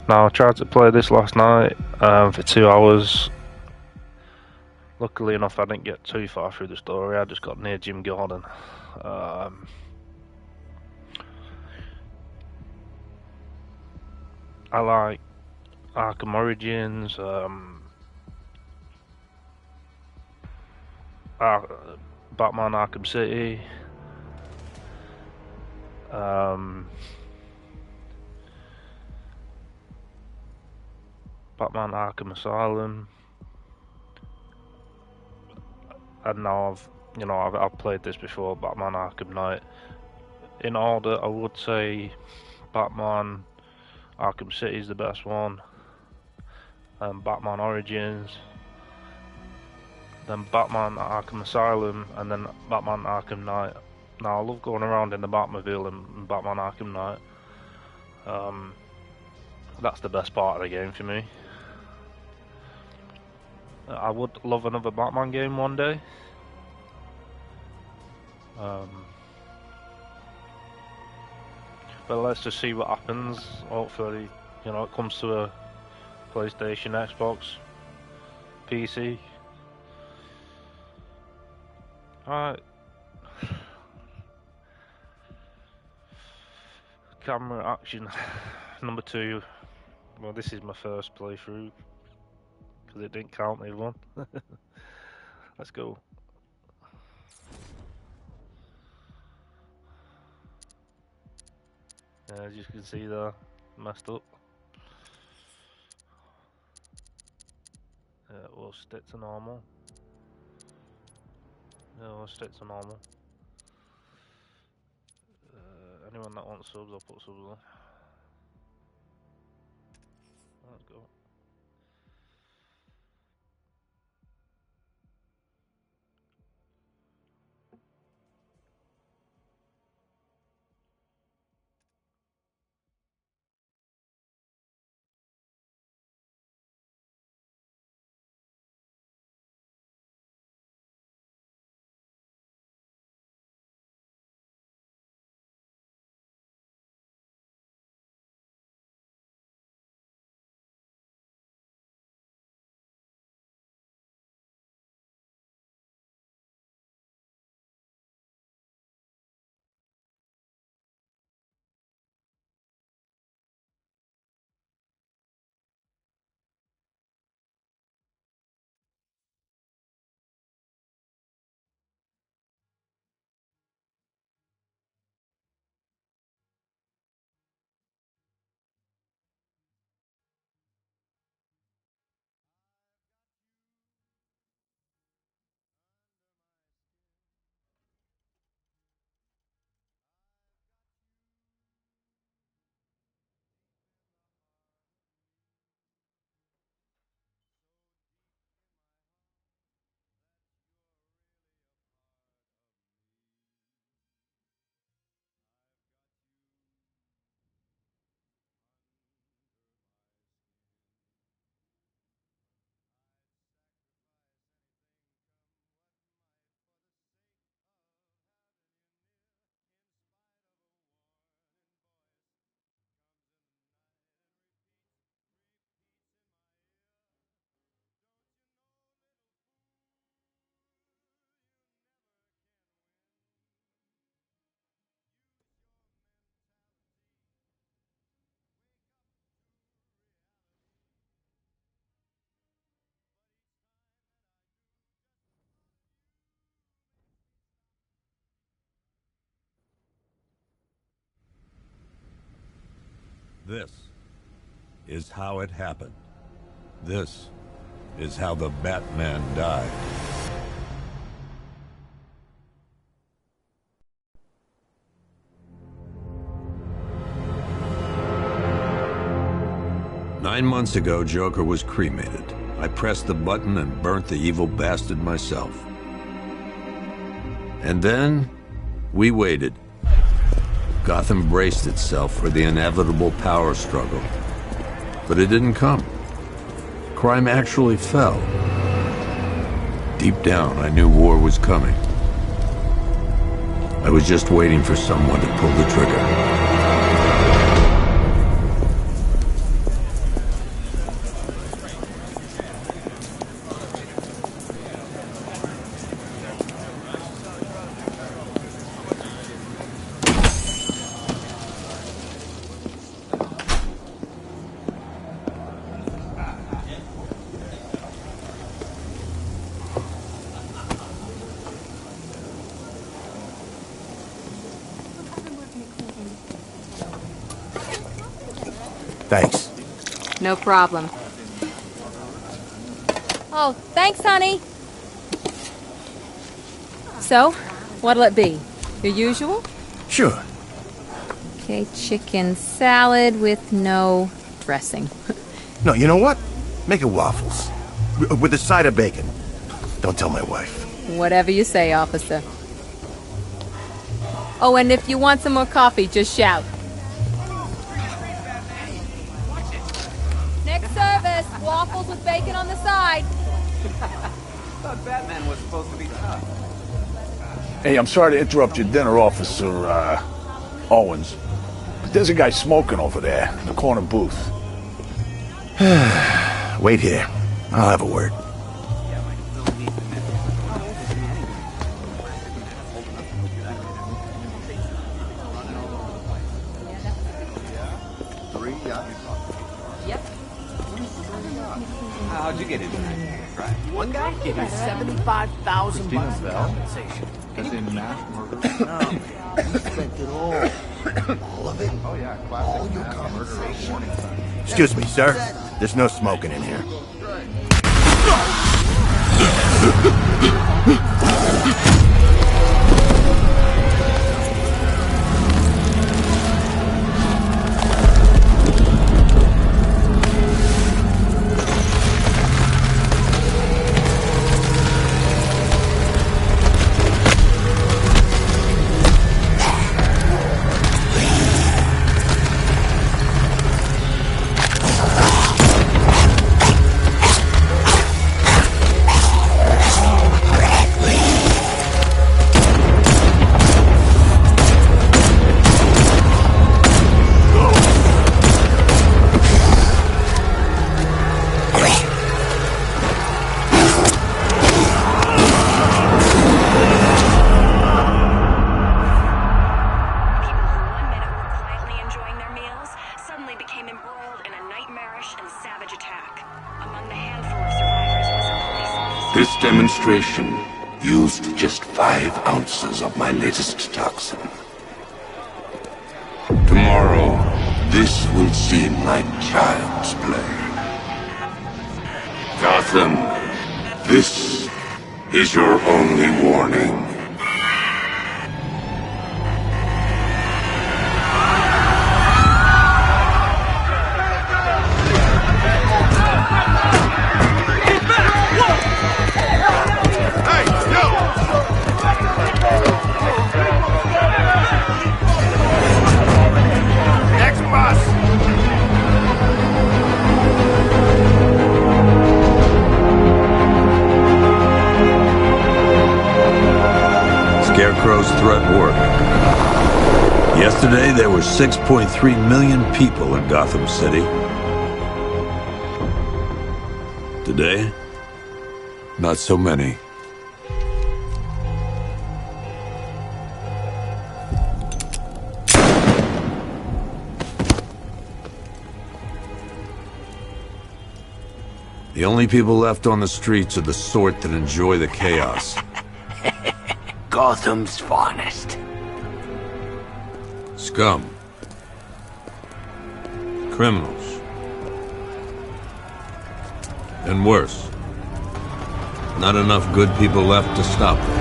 Now I tried to play this last night for 2 hours. Luckily enough, I didn't get too far through the story. I just got near Jim Gordon. I like Arkham Origins, Batman Arkham City, Batman Arkham Asylum, and now I've played this before, Batman Arkham Knight. In order, I would say Batman Arkham City is the best one, Batman Origins, then Batman Arkham Asylum, and then Batman Arkham Knight. Now I love going around in the Batmobile in Batman Arkham Knight. That's the best part of the game for me. I would love another Batman game one day. But let's just see what happens. Hopefully, it comes to a PlayStation, Xbox, PC. Alright. Camera action. Number 2. Well, this is my first playthrough, because it didn't count the other one. Let's go. As you can see there, messed up. We'll stick to normal. Yeah, we'll stick to normal. Anyone that wants subs, I'll put subs on. Let's go. This is how it happened. This is how the Batman died. Nine months ago, Joker was cremated. I pressed the button and burnt the evil bastard myself. And then, we waited. Gotham braced itself for the inevitable power struggle. But it didn't come. Crime actually fell. Deep down, I knew war was coming. I was just waiting for someone to pull the trigger. Thanks. No problem. Oh, thanks, honey. So, what'll it be? Your usual? Sure. Okay, chicken salad with no dressing. No, you know what? Make it waffles. With a side of bacon. Don't tell my wife. Whatever you say, officer. Oh, and if you want some more coffee, just shout. Next service, waffles with bacon on the side. Thought Batman was supposed to be tough. Hey, I'm sorry to interrupt your dinner, Officer, Owens. But there's a guy smoking over there in the corner booth. Wait here. I'll have a word. How'd you get into that? Right. One guy gave me $75,000 in compensation. As in mass murder? No, man. You spent it all. All of it? Oh yeah, classic mass murder warning sign. Excuse me, sir. There's no smoking in here. This demonstration used just 5 ounces of my latest toxin. Tomorrow, this will seem like child's play. Gotham, this is your only warning. Scarecrow's threat worked. Yesterday, there were 6.3 million people in Gotham City. Today, not so many. The only people left on the streets are the sort that enjoy the chaos. Gotham's finest. Scum. Criminals. And worse. Not enough good people left to stop them.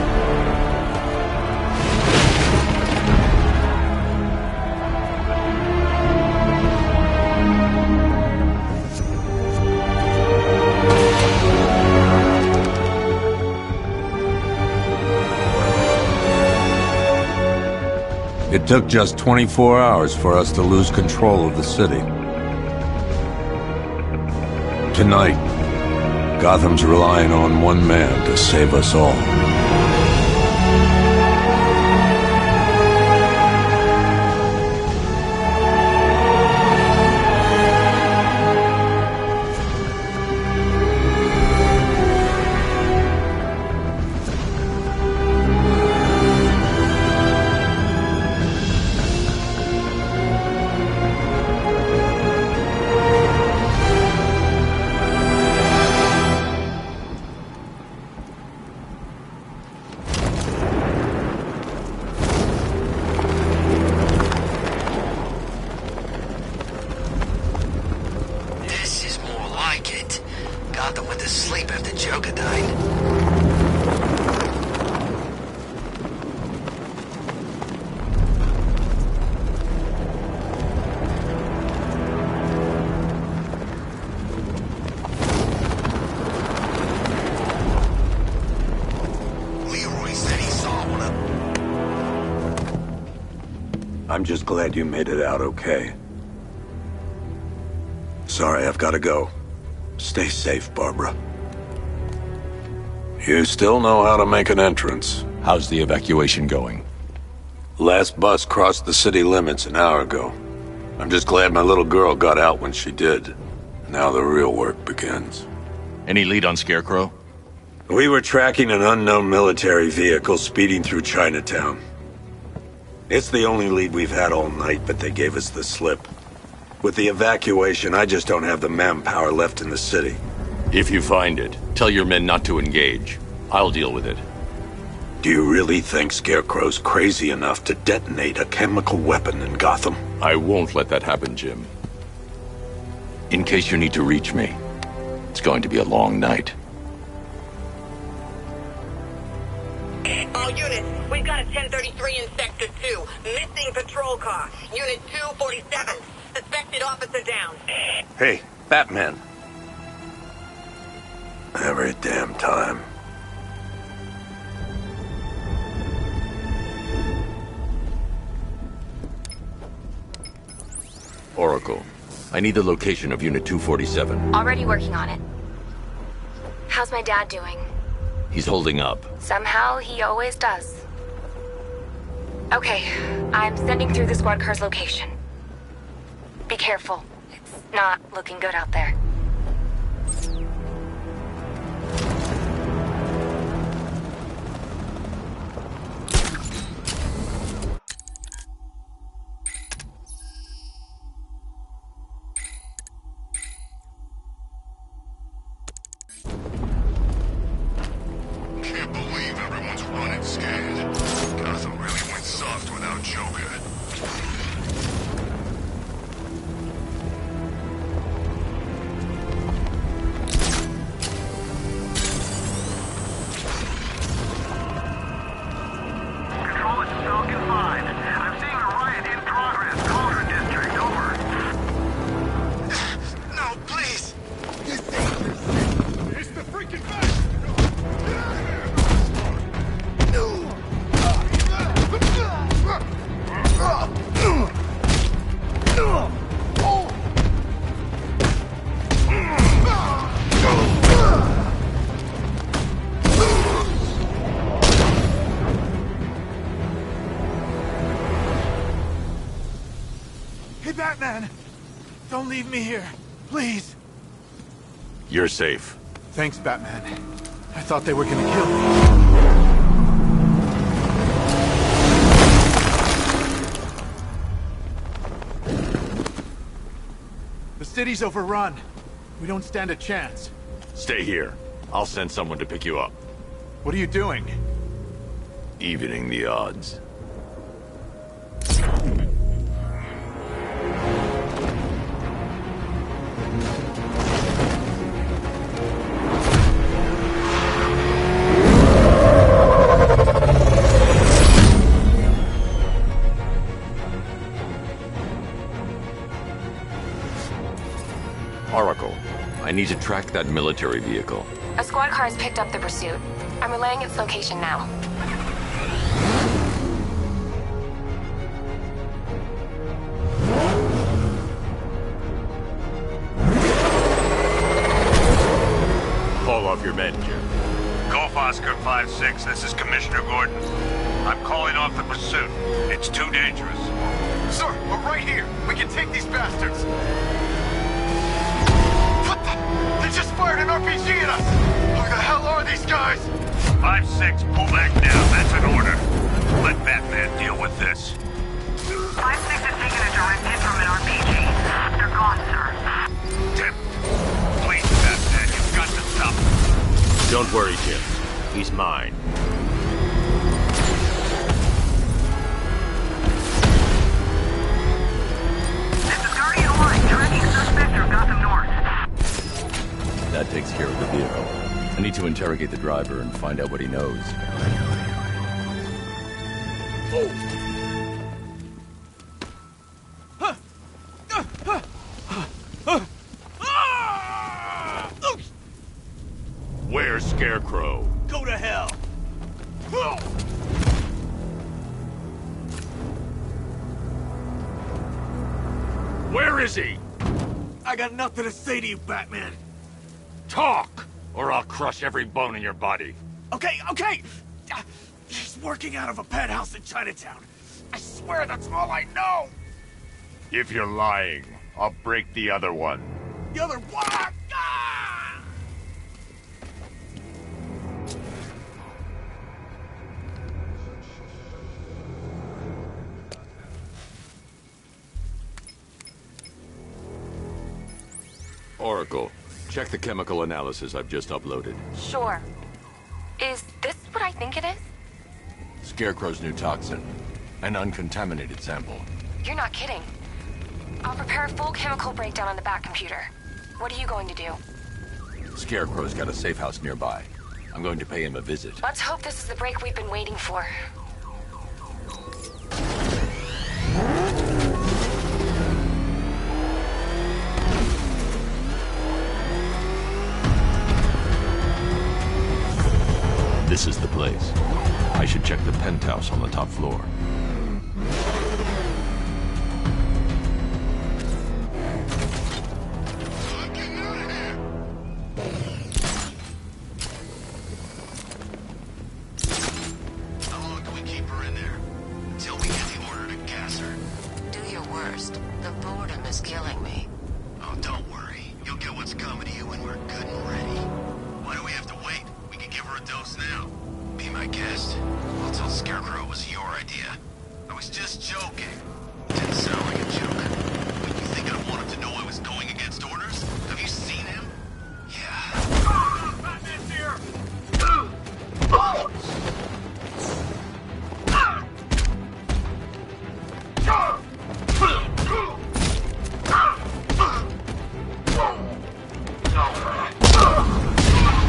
It took just 24 hours for us to lose control of the city. Tonight, Gotham's relying on one man to save us all. I'm just glad you made it out okay. Sorry, I've got to go. Stay safe, Barbara. You still know how to make an entrance. How's the evacuation going? Last bus crossed the city limits an hour ago. I'm just glad my little girl got out when she did. Now the real work begins. Any lead on Scarecrow? We were tracking an unknown military vehicle speeding through Chinatown. It's the only lead we've had all night, but they gave us the slip. With the evacuation, I just don't have the manpower left in the city. If you find it, tell your men not to engage. I'll deal with it. Do you really think Scarecrow's crazy enough to detonate a chemical weapon in Gotham? I won't let that happen, Jim. In case you need to reach me, it's going to be a long night. All units, we've got a 1033 in Sector 2. Missing patrol car. Unit 247. Suspected officer down. Hey, Batman. Every damn time. Oracle, I need the location of Unit 247. Already working on it. How's my dad doing? He's holding up. Somehow, he always does. Okay, I'm sending through the squad car's location. Be careful. It's not looking good out there. Can't believe everyone's running scared. Gotham really went soft without Joker. Batman! Don't leave me here, please. You're safe. Thanks, Batman. I thought they were gonna kill me. The city's overrun. We don't stand a chance. Stay here. I'll send someone to pick you up. What are you doing? Evening the odds. Oracle, I need to track that military vehicle. A squad car has picked up the pursuit. I'm relaying its location now. Call off your men, Jim. Golf Oscar 5-6, this is Commissioner Gordon. I'm calling off the pursuit. It's too dangerous. Sir, we're right here. We can take these bastards. What the? They just fired an RPG at us. Who the hell are these guys? 5-6, pull back now. That's an order. Let Batman deal with this. 5-6 has taken a direct hit from an RPG. They're gone, sir. Tim, please, Batman, you've got to stop them. Don't worry, Jim. He's mine. This is Guardian 1, tracking suspect through Gotham North. That takes care of the vehicle. I need to interrogate the driver and find out what he knows. Where's Scarecrow? Go to hell! Where is he? I got nothing to say to you, Batman. Talk, or I'll crush every bone in your body. Okay. He's working out of a penthouse in Chinatown. I swear that's all I know. If you're lying, I'll break the other one. The other one? Ah! Oracle, check the chemical analysis I've just uploaded. Sure. Is this what I think it is? Scarecrow's new toxin. An uncontaminated sample. You're not kidding. I'll prepare a full chemical breakdown on the back computer. What are you going to do? Scarecrow's got a safe house nearby. I'm going to pay him a visit. Let's hope this is the break we've been waiting for. This is the place. I should check the penthouse on the top floor. How long can we keep her in there? Until we get the order to gas her. Do your worst. The boredom is killing me. Oh, don't worry. You'll get what's coming to you when we're good and ready. Why do we have to wait? We can give her a dose now. Be my guest. I'll tell Scarecrow it was your idea. I was just joking. Didn't sound like a joke. But you think I want him to know I was going against orders? Have you seen him? Yeah. Batman's here!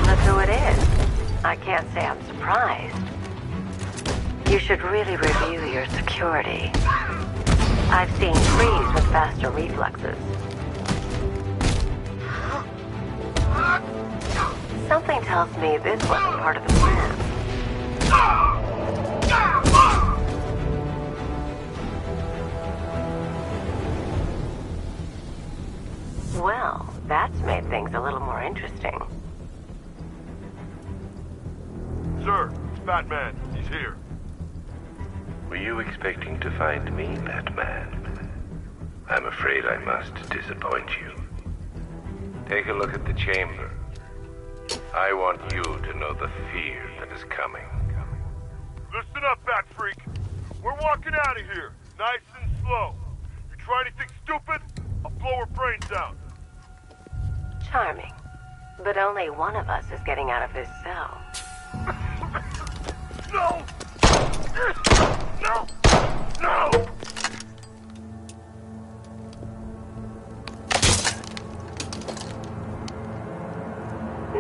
Look who it is. I can't say I'm surprised. You should really review your security. I've seen freeze with faster reflexes. Something tells me this wasn't part of the plan. Well, that's made things a little more interesting. Sir, it's Batman. He's here. Were you expecting to find me, Batman? I'm afraid I must disappoint you. Take a look at the chamber. I want you to know the fear that is coming. Listen up, Bat Freak. We're walking out of here, nice and slow. You try anything stupid, I'll blow her brains out. Charming. But only one of us is getting out of this cell. No! No! No!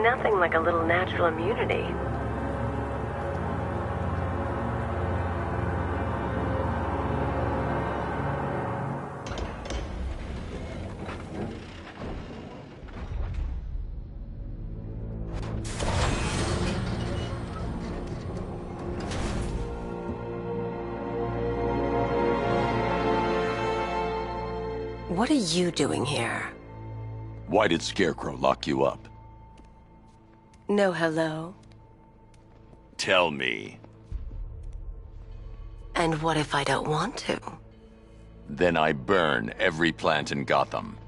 Nothing like a little natural immunity. What are you doing here? Why did Scarecrow lock you up? No hello? Tell me. And what if I don't want to? Then I burn every plant in Gotham.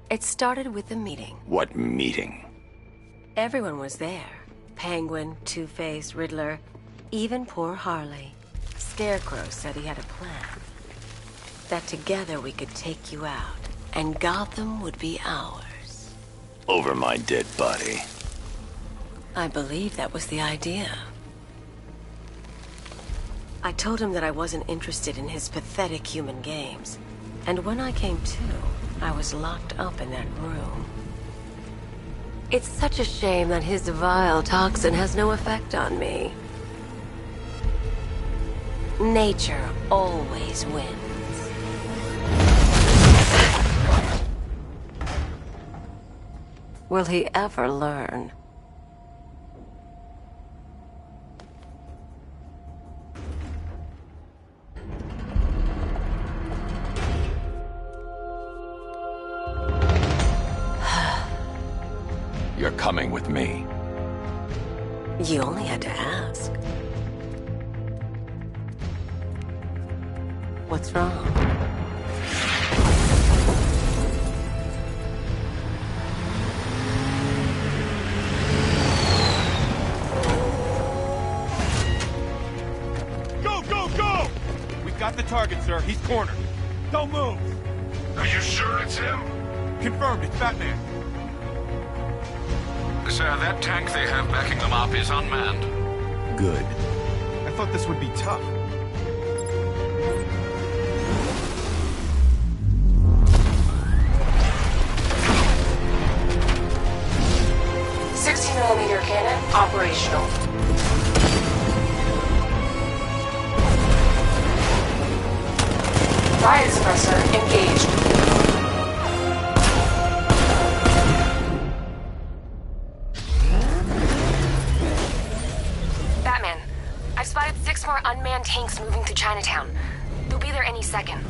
It started with a meeting. What meeting? Everyone was there. Penguin, Two-Face, Riddler, even poor Harley. Scarecrow said he had a plan. That together we could take you out, and Gotham would be ours. Over my dead body. I believe that was the idea. I told him that I wasn't interested in his pathetic human games. And when I came to, I was locked up in that room. It's such a shame that his vile toxin has no effect on me. Nature always wins. Will he ever learn? coming with me. You only had to ask. What's wrong? Go, go, go! We've got the target, sir. He's cornered. Don't move. Are you sure it's him? Confirmed, it's Batman. Sir, that tank they have backing them up is unmanned. Good. I thought this would be tough. .60mm cannon operational. Riot suppressor engaged. Batman, I've spotted 6 more unmanned tanks moving through Chinatown. They'll be there any second.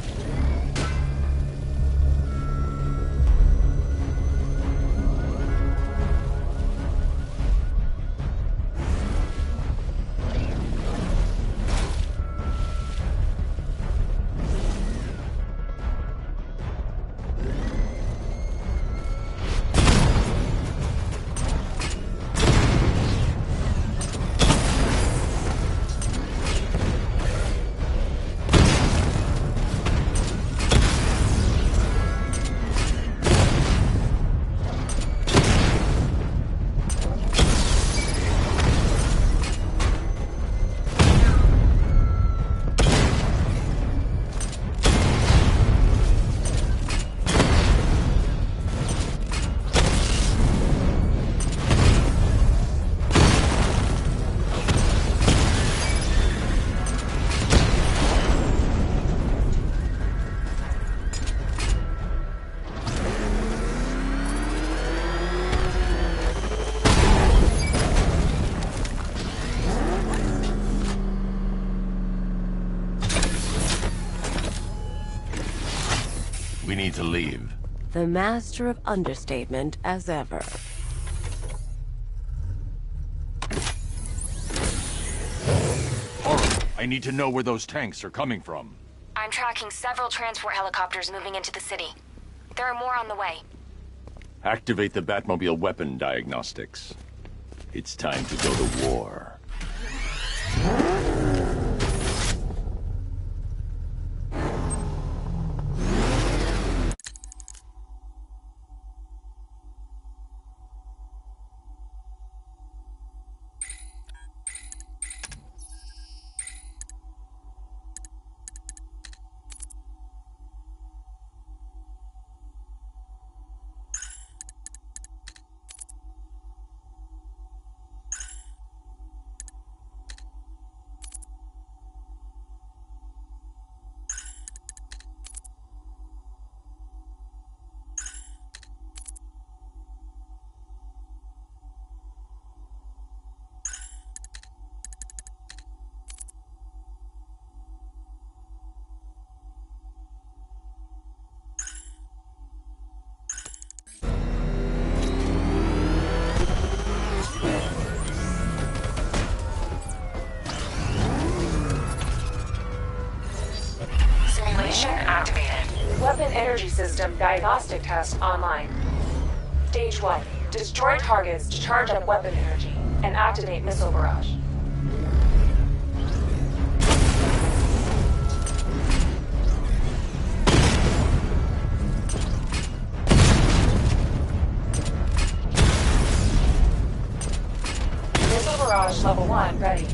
We need to leave. The master of understatement as ever. I need to know where those tanks are coming from. I'm tracking several transport helicopters moving into the city. There are more on the way. Activate the Batmobile weapon diagnostics. It's time to go to war. Simulation activated. Weapon energy system diagnostic test online. Stage 1. Destroy targets to charge up weapon energy and activate missile barrage. Missile barrage level 1 ready.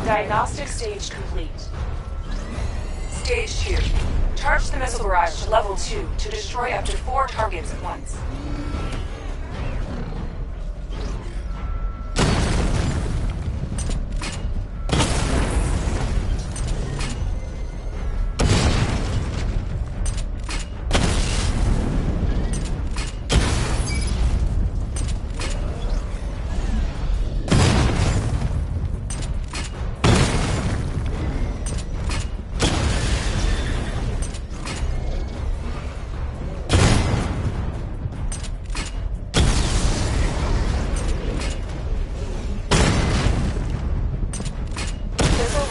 Diagnostic stage complete. Stage 2. Charge the missile barrage to level 2 to destroy up to 4 targets at once.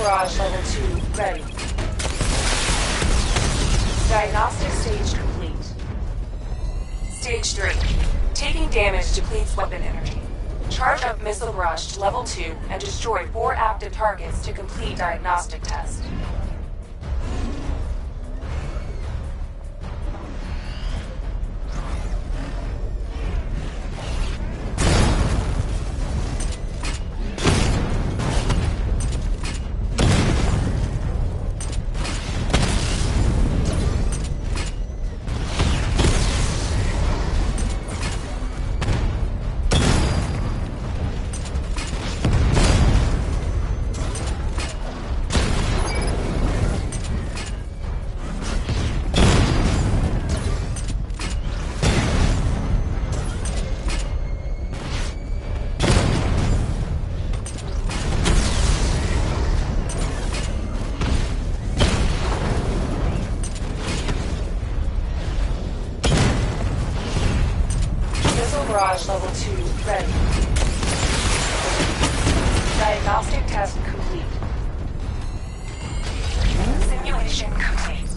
barrage level 2 ready. Diagnostic stage complete. Stage 3. Taking damage depletes weapon energy. Charge up missile barrage to level 2 and destroy 4 active targets to complete diagnostic test. Barrage level 2 ready. Diagnostic test complete. Simulation complete.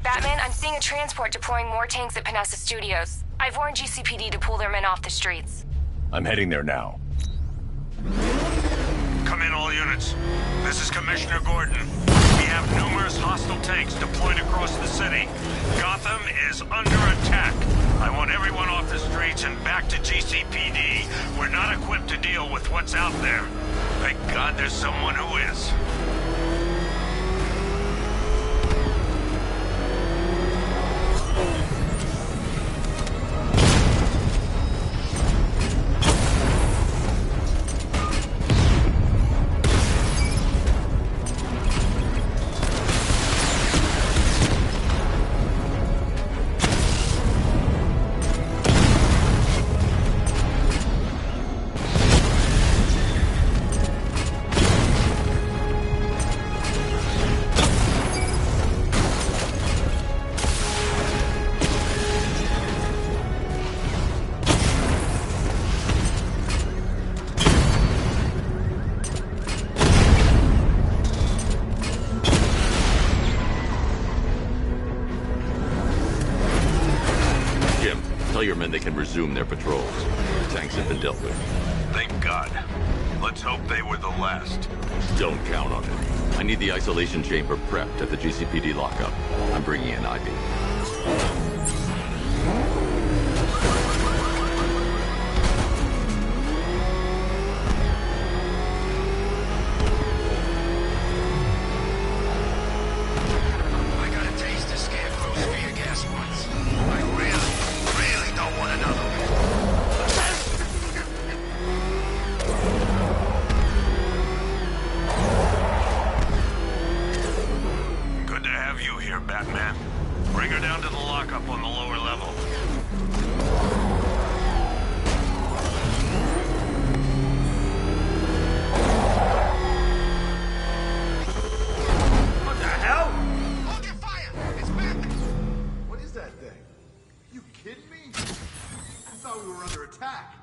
Batman, I'm seeing a transport deploying more tanks at Panessa Studios. I've warned GCPD to pull their men off the streets. I'm heading there now. Come in, all units. This is Commissioner Gordon. We have numerous hostile tanks deployed across the city. Gotham is under attack. I want everyone off the streets and back to GCPD. We're not equipped to deal with what's out there. Thank God there's someone who is. Tell your men they can resume their patrols. The tanks have been dealt with. Thank God. Let's hope they were the last. Don't count on it. I need the isolation chamber prepped at the GCPD lockup. I'm bringing in Ivy. Batman. Bring her down to the lockup on the lower level. What the hell? Hold your fire! It's Batman! What is that thing? You kidding me? I thought we were under attack.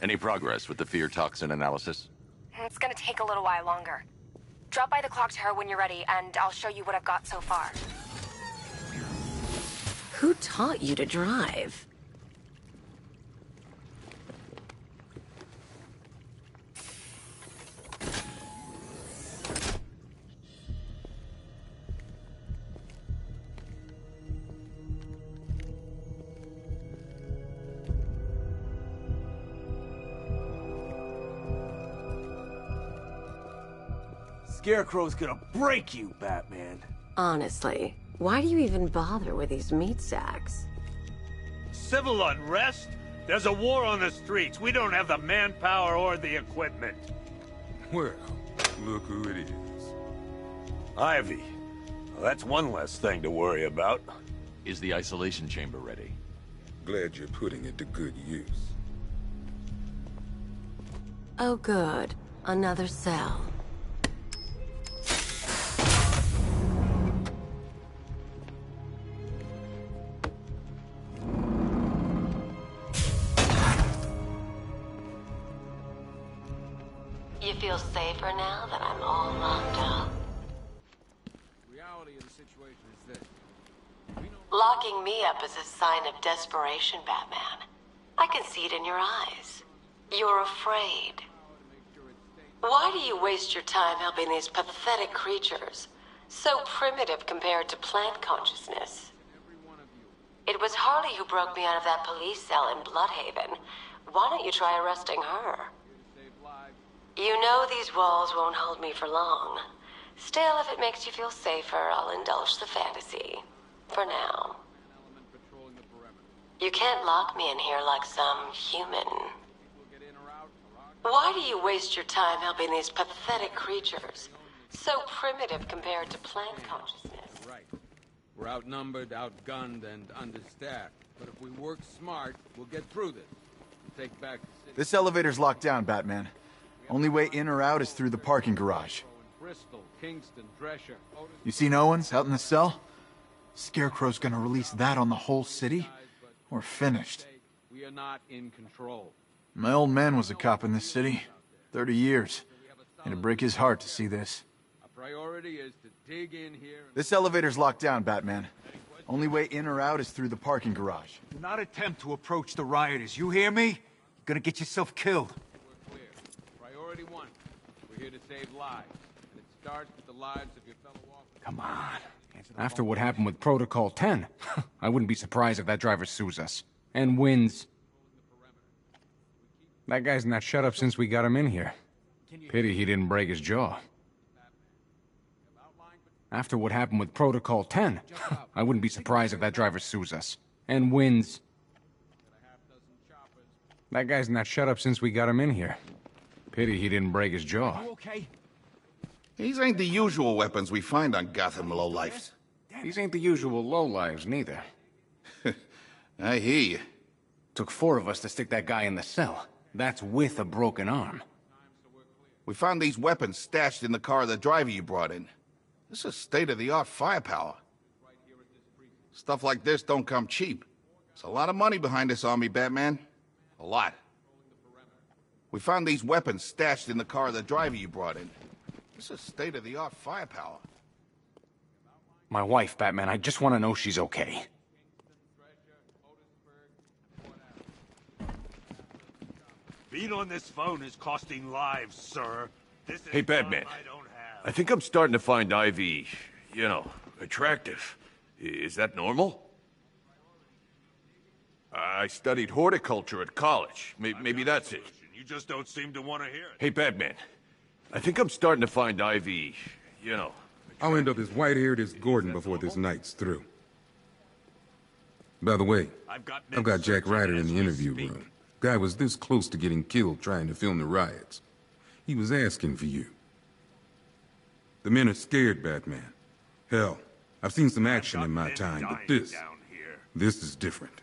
Any progress with the fear toxin analysis? It's gonna take a little while longer. Drop by the clock tower when you're ready, and I'll show you what I've got so far. Who taught you to drive? Scarecrow's gonna break you, Batman. Honestly, why do you even bother with these meat sacks? Civil unrest? There's a war on the streets. We don't have the manpower or the equipment. Well, look who it is. Ivy. Well, that's one less thing to worry about. Is the isolation chamber ready? Glad you're putting it to good use. Oh good. Another cell. feel safer now that I'm all locked up? Reality of the situation is this. Locking me up is a sign of desperation, Batman. I can see it in your eyes. You're afraid. Why do you waste your time helping these pathetic creatures? So primitive compared to plant consciousness. It was Harley who broke me out of that police cell in Bloodhaven. Why don't you try arresting her? You know these walls won't hold me for long. Still, if it makes you feel safer, I'll indulge the fantasy. For now. You can't lock me in here like some human. Why do you waste your time helping these pathetic creatures? So primitive compared to plant consciousness. Right. We're outnumbered, outgunned, and understaffed. But if we work smart, we'll get through this. We'll take back the city. This elevator's locked down, Batman. Only way in or out is through the parking garage. Bristol, Kingston, Drescher. You seen Owens out in the cell? Scarecrow's gonna release that on the whole city? We're finished. We are not in control. My old man was a cop in this city. 30 years. It'd break his heart to see this. Our priority is to dig in here. This elevator's locked down, Batman. Only way in or out is through the parking garage. Do not attempt to approach the rioters. You hear me? You're gonna get yourself killed. We're clear. Priority one. We're here to save lives. And it starts with the lives of your fellow officers. Come on. After what happened with Protocol 10, I wouldn't be surprised if that driver sues us. And wins. That guy's not shut up since we got him in here. Pity he didn't break his jaw. After what happened with Protocol 10, I wouldn't be surprised if that driver sues us. And wins. That guy's not shut up since we got him in here. Pity he didn't break his jaw. Okay? These ain't the usual weapons we find on Gotham lowlifes. These ain't the usual lowlives, neither. I hear you. Took 4 of us to stick that guy in the cell. That's with a broken arm. We found these weapons stashed in the car of the driver you brought in. This is state-of-the-art firepower. Stuff like this don't come cheap. There's a lot of money behind this army, Batman. A lot. We found these weapons stashed in the car of the driver you brought in. This is state-of-the-art firepower. My wife, Batman, I just want to know she's okay. Being on this phone is costing lives, sir. This is Hey, Batman. I don't have. I think I'm starting to find Ivy, attractive. Is that normal? I studied horticulture at college. Maybe that's it. You just don't seem to want to hear it. Hey, Batman. I think I'm starting to find Ivy, I'll end up as white-haired as Gordon before this night's through. By the way, I've got Jack Ryder in the interview room. Guy was this close to getting killed trying to film the riots. He was asking for you. The men are scared, Batman. Hell, I've seen some action in my time, but this is different.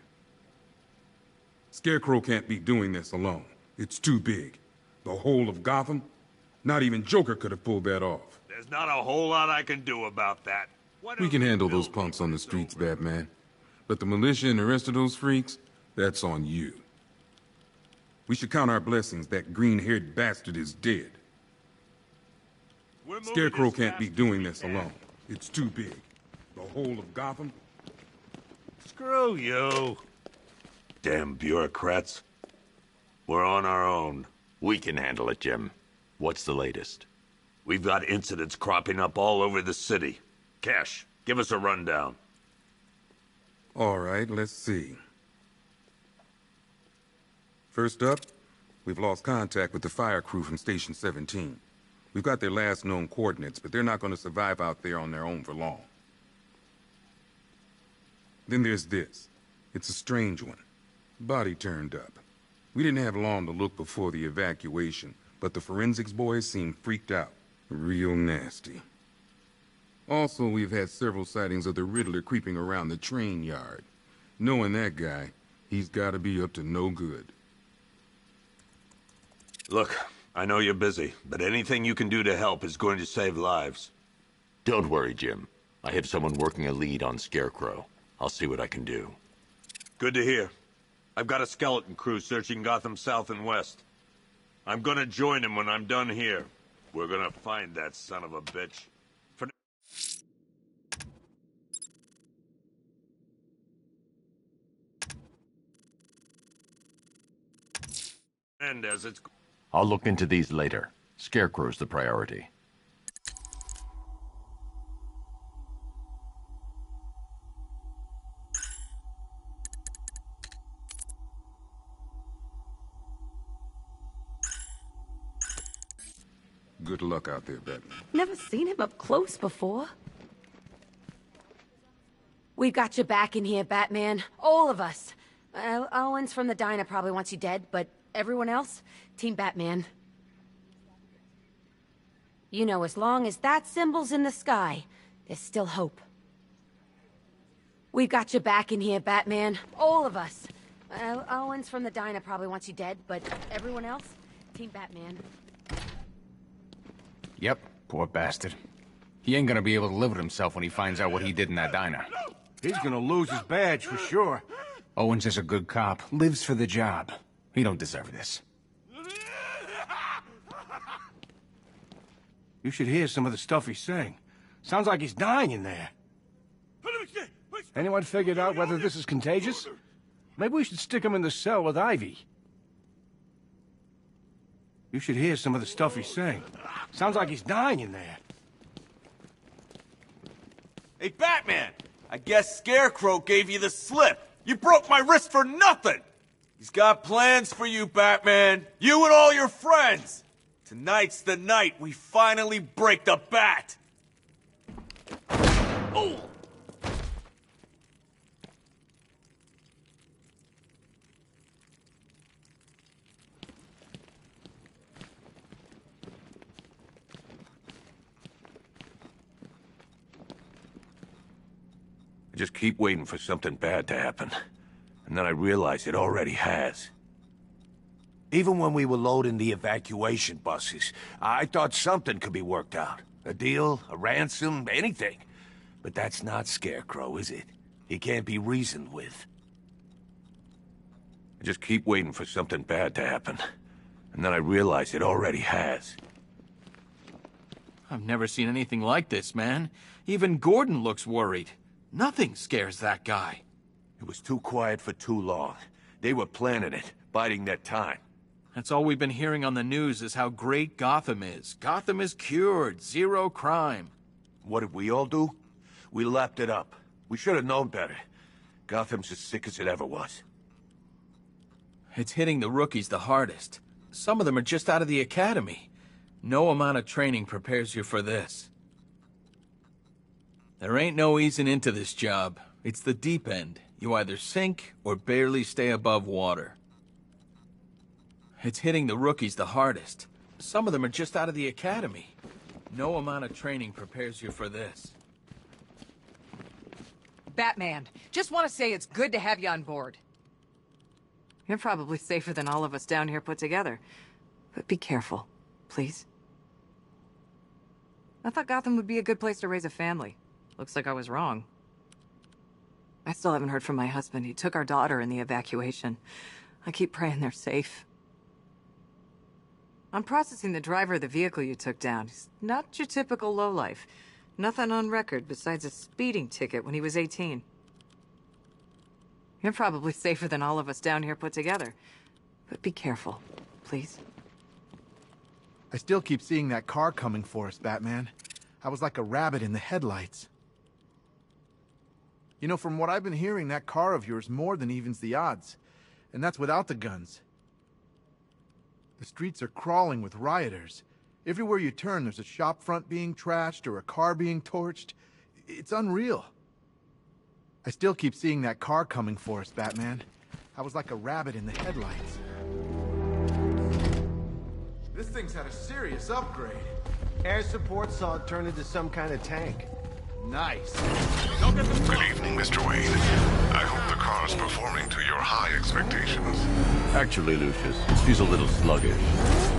Scarecrow can't be doing this alone. It's too big. The whole of Gotham? Not even Joker could have pulled that off. There's not a whole lot I can do about that. We can handle those punks on the streets, Batman. But the militia and the rest of those freaks, that's on you. We should count our blessings that green-haired bastard is dead. Scarecrow can't be doing this alone. It's too big. The whole of Gotham? Screw you. Damn bureaucrats. We're on our own. We can handle it, Jim. What's the latest? We've got incidents cropping up all over the city. Cash, give us a rundown. All right, let's see. First up, we've lost contact with the fire crew from Station 17. We've got their last known coordinates, but they're not going to survive out there on their own for long. Then there's this. It's a strange one. Body turned up. We didn't have long to look before the evacuation, but the forensics boys seemed freaked out. Real nasty. Also, we've had several sightings of the Riddler creeping around the train yard. Knowing that guy, he's got to be up to no good. Look, I know you're busy, but anything you can do to help is going to save lives. Don't worry, Jim. I have someone working a lead on Scarecrow. I'll see what I can do. Good to hear. I've got a skeleton crew searching Gotham South and West. I'm gonna join him when I'm done here. We're gonna find that son of a bitch. For and as it's... I'll look into these later. Scarecrow's the priority. Good luck out there, Batman. Never seen him up close before. We've got your back in here, Batman. All of us. Owens from the diner probably wants you dead, but everyone else? Team Batman. You know, as long as that symbol's in the sky, there's still hope. We've got your back in here, Batman. All of us. Owens from the diner probably wants you dead, but everyone else? Team Batman. Yep, poor bastard. He ain't gonna be able to live with himself when he finds out what he did in that diner. He's gonna lose his badge for sure. Owens is a good cop, lives for the job. He don't deserve this. You should hear some of the stuff he's saying. Sounds like he's dying in there. Anyone figured out whether this is contagious? Maybe we should stick him in the cell with Ivy. You should hear some of the stuff he's saying. Sounds like he's dying in there. Hey, Batman! I guess Scarecrow gave you the slip. You broke my wrist for nothing! He's got plans for you, Batman. You and all your friends. Tonight's the night we finally break the bat. Oh! I just keep waiting for something bad to happen. And then I realize it already has. Even when we were loading the evacuation buses, I thought something could be worked out. A deal, a ransom, anything. But that's not Scarecrow, is it? He can't be reasoned with. I just keep waiting for something bad to happen. And then I realize it already has. I've never seen anything like this, man. Even Gordon looks worried. Nothing scares that guy. It was too quiet for too long. They were planning it, biding their time. That's all we've been hearing on the news is how great Gotham is. Gotham is cured, zero crime. What did we all do? We lapped it up. We should have known better. Gotham's as sick as it ever was. It's hitting the rookies the hardest. Some of them are just out of the academy. No amount of training prepares you for this. There ain't no easing into this job. It's the deep end. You either sink or barely stay above water. It's hitting the rookies the hardest. Some of them are just out of the academy. No amount of training prepares you for this. Batman, just want to say it's good to have you on board. You're probably safer than all of us down here put together. But be careful, please. I thought Gotham would be a good place to raise a family. Looks like I was wrong. I still haven't heard from my husband. He took our daughter in the evacuation. I keep praying they're safe. I'm processing the driver of the vehicle you took down. He's not your typical lowlife. Nothing on record besides a speeding ticket when he was 18. You're probably safer than all of us down here put together. But be careful, please. I still keep seeing that car coming for us, Batman. I was like a rabbit in the headlights. You know, from what I've been hearing, that car of yours more than evens the odds. And that's without the guns. The streets are crawling with rioters. Everywhere you turn, there's a shop front being trashed or a car being torched. It's unreal. I still keep seeing that car coming for us, Batman. I was like a rabbit in the headlights. This thing's had a serious upgrade. Air support saw it turn into some kind of tank. Nice. Good evening, Mr. Wayne. I hope the car is performing to your high expectations. Actually, Lucius, she's a little sluggish.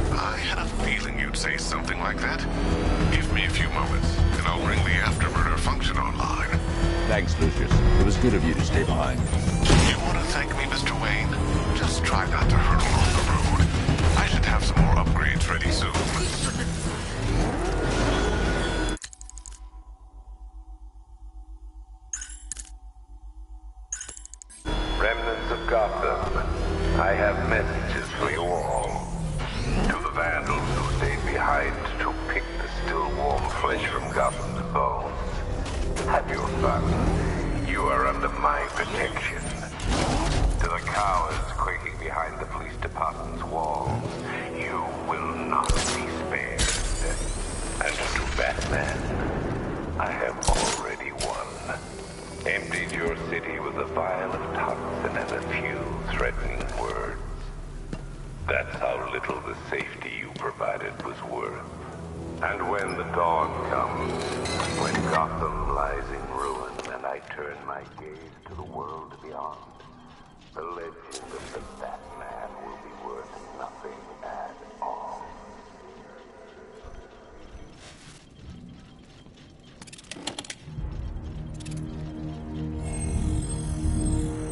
I had a feeling you'd say something like that. Give me a few moments, and I'll bring the afterburner function online. Thanks, Lucius. It was good of you to stay behind. You want to thank me, Mr. Wayne? Just try not to hurtle off the road. I should have have some more upgrades ready soon. Remnants of Gotham, I have messages for you all. To the vandals who stayed behind to pick the still warm flesh from Gotham's bones. Have your fun. You are under my protection. To the cowards quaking behind the police department's walls, you will not be spared. And to Batman, I have already won. Emptied your city with a vial of toxin and a few threatening words. That's how little the safety you provided was worth. And when the dawn comes, when Gotham lies in ruin and I turn my gaze to the world beyond, the legend of the Batman will be worth nothing at all.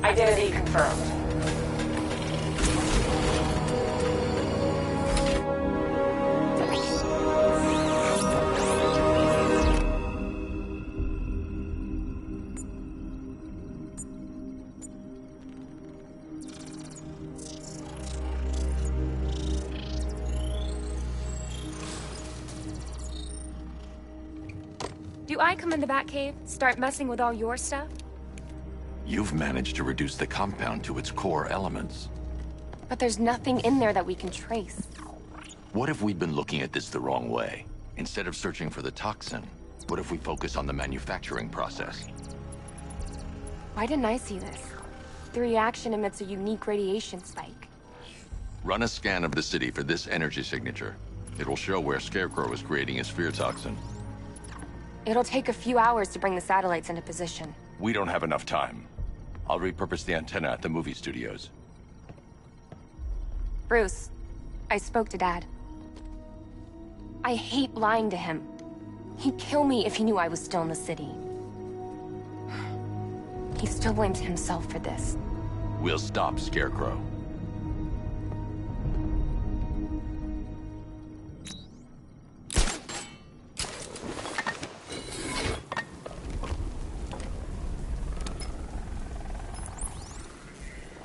Identity confirmed. Do I come in the Batcave, start messing with all your stuff? You've managed to reduce the compound to its core elements. But there's nothing in there that we can trace. What if we'd been looking at this the wrong way? Instead of searching for the toxin, what if we focus on the manufacturing process? Why didn't I see this? The reaction emits a unique radiation spike. Run a scan of the city for this energy signature. It will show where Scarecrow is creating his fear toxin. It'll take a few hours to bring the satellites into position. We don't have enough time. I'll repurpose the antenna at the movie studios. Bruce, I spoke to Dad. I hate lying to him. He'd kill me if he knew I was still in the city. He still blames himself for this. We'll stop Scarecrow.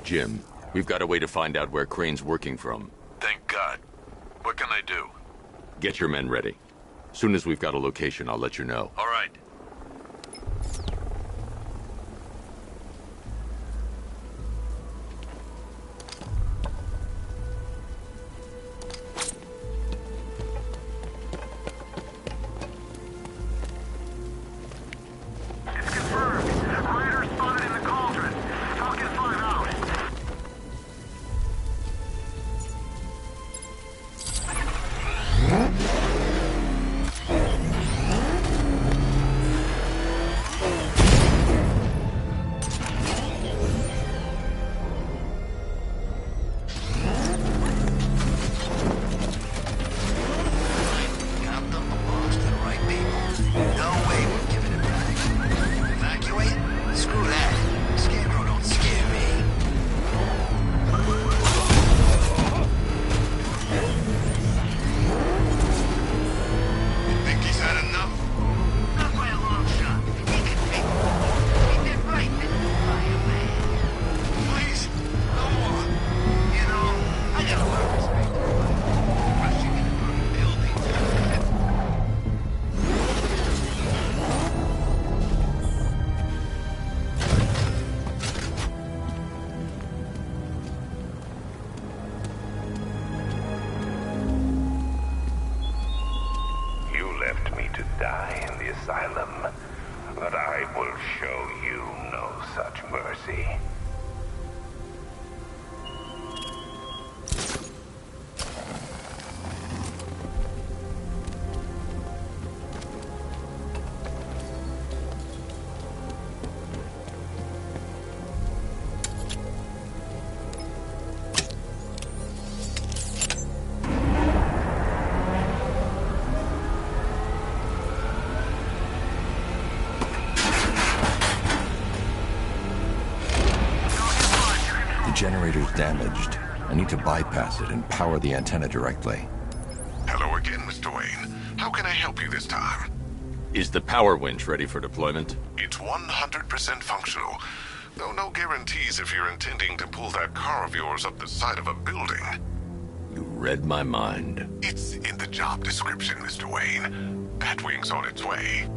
Jim, we've got a way to find out where Crane's working from. Thank God. What can I do? Get your men ready. Soon as we've got a location, I'll let you know. All right. Generator's damaged. I need to bypass it and power the antenna directly. Hello again, Mr. Wayne. How can I help you this time? Is the power winch ready for deployment? It's 100% functional, though no guarantees if you're intending to pull that car of yours up the side of a building. You read my mind. It's in the job description, Mr. Wayne. Batwing's on its way.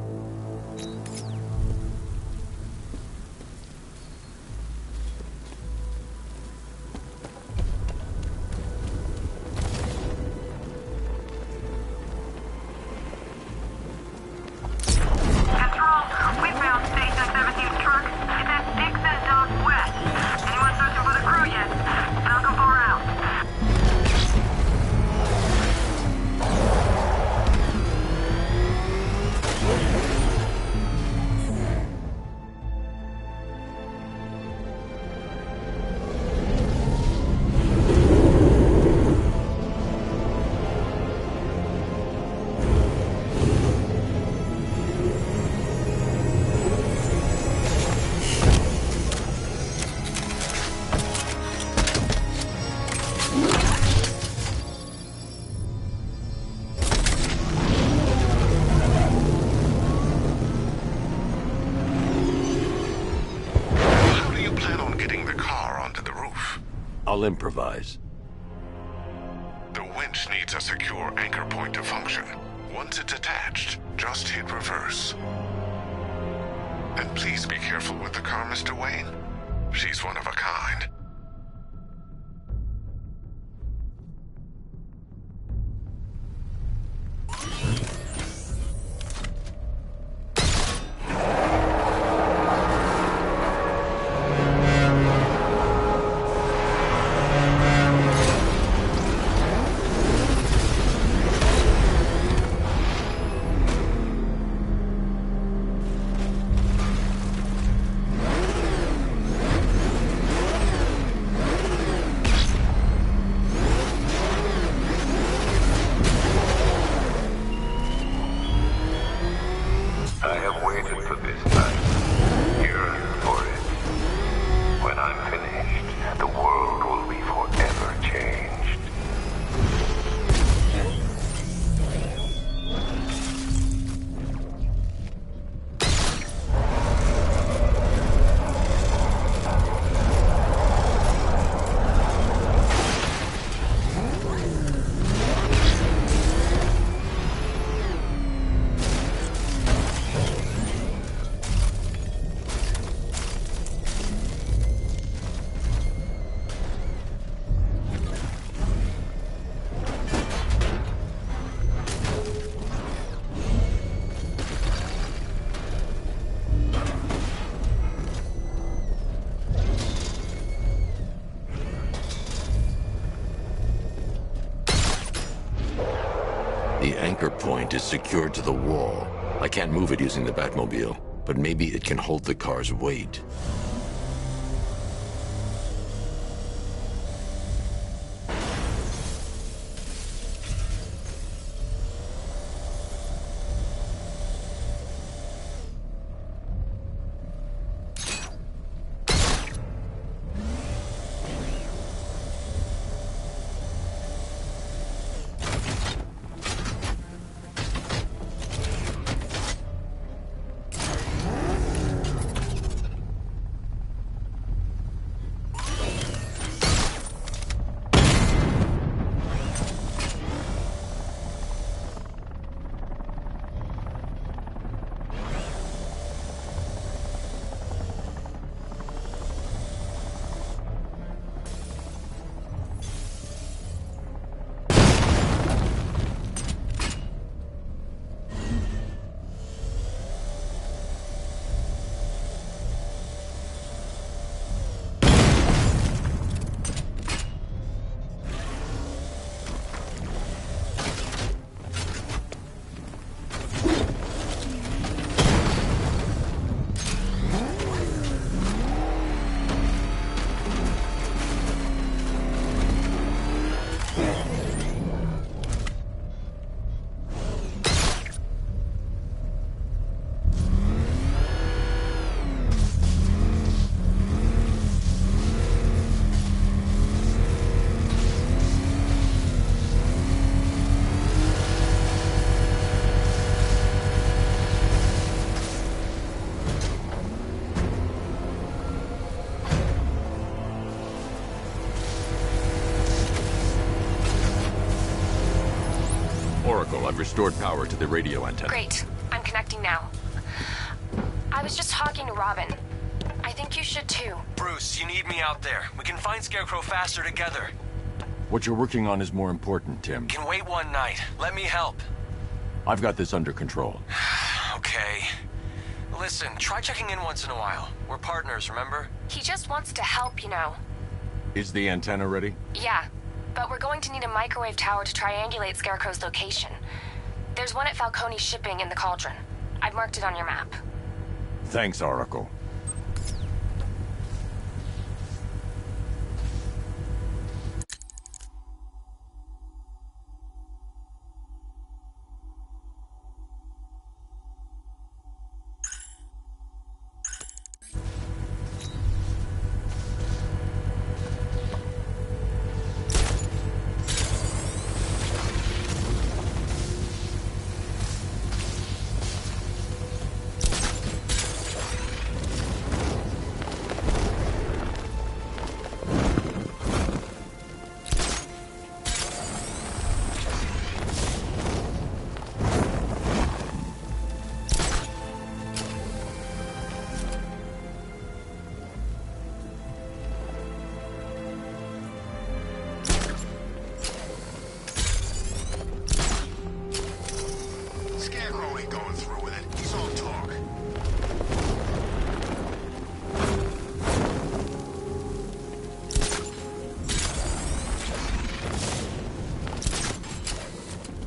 I'll improvise. The winch needs a secure anchor point to function. Once it's attached, just hit reverse. And please be careful with the car, Mr. Wayne. She's one of a kind. The anchor point is secured to the wall. I can't move it using the Batmobile, but maybe it can hold the car's weight. Arsenal. I've restored power to the radio antenna. Great. I'm connecting now. I was just talking to Robin. I think you should too. Bruce, you need me out there. We can find Scarecrow faster together. What you're working on is more important, Tim. Can wait one night. Let me help. I've got this under control. Okay. Listen, try checking in once in a while. We're partners, remember? He just wants to help, you know. Is the antenna ready? Yeah, but we're going to need a microwave tower to triangulate Scarecrow's location. There's one at Falcone Shipping in the Cauldron. I've marked it on your map. Thanks, Oracle. Scarecrow ain't going through with it. He's all talk.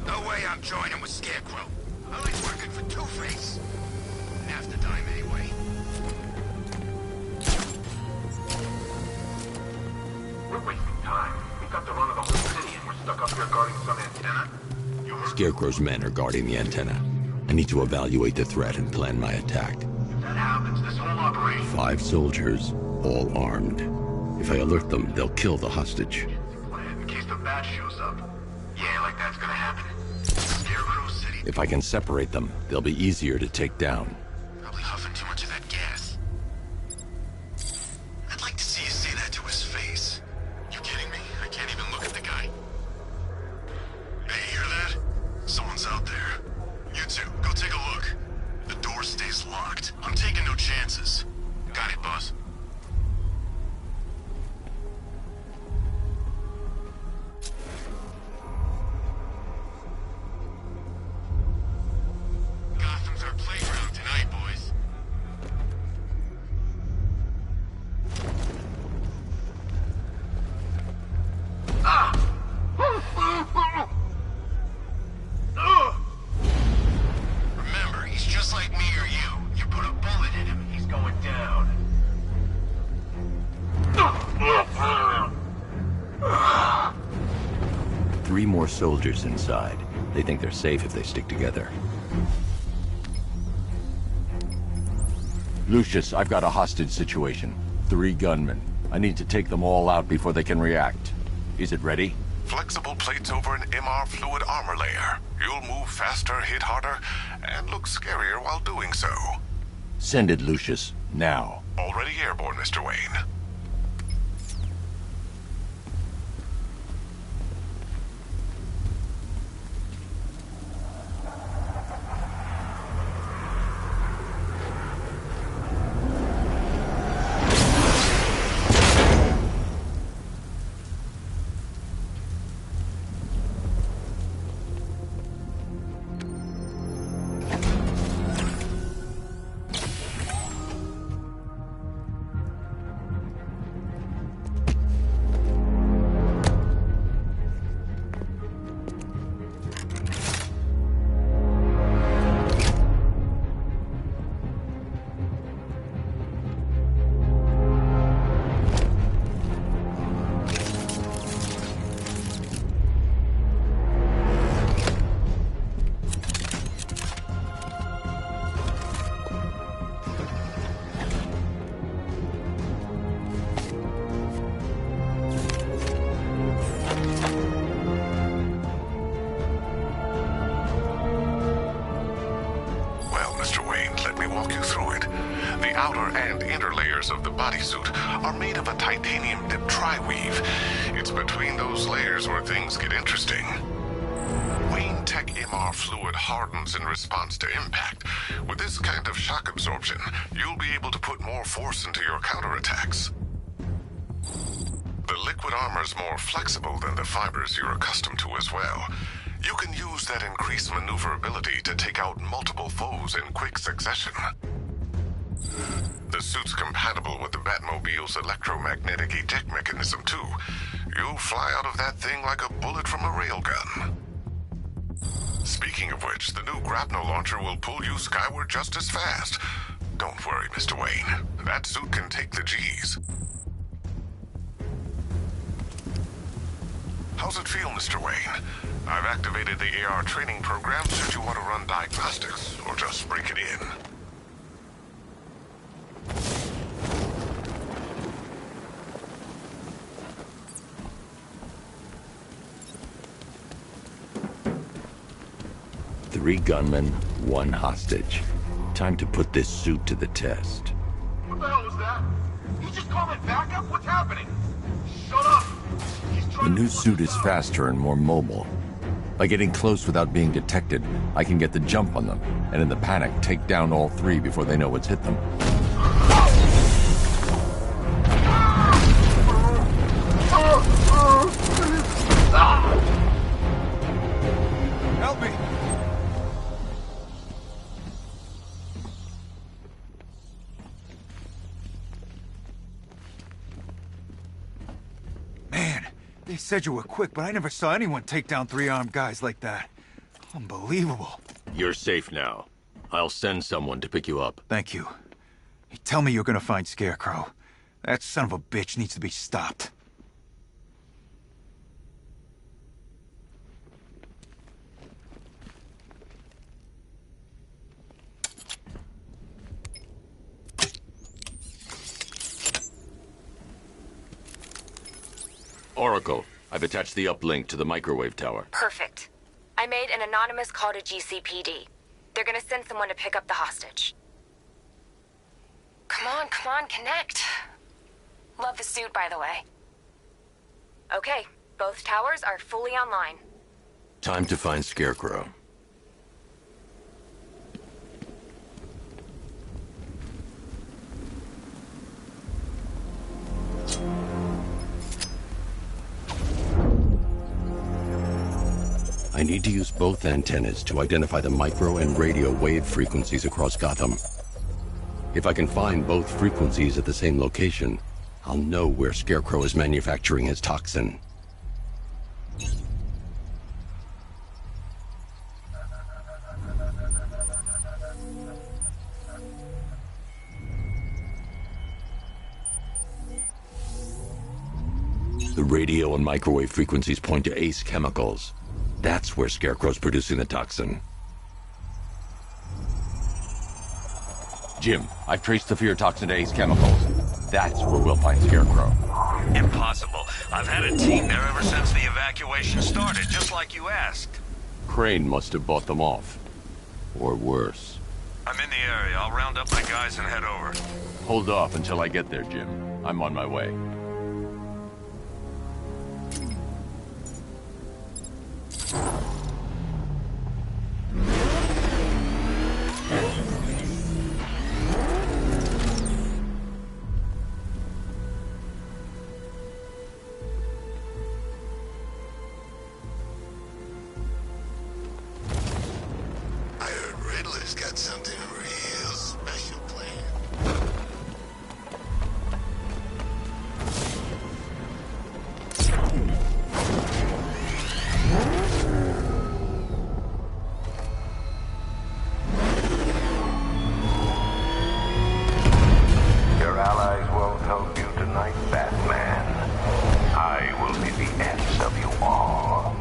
No way I'm joining with Scarecrow. I like working for Two-Face. Half the time, anyway. We're wasting time. We got the run of the whole city and we're stuck up here guarding some antenna. Scarecrow's men are guarding the antenna. I need to evaluate the threat and plan my attack. If that happens, this whole operation... 5 soldiers, all armed. If I alert them, they'll kill the hostage. In case the bat shows up. Yeah, like that's gonna happen. Scarecrow City... If I can separate them, they'll be easier to take down. Probably huffing too much of that gas. I'd like to see you say that to his face. You kidding me? I can't even look at the guy. Hey, hear that? Someone's out there. You two, go take a look. The door stays locked. I'm taking no chances. Got it, boss. Gotham's our playground tonight, boys. Remember, he's just like me or you. You put a bullet in him, he's going down. 3 more soldiers inside. They think they're safe if they stick together. Lucius, I've got a hostage situation. 3 gunmen. I need to take them all out before they can react. Is it ready? Flexible plates over an MR fluid armor layer. You'll move faster, hit harder, and look scarier while doing so. Send it, Lucius. Now. Already airborne, Mr. Wayne. outer and inner layers of the bodysuit are made of a titanium-dipped tri-weave. It's between those layers where things get interesting. Wayne tech MR fluid hardens in response to impact. With this kind of shock absorption, you'll be able to put more force into your counterattacks. The liquid armor's more flexible than the fibers you're accustomed to as well. You can use that increased maneuverability to take out multiple foes in quick succession. The suit's compatible with the Batmobile's electromagnetic eject mechanism, too. You'll fly out of that thing like a bullet from a railgun. Speaking of which, the new grapnel launcher will pull you skyward just as fast. Don't worry, Mr. Wayne. That suit can take the G's. How's it feel, Mr. Wayne? I've activated the AR training program should you want to run diagnostics, or just break it in. Three gunmen, one hostage. Time to put this suit to the test. What the hell was that? You just call it backup? What's happening? Shut up! The new suit is faster and more mobile. By getting close without being detected, I can get the jump on them, and in the panic, take down all three before they know what's hit them. Help me! Man, they said you were quick, but I never saw anyone take down three armed guys like that. Unbelievable. You're safe now. I'll send someone to pick you up. Thank you. Hey, tell me you're gonna find Scarecrow. That son of a bitch needs to be stopped. Oracle, I've attached the uplink to the microwave tower. Perfect. I made an anonymous call to GCPD. They're gonna send someone to pick up the hostage. Come on, connect. Love the suit, by the way. Okay, both towers are fully online. Time to find Scarecrow. I need to use both antennas to identify the micro and radio wave frequencies across Gotham. If I can find both frequencies at the same location, I'll know where Scarecrow is manufacturing his toxin. The radio and microwave frequencies point to Ace Chemicals. That's where Scarecrow's producing the toxin. Jim, I've traced the fear toxin to Ace Chemicals. That's where we'll find Scarecrow. Impossible. I've had a team there ever since the evacuation started, just like you asked. Crane must have bought them off. Or worse. I'm in the area. I'll round up my guys and head over. Hold off until I get there, Jim. I'm on my way. I heard Riddler's got something real special planned. Your allies won't help you tonight, Batman. I will be the end of you all.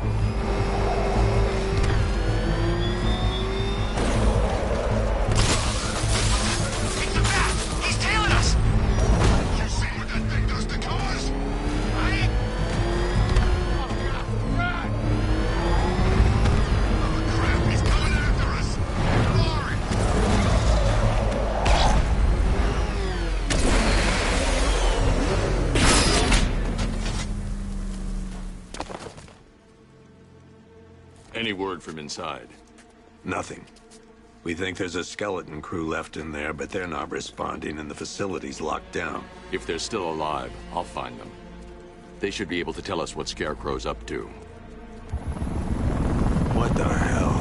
Any word from inside? Nothing. We think there's a skeleton crew left in there, but they're not responding and the facility's locked down. If they're still alive, I'll find them. They should be able to tell us what Scarecrow's up to. What the hell?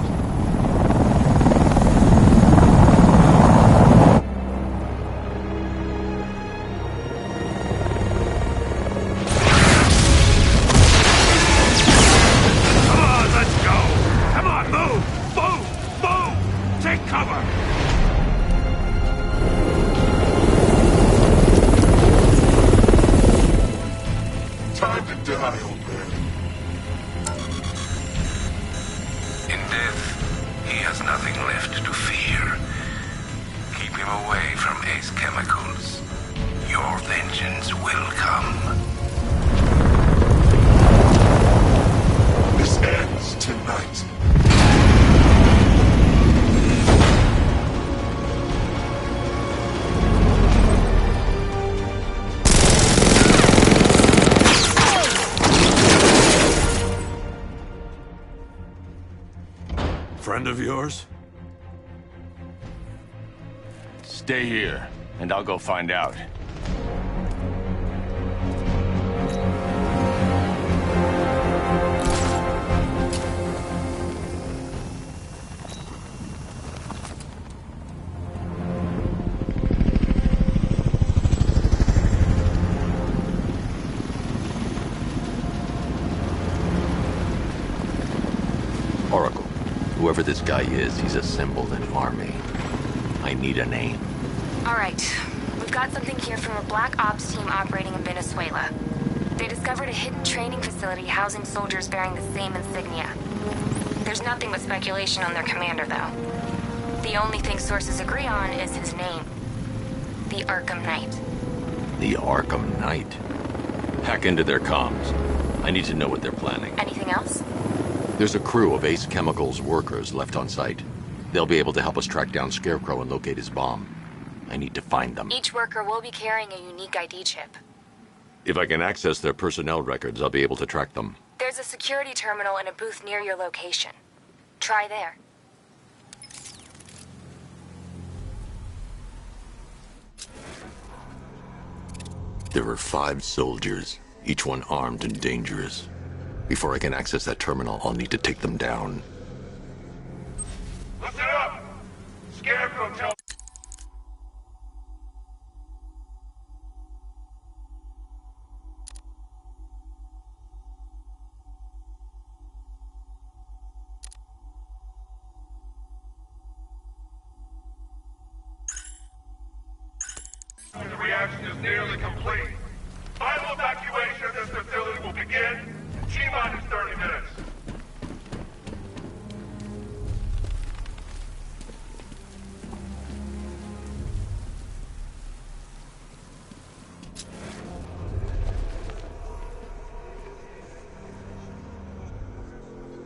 Friend of yours? Stay here, and I'll go find out. Whoever this guy is, he's assembled an army. I need a name. All right. We've got something here from a Black Ops team operating in Venezuela. They discovered a hidden training facility housing soldiers bearing the same insignia. There's nothing but speculation on their commander, though. The only thing sources agree on is his name. The Arkham Knight. The Arkham Knight? Hack into their comms. I need to know what they're planning. Anything else? There's a crew of Ace Chemicals workers left on site. They'll be able to help us track down Scarecrow and locate his bomb. I need to find them. Each worker will be carrying a unique ID chip. If I can access their personnel records, I'll be able to track them. There's a security terminal in a booth near your location. Try there. There are 5 soldiers, each one armed and dangerous. Before I can access that terminal, I'll need to take them down. Listen up! Scarecrow tell... The reaction is nearly complete. Final evacuation of this facility will begin. T-minus 30 minutes.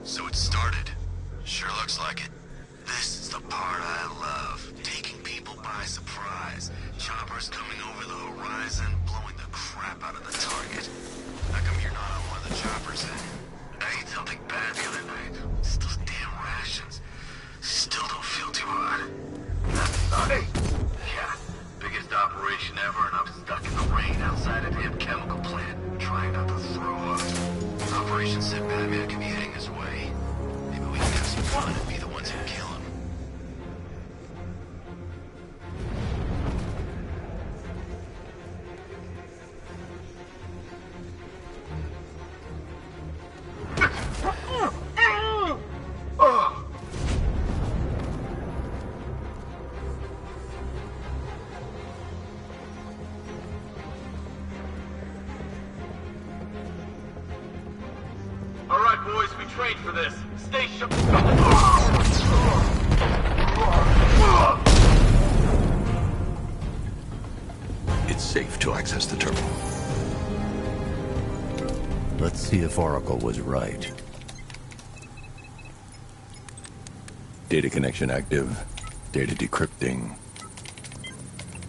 So it started. Sure looks like it. This is the part I love. Taking people by surprise. Choppers coming over the horizon, blowing the crap out of the target. How come you're not on one of the choppers then? I ate something bad the other night. It's those damn rations. Still don't feel too hot. That's sunny. Yeah, biggest operation ever, and I'm stuck in the rain outside a damn chemical plant, trying not to throw up. Operation said Batman could be heading his way. Maybe we can have some fun and be the ones who kill him. All right, boys, we trained for this. Stay sharp. It's safe to access the terminal. Let's see if Oracle was right. Data connection active. Data decrypting.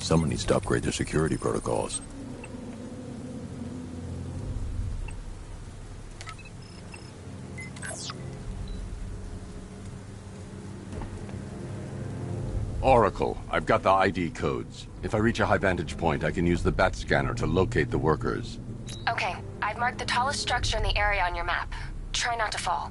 Someone needs to upgrade their security protocols. Oracle, I've got the ID codes. If I reach a high vantage point, I can use the bat scanner to locate the workers. Okay, I've marked the tallest structure in the area on your map. Try not to fall.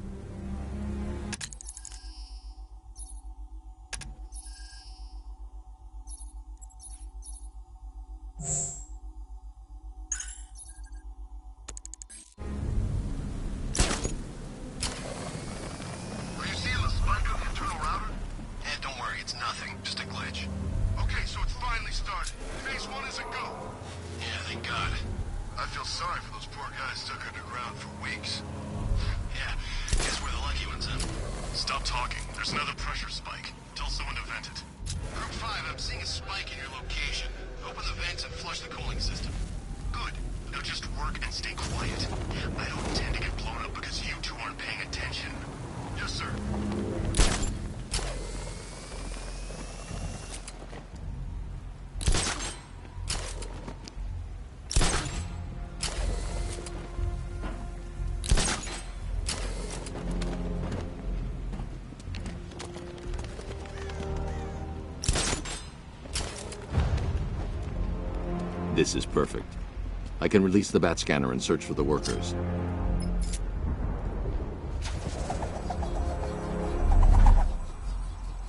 This is perfect. I can release the bat scanner and search for the workers.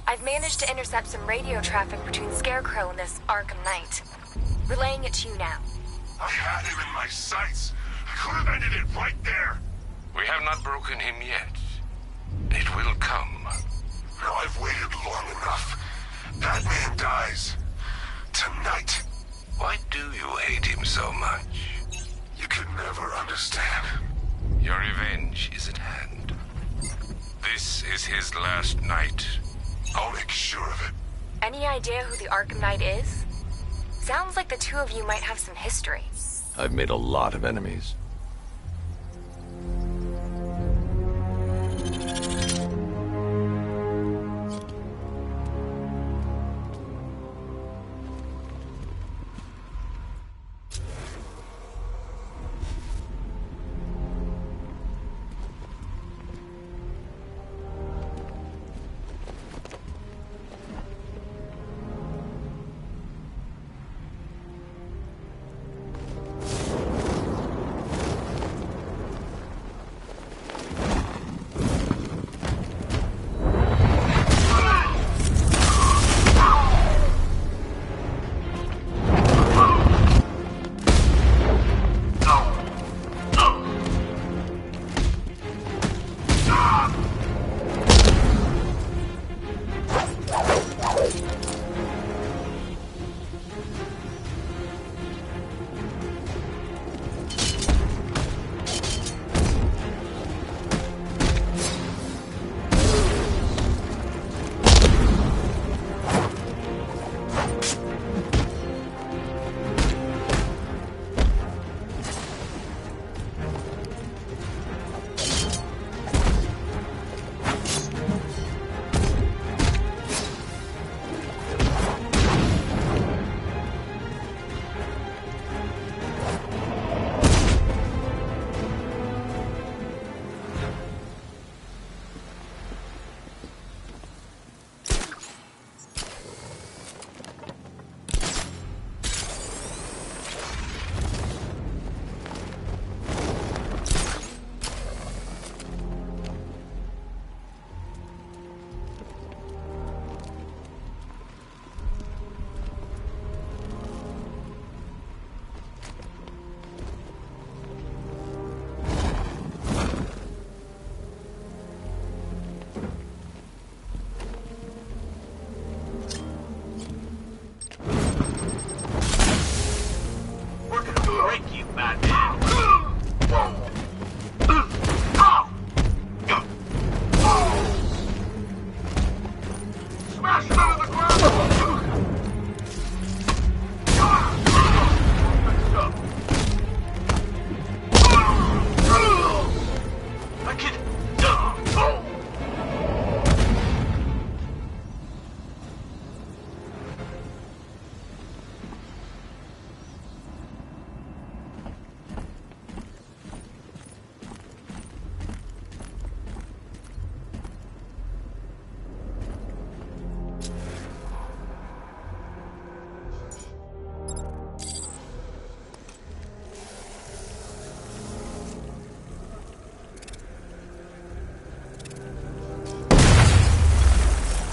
I've managed to intercept some radio traffic between Scarecrow and this Arkham Knight. Relaying it to you now. I had him in my sights. I could have ended it right there. We have not broken him yet. It will come. Now I've waited long enough. That man dies. Tonight. Why do you hate him so much? You could never understand. Your revenge is at hand. This is his last night. I'll make sure of it. Any idea who the Arkham Knight is? Sounds like the two of you might have some history. I've made a lot of enemies.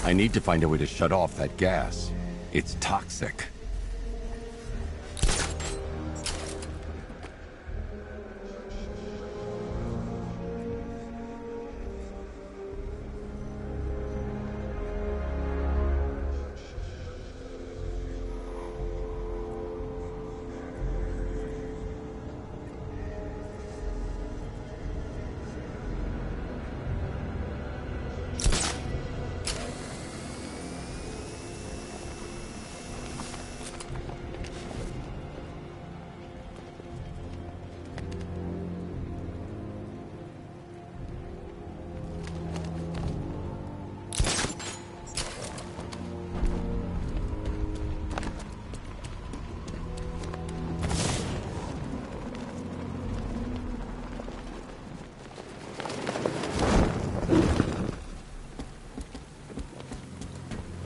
I need to find a way to shut off that gas. It's toxic.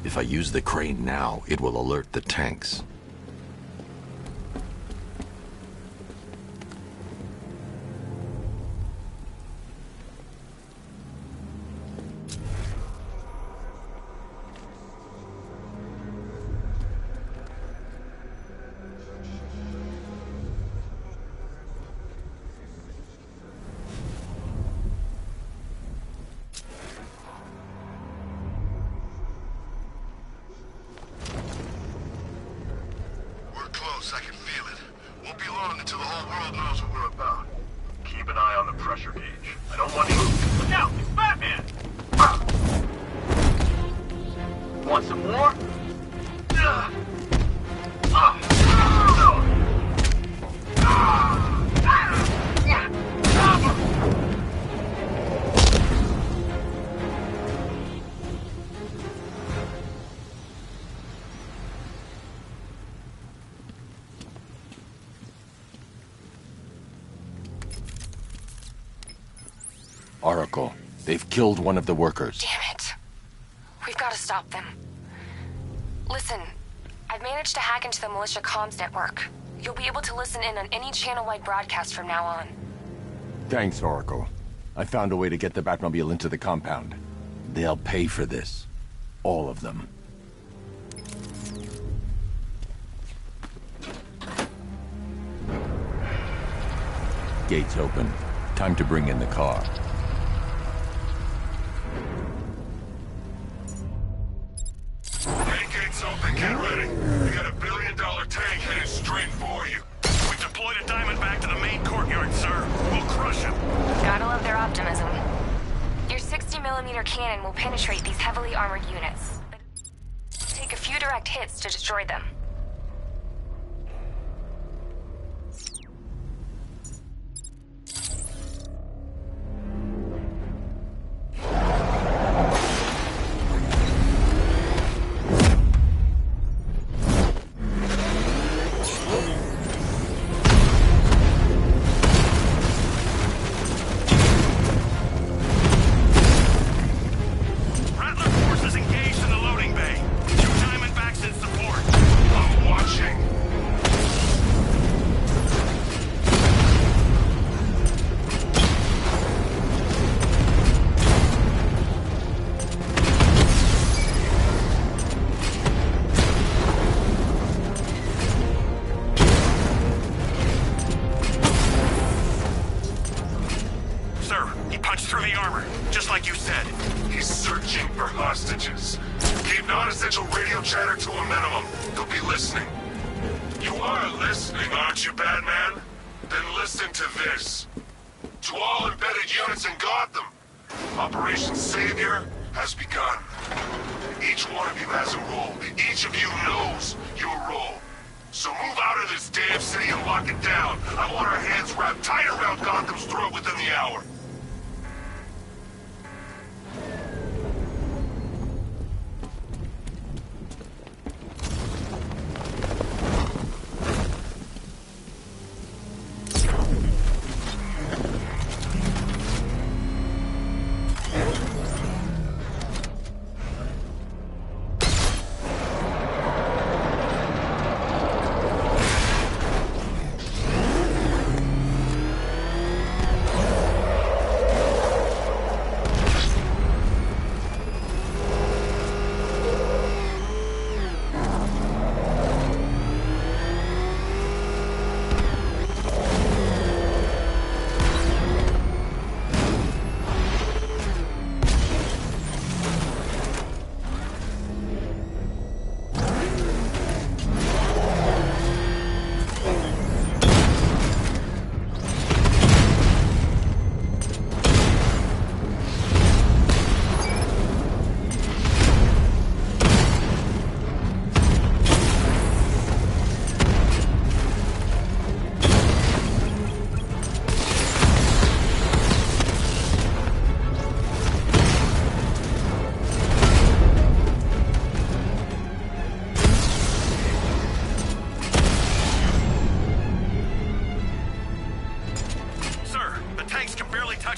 If I use the crane now, it will alert the tanks. I can feel it. Won't be long until the whole world knows what we're about. Keep an eye on the pressure gauge. I don't want you... Look out! It's Batman! Want some more? Oracle, they've killed one of the workers. Damn it. We've got to stop them. Listen, I've managed to hack into the militia comms network. You'll be able to listen in on any channel-wide broadcast from now on. Thanks, Oracle. I found a way to get the Batmobile into the compound. They'll pay for this. All of them. Gates open. Time to bring in the car. Main gate's open, get ready. We got $1 billion tank headed straight for you. We've deployed a Diamondback to the main courtyard, sir. We'll crush him. Gotta love their optimism. Your 60mm cannon will penetrate these heavily armored units, but it'll take a few direct hits to destroy them. Non-essential radio chatter to a minimum. They'll be listening. You are listening, aren't you, Batman? Then listen to this. To all embedded units in Gotham, Operation Savior has begun. Each one of you has a role. Each of you knows your role. So move out of this damn city and lock it down. I want our hands wrapped tight around Gotham's throat within the hour.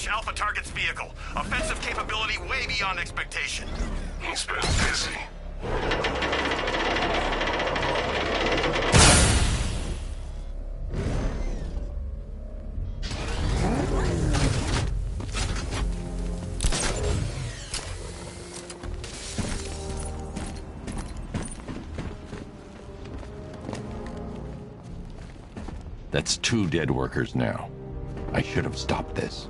crash Alpha Target's vehicle. Offensive capability way beyond expectation. He's been busy. That's 2 dead workers now. I should have stopped this.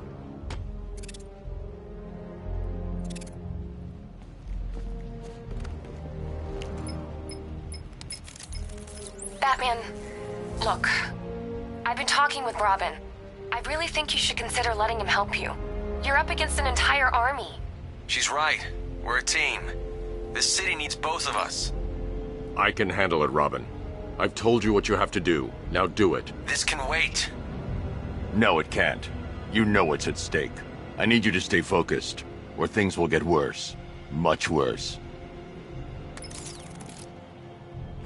Batman, look. I've been talking with Robin. I really think you should consider letting him help you. You're up against an entire army. She's right. We're a team. This city needs both of us. I can handle it, Robin. I've told you what you have to do. Now do it. This can wait. No, it can't. You know what's at stake. I need you to stay focused, or things will get worse. Much worse.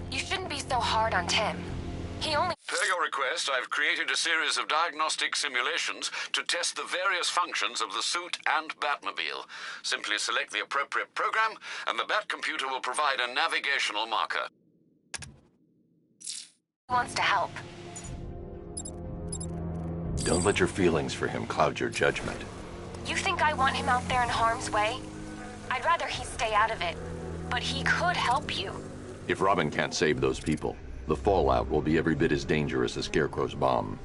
You shouldn't be so hard on Tim. He only... Per your request, I've created a series of diagnostic simulations to test the various functions of the suit and Batmobile. Simply select the appropriate program, and the Bat computer will provide a navigational marker. wants to help. Don't let your feelings for him cloud your judgment. You think I want him out there in harm's way? I'd rather he stay out of it. But he could help you. If Robin can't save those people, the fallout will be every bit as dangerous as Scarecrow's bomb.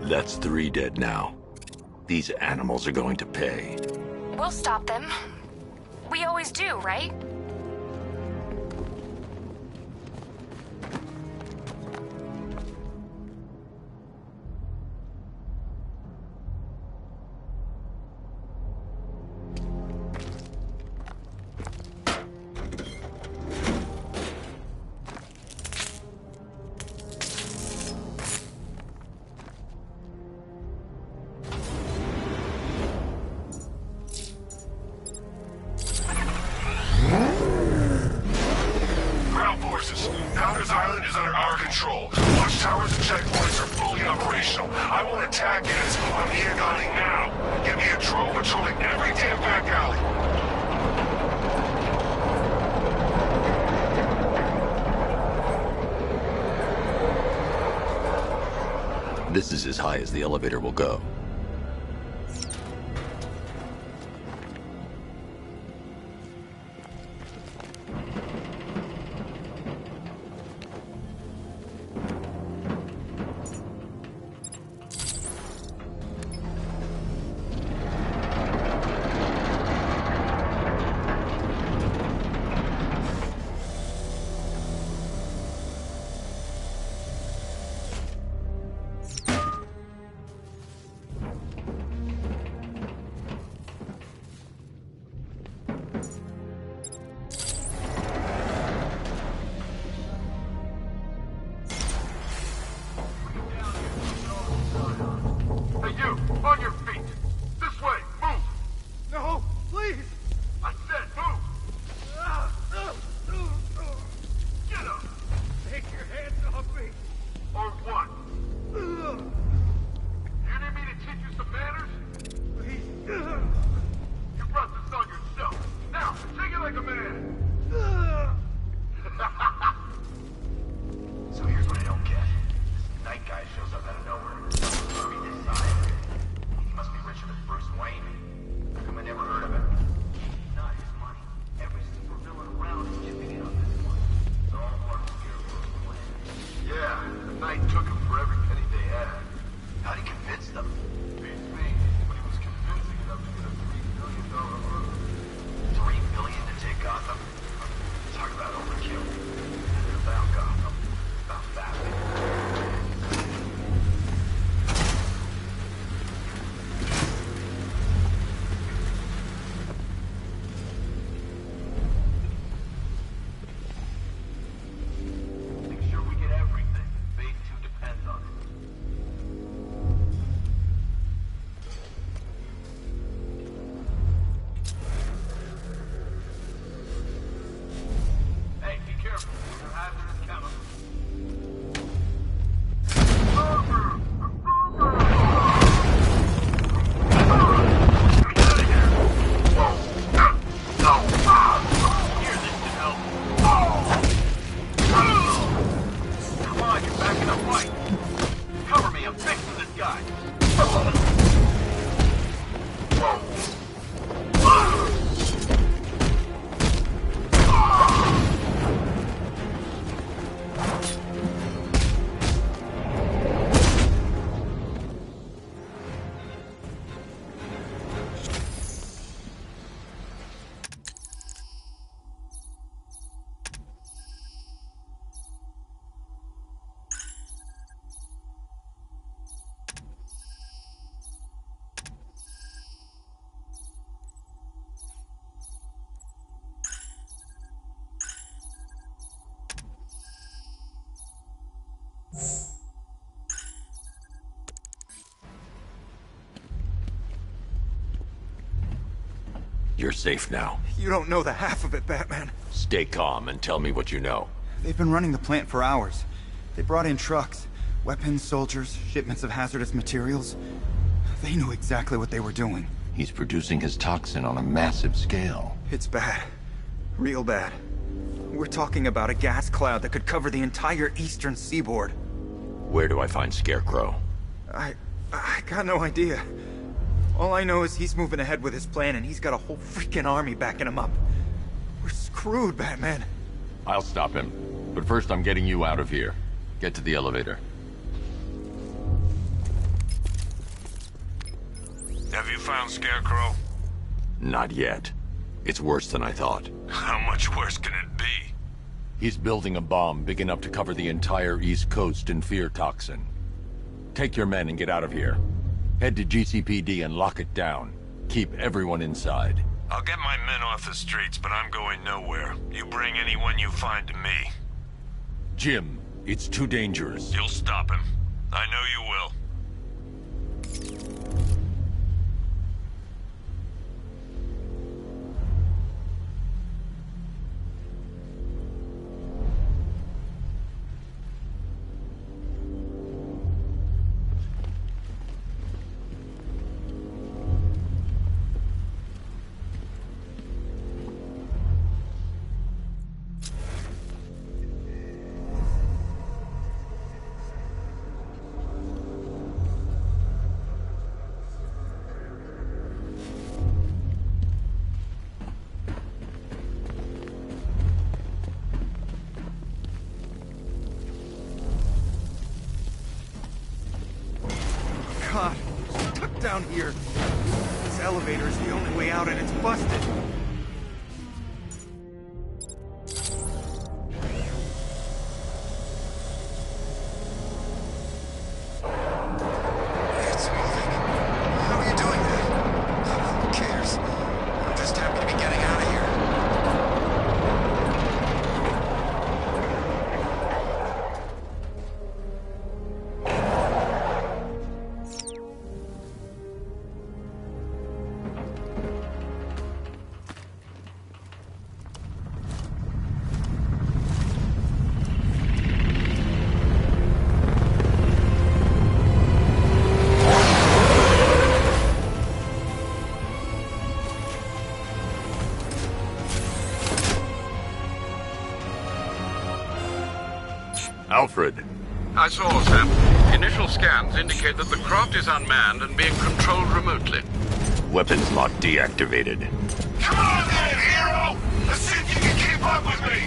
That's 3 dead now. These animals are going to pay. We'll stop them. We always do, right? This is as high as the elevator will go. You're safe now. You don't know the half of it, Batman. Stay calm and tell me what you know. They've been running the plant for hours. They brought in trucks, weapons, soldiers, shipments of hazardous materials. They knew exactly what they were doing. He's producing his toxin on a massive scale. It's bad. Real bad. We're talking about a gas cloud that could cover the entire eastern seaboard. Where do I find Scarecrow? I got no idea. All I know is he's moving ahead with his plan and he's got a whole freaking army backing him up. We're screwed, Batman. I'll stop him. But first I'm getting you out of here. Get to the elevator. Have you found Scarecrow? Not yet. It's worse than I thought. How much worse can it be? He's building a bomb big enough to cover the entire East Coast in fear toxin. Take your men and get out of here. Head to GCPD and lock it down. Keep everyone inside. I'll get my men off the streets, but I'm going nowhere. You bring anyone you find to me. Jim, it's too dangerous. You'll stop him. I know you will. down here. This elevator is the only way out and it's busted. It's moving. How are you doing that? Who cares? I'm just happy to be getting out of here. Alfred. I saw, Sam. Initial scans indicate that the craft is unmanned and being controlled remotely. Weapons lock deactivated. Come on then, hero! Let's see if you can keep up with me!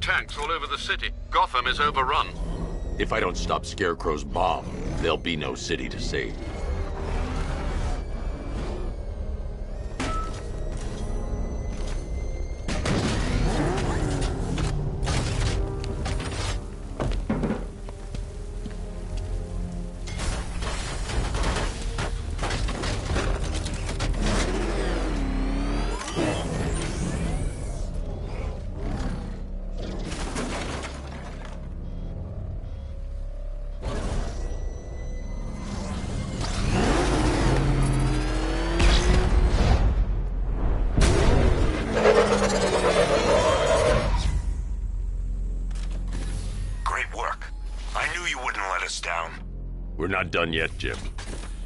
Tanks all over the city. Gotham is overrun. If I don't stop Scarecrow's bomb, there'll be no city to save. We're not done yet, Jim.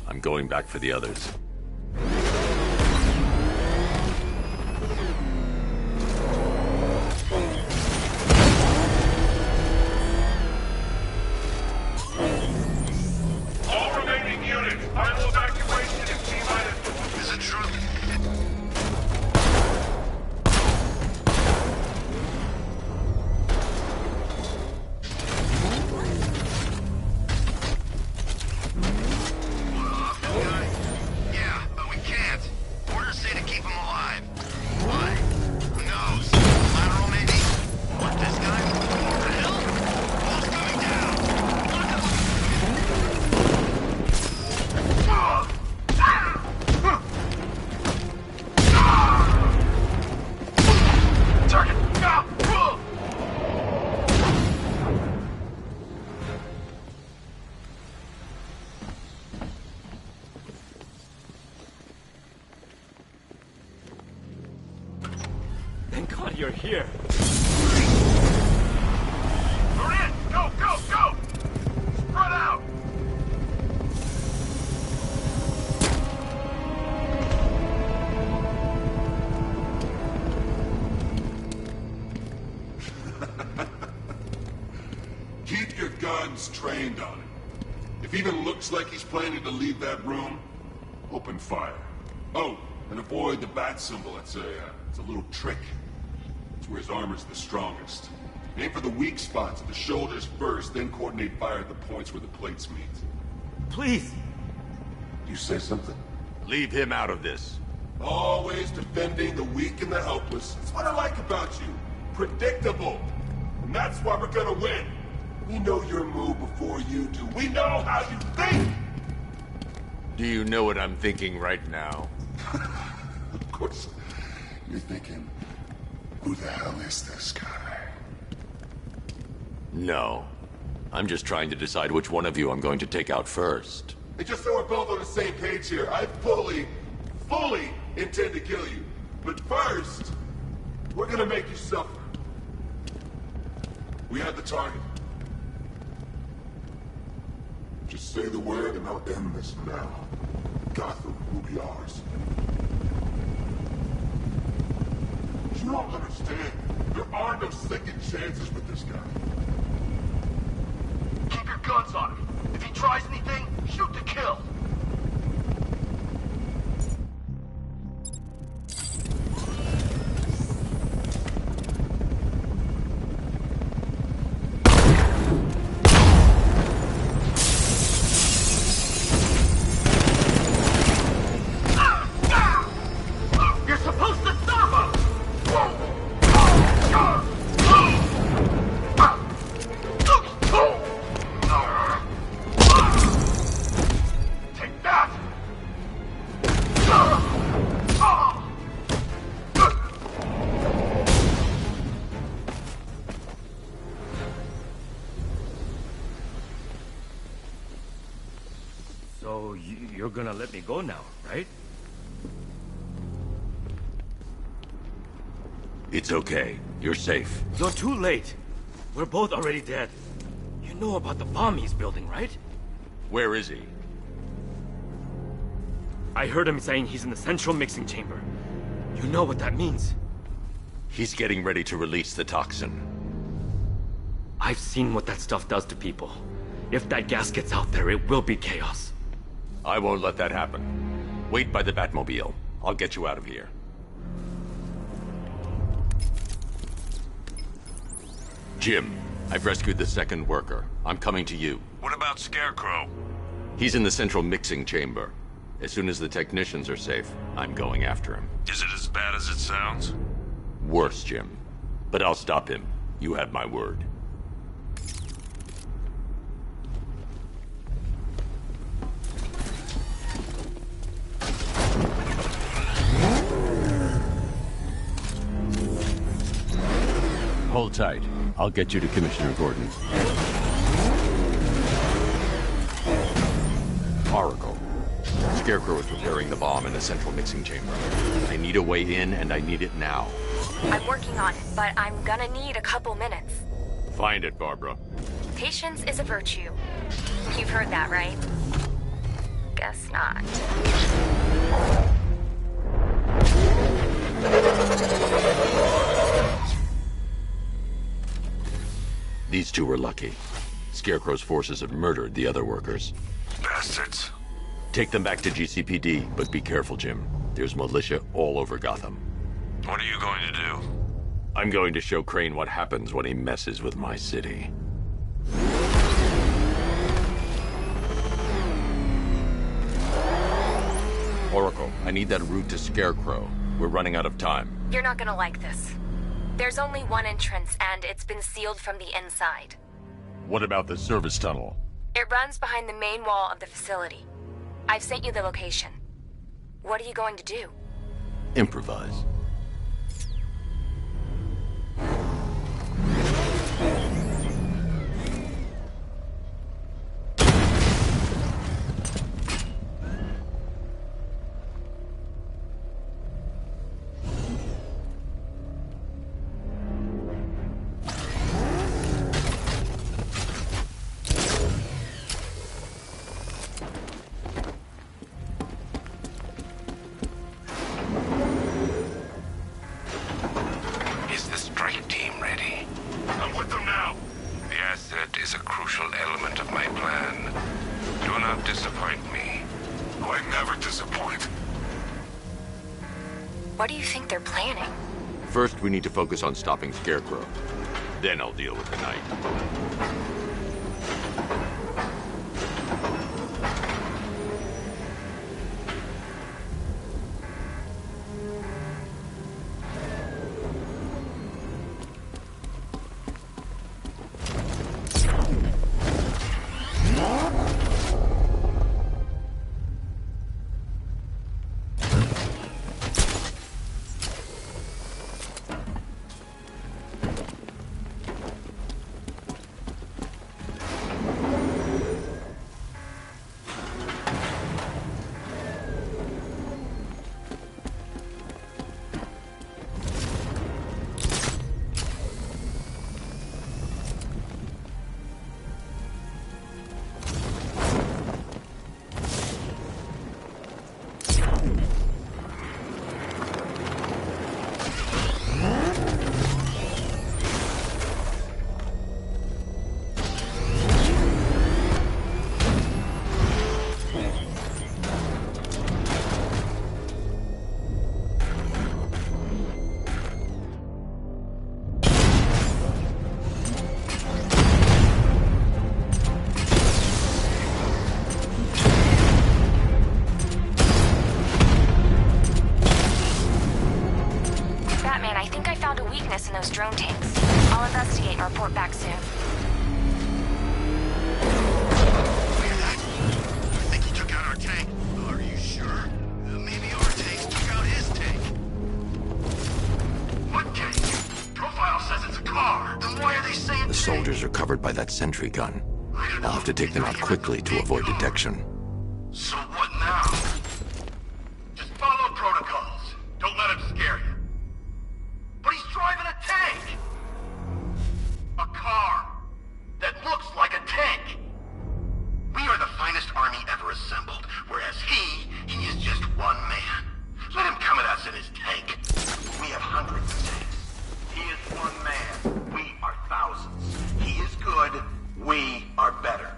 I'm going back for the others. All remaining units, final evacuation in T-minus. Is it true? Thank God you're here. We're in! Go, go, go! Spread out! Keep your guns trained on him. If he even looks like he's planning to leave that room, open fire. Oh, and avoid the bat symbol. It's a little trick. It's where his armor's the strongest. Aim for the weak spots at the shoulders first, then coordinate fire at the points where the plates meet. Please! You say something? Leave him out of this. Always defending the weak and the helpless. That's what I like about you. Predictable. And that's why we're gonna win. We know your move before you do. We know how you think! Do you know what I'm thinking right now? Of course. You're thinking, who the hell is this guy? No. I'm just trying to decide which one of you I'm going to take out first. Hey, just so we're both on the same page here, I fully intend to kill you. But first, we're gonna make you suffer. We have the target. Just say the word and I'll end this now. Gotham will be ours. You don't understand. There are no second chances with this guy. Keep your guns on him. If he tries anything, shoot to kill. You're supposed to stop him! Take that! So, you're gonna let me go now, right? It's okay. You're safe. You're too late. We're both already dead. You know about the bomb he's building, right? Where is he? I heard him saying he's in the central mixing chamber. You know what that means. He's getting ready to release the toxin. I've seen what that stuff does to people. If that gas gets out there, it will be chaos. I won't let that happen. Wait by the Batmobile. I'll get you out of here. Jim, I've rescued the second worker. I'm coming to you. What about Scarecrow? He's in the central mixing chamber. As soon as the technicians are safe, I'm going after him. Is it as bad as it sounds? Worse, Jim. But I'll stop him. You have my word. Hold tight. I'll get you to Commissioner Gordon. Oracle. Scarecrow is preparing the bomb in the central mixing chamber. I need a way in, and I need it now. I'm working on it, but I'm gonna need a couple minutes. Find it, Barbara. Patience is a virtue. You've heard that, right? Guess not. These two were lucky. Scarecrow's forces have murdered the other workers. Bastards. Take them back to GCPD, but be careful, Jim. There's militia all over Gotham. What are you going to do? I'm going to show Crane what happens when he messes with my city. Oracle, I need that route to Scarecrow. We're running out of time. You're not gonna like this. There's only one entrance, and it's been sealed from the inside. What about the service tunnel? It runs behind the main wall of the facility. I've sent you the location. What are you going to do? Improvise. disappoint me. Oh, I never disappoint. What do you think they're planning? First, we need to focus on stopping Scarecrow. Then I'll deal with the Knight. In those drone tanks. I'll investigate and report back soon. I think he took out our tank. Are you sure? Maybe our tanks took out his tank. What tank? Profile says it's a car. Then why are they saying The soldiers are covered by that sentry gun. I'll have to take them out quickly to avoid detection. So what now? Just follow protocols. Don't let him scare you. But he's driving a tank! A car that looks like a tank! We are the finest army ever assembled, whereas he is just one man. Let him come at us in his tank. We have hundreds of tanks. He is one man. We are thousands. He is good. We are better.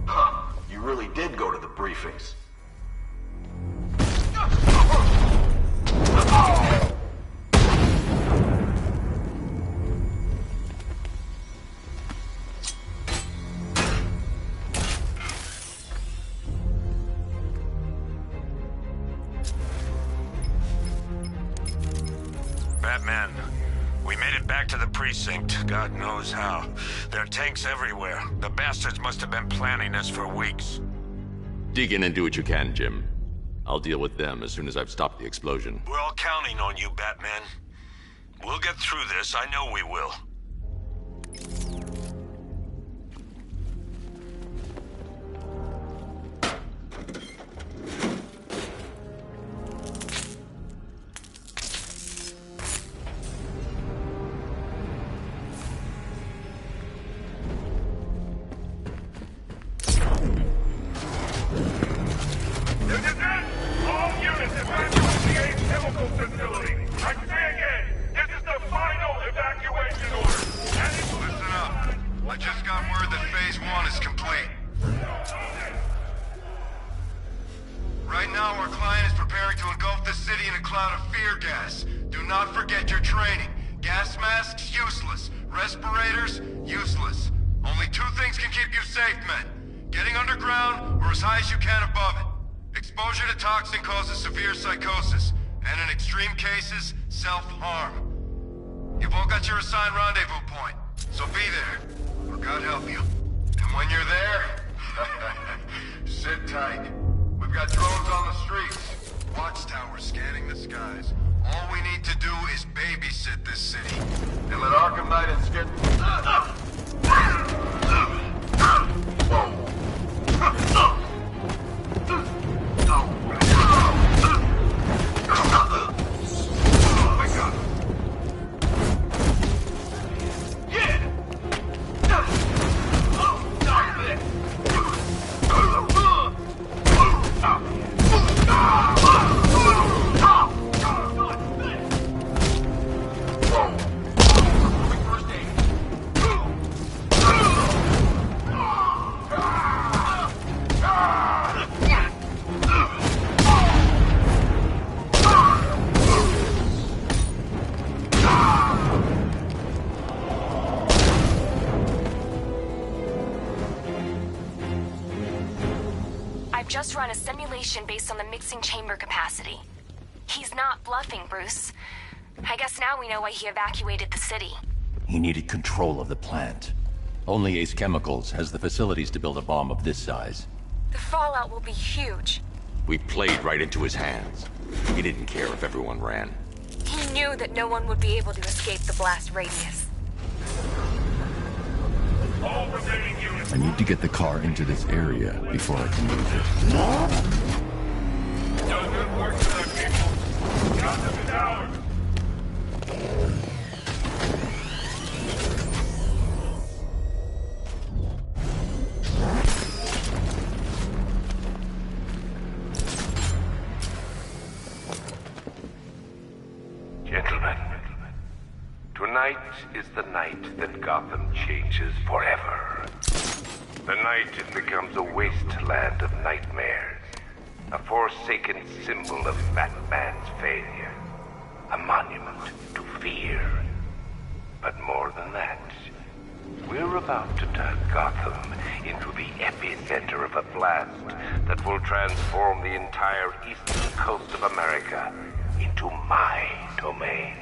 Huh. You really did go to the briefings. Batman, we made it back to the precinct, God knows how. There are tanks everywhere. The bastards must have been planning this for weeks. Dig in and do what you can, Jim. I'll deal with them as soon as I've stopped the explosion. We're all counting on you, Batman. We'll get through this, I know we will. And let Arkham Knight and Skid... just run a simulation based on the mixing chamber capacity. He's not bluffing, Bruce. I guess now we know why he evacuated the city. He needed control of the plant. Only Ace Chemicals has the facilities to build a bomb of this size. The fallout will be huge. We played right into his hands. He didn't care if everyone ran. He knew that no one would be able to escape the blast radius. All remaining units. I need to get the car into this area before I can move it. Done good work tonight, people. Gotham is ours. Gentlemen, tonight is the night that Gotham changes forever. The night it becomes a wasteland of nightmares, a forsaken symbol of Batman's failure, a monument to fear. But more than that, we're about to turn Gotham into the epicenter of a blast that will transform the entire eastern coast of America into my domain.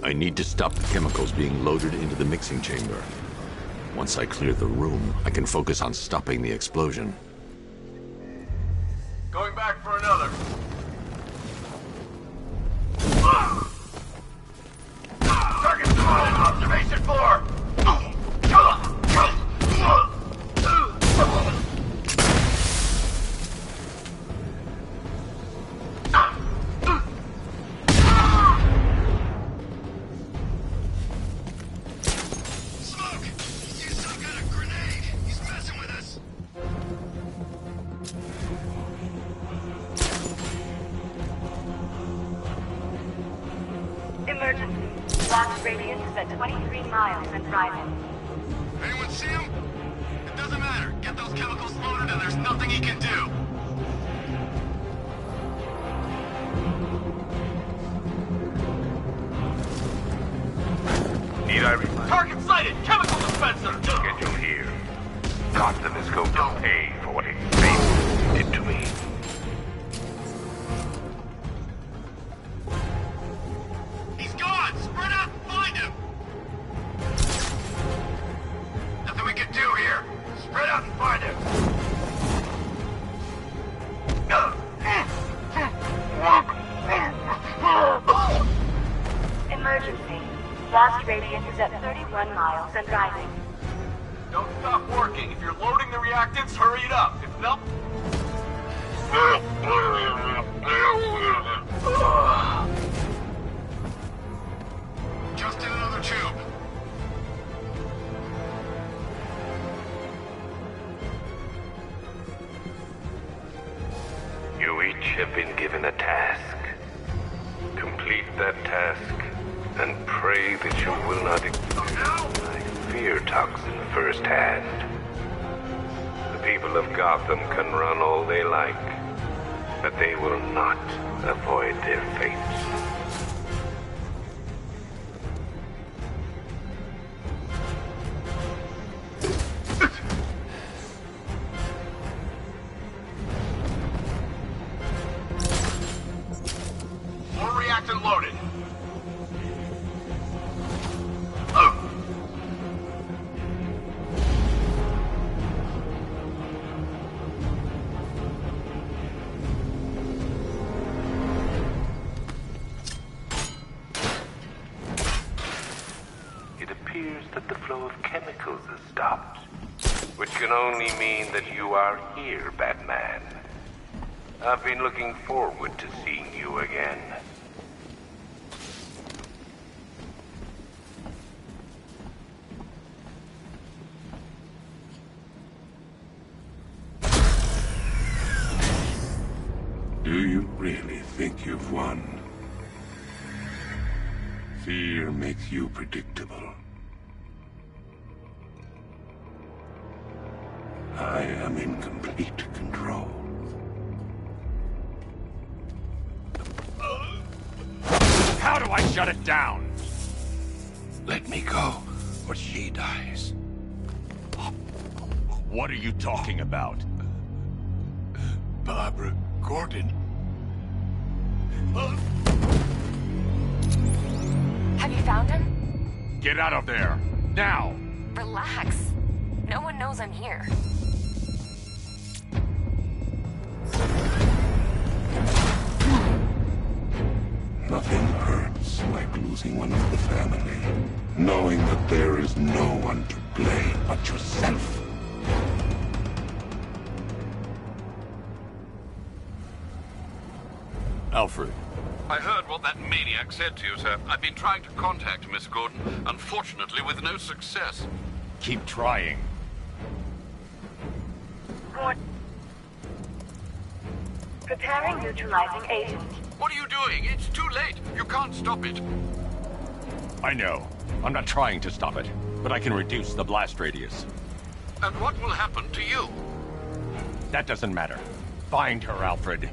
I need to stop the chemicals being loaded into the mixing chamber. Once I clear the room, I can focus on stopping the explosion. Going back for another. Target spotted! Observation floor! Emergency. Blast radius is at 23 miles and rising. Anyone see him? It doesn't matter. Get those chemicals loaded and there's nothing he can do. Need I target sighted! Chemical dispenser! Schedule here. Gotham is going to pay for what it faithfully did to me. He's gone! Spread out and find him! Nothing we can do here. Spread out and find him. Emergency. Blast radius is at 31 miles and rising. Don't stop working. If you're loading the reactants, hurry it up. If not... Just in another tube. You each have been given a task. Complete that task, and pray that you will not experience my fear toxin firsthand. The people of Gotham can run all they like, but they will not avoid their fate. More reactant loaded. It appears that the flow of chemicals has stopped, which can only mean that you are here, Batman. I've been looking forward to seeing you again. Do you really think you've won? Fear makes you predictable. I am in complete control. How do I shut it down? Let me go, or she dies. What are you talking about? Barbara Gordon. Have you found him? Get out of there! Now! Relax. No one knows I'm here. Nothing hurts like losing one of the family. Knowing that there is no one to blame but yourself. Alfred. I heard what that maniac said to you, sir. I've been trying to contact Miss Gordon, unfortunately with no success. Keep trying. Gordon. Preparing neutralizing agent. What are you doing? It's too late. You can't stop it. I know. I'm not trying to stop it, but I can reduce the blast radius. And what will happen to you? That doesn't matter. Find her, Alfred.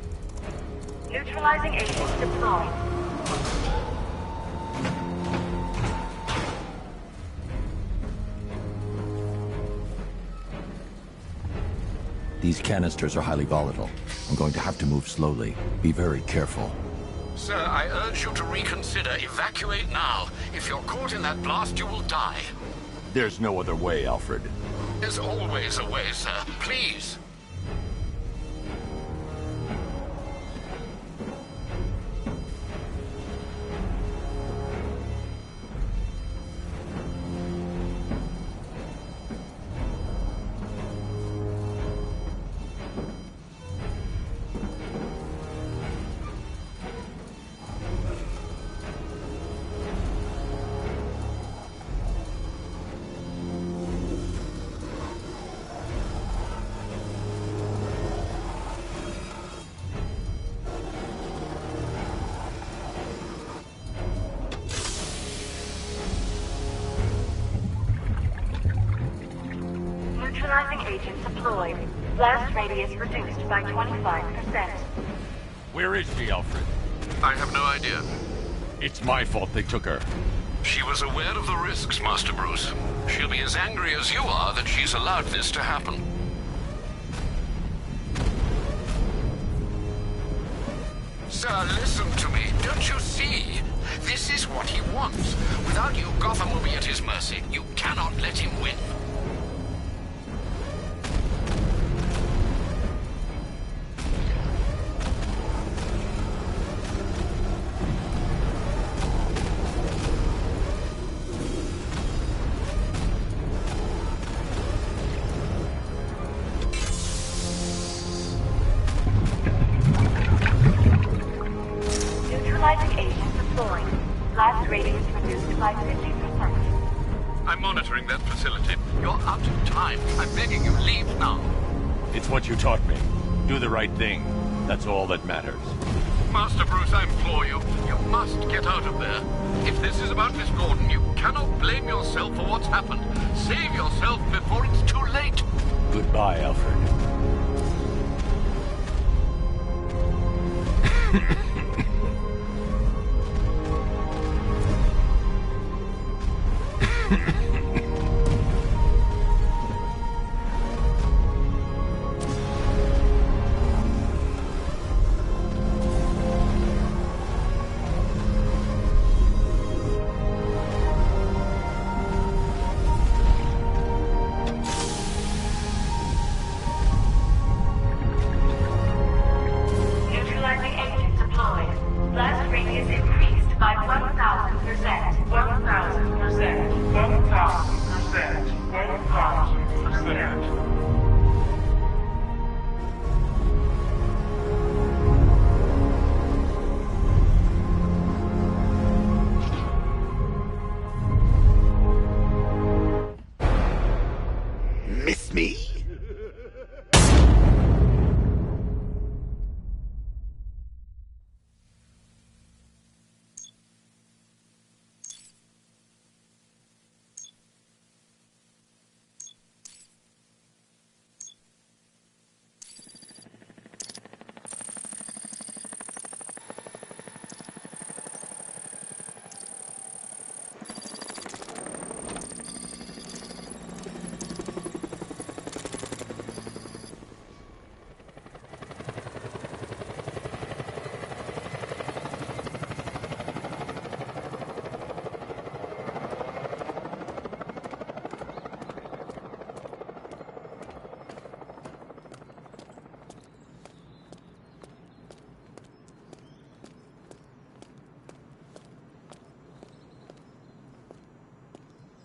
Neutralizing agent deployed. These canisters are highly volatile. I'm going to have to move slowly. Be very careful. Sir, I urge you to reconsider. Evacuate now. If you're caught in that blast, you will die. There's no other way, Alfred. There's always a way, sir. Please. Neutralizing agent deployed. Blast radius reduced by 25%. Where is she, Alfred? I have no idea. It's my fault they took her. She was aware of the risks, Master Bruce. She'll be as angry as you are that she's allowed this to happen. Sir, listen to me. Don't you see? This is what he wants. Without you, Gotham will be at his mercy. You cannot let him win. Neutralizing agent deployed. Blast radius reduced by 50%. I'm monitoring that facility. You're out of time. I'm begging you, leave now. It's what you taught me. Do the right thing. That's all that matters. Master Bruce, I implore you. You must get out of there. If this is about Miss Gordon, you cannot blame yourself for what's happened. Save yourself before it's too late. Goodbye, Alfred. Neutralizing agent deployed. Blast radius increased by 1,000%. 1,000%. 1,000%.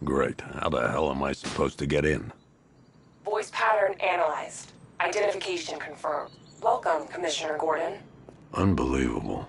Great. How the hell am I supposed to get in? Voice pattern analyzed. Identification confirmed. Welcome, Commissioner Gordon. Unbelievable.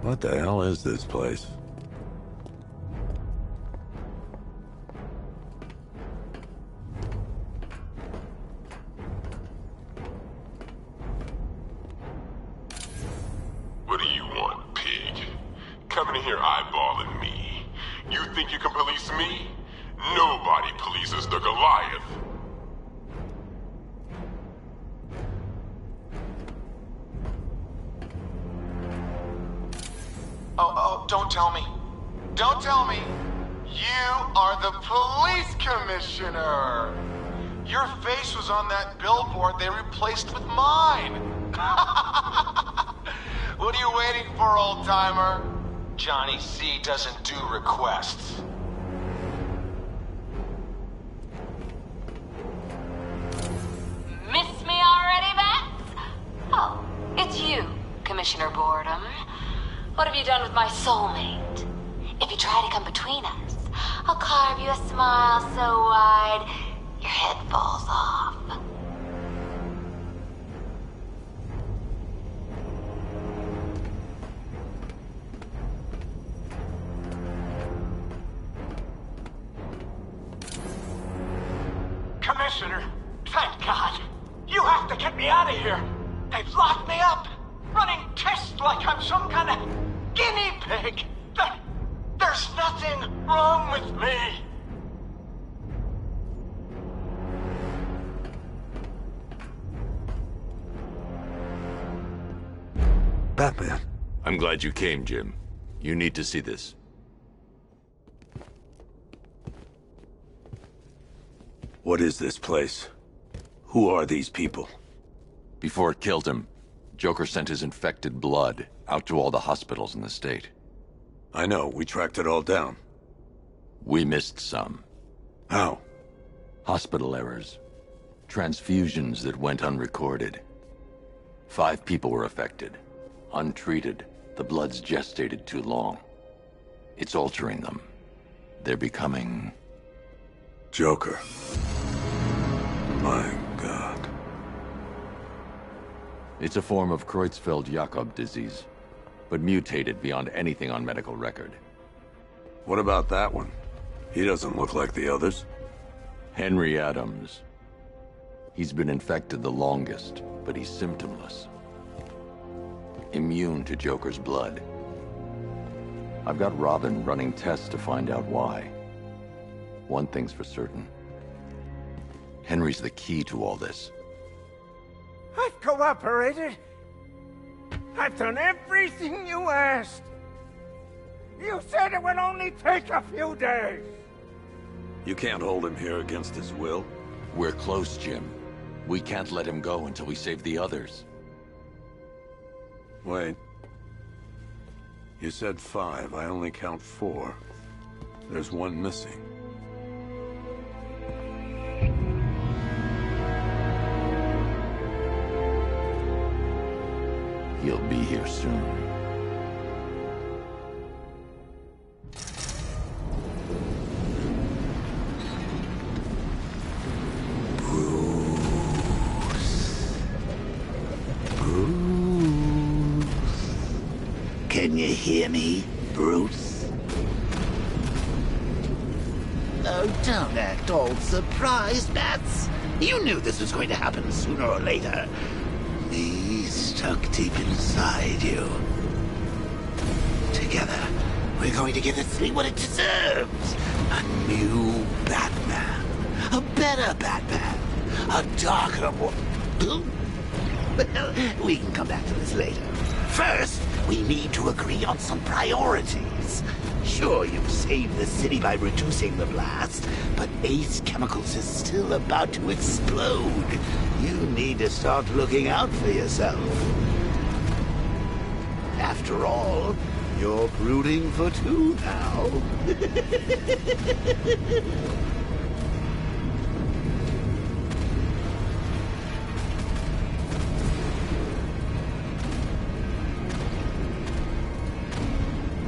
What the hell is this place? What do you want, pig? Coming in here eyeballing me. You think you can police me? Nobody polices the Goliath. Oh, don't tell me. Don't tell me. You are the police commissioner. Your face was on that billboard they replaced with mine. What are you waiting for, old-timer? Johnny C doesn't do requests. Miss me already, Bats? Oh, it's you, Commissioner Boredom. What have you done with my soulmate? If you try to come between us, I'll carve you a smile so wide, your head falls off. Commissioner, thank God. You have to get me out of here. They've locked me up, running tests like I'm some kind of guinea pig. There's nothing wrong with me. Batman. I'm glad you came, Jim. You need to see this. What is this place? Who are these people? Before it killed him, Joker sent his infected blood out to all the hospitals in the state. I know, we tracked it all down. We missed some. How? Hospital errors. Transfusions that went unrecorded. 5 people were affected. Untreated, the blood's gestated too long. It's altering them. They're becoming... Joker. My God. It's a form of Creutzfeldt-Jakob disease, but mutated beyond anything on medical record. What about that one? He doesn't look like the others. Henry Adams. He's been infected the longest, but he's symptomless. Immune to Joker's blood. I've got Robin running tests to find out why. One thing's for certain. Henry's the key to all this. I've cooperated. I've done everything you asked. You said it would only take a few days. You can't hold him here against his will. We're close, Jim. We can't let him go until we save the others. Wait. You said 5. I only count 4. There's one missing. He'll be here soon. Can you hear me, Bruce? Oh, don't act all surprised, Bats. You knew this was going to happen sooner or later. Me stuck deep inside you. together. We're going to give this city what it deserves. A new Batman. A better Batman. A darker one. Well, we can come back to this later. First, we need to agree on some priorities. Sure, you've saved the city by reducing the blast, but Ace Chemicals is still about to explode. You need to start looking out for yourself. After all, you're brooding for two now.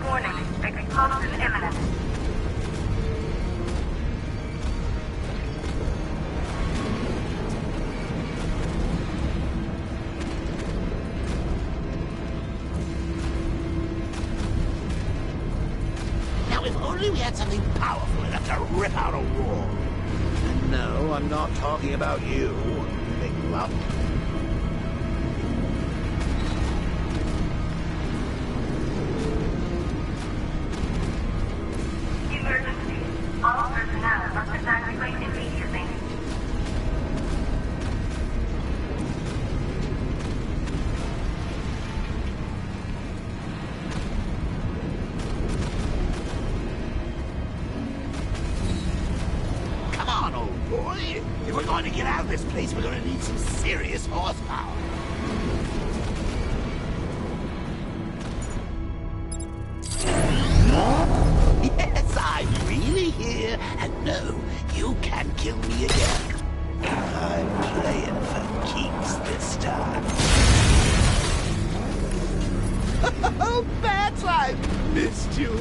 Warning, explosion imminent. Now, if only we had something powerful enough to rip out a wall. And no, I'm not talking about you, big lump. Emergency. All personnel must evacuate immediately. Come on, old boy. If we're going to get out of this place, we're going to need some serious horsepower. Yes, I'm really here, and no, you can't kill me again. I'm playing for keeps this time. Oh, Bats, I've missed you.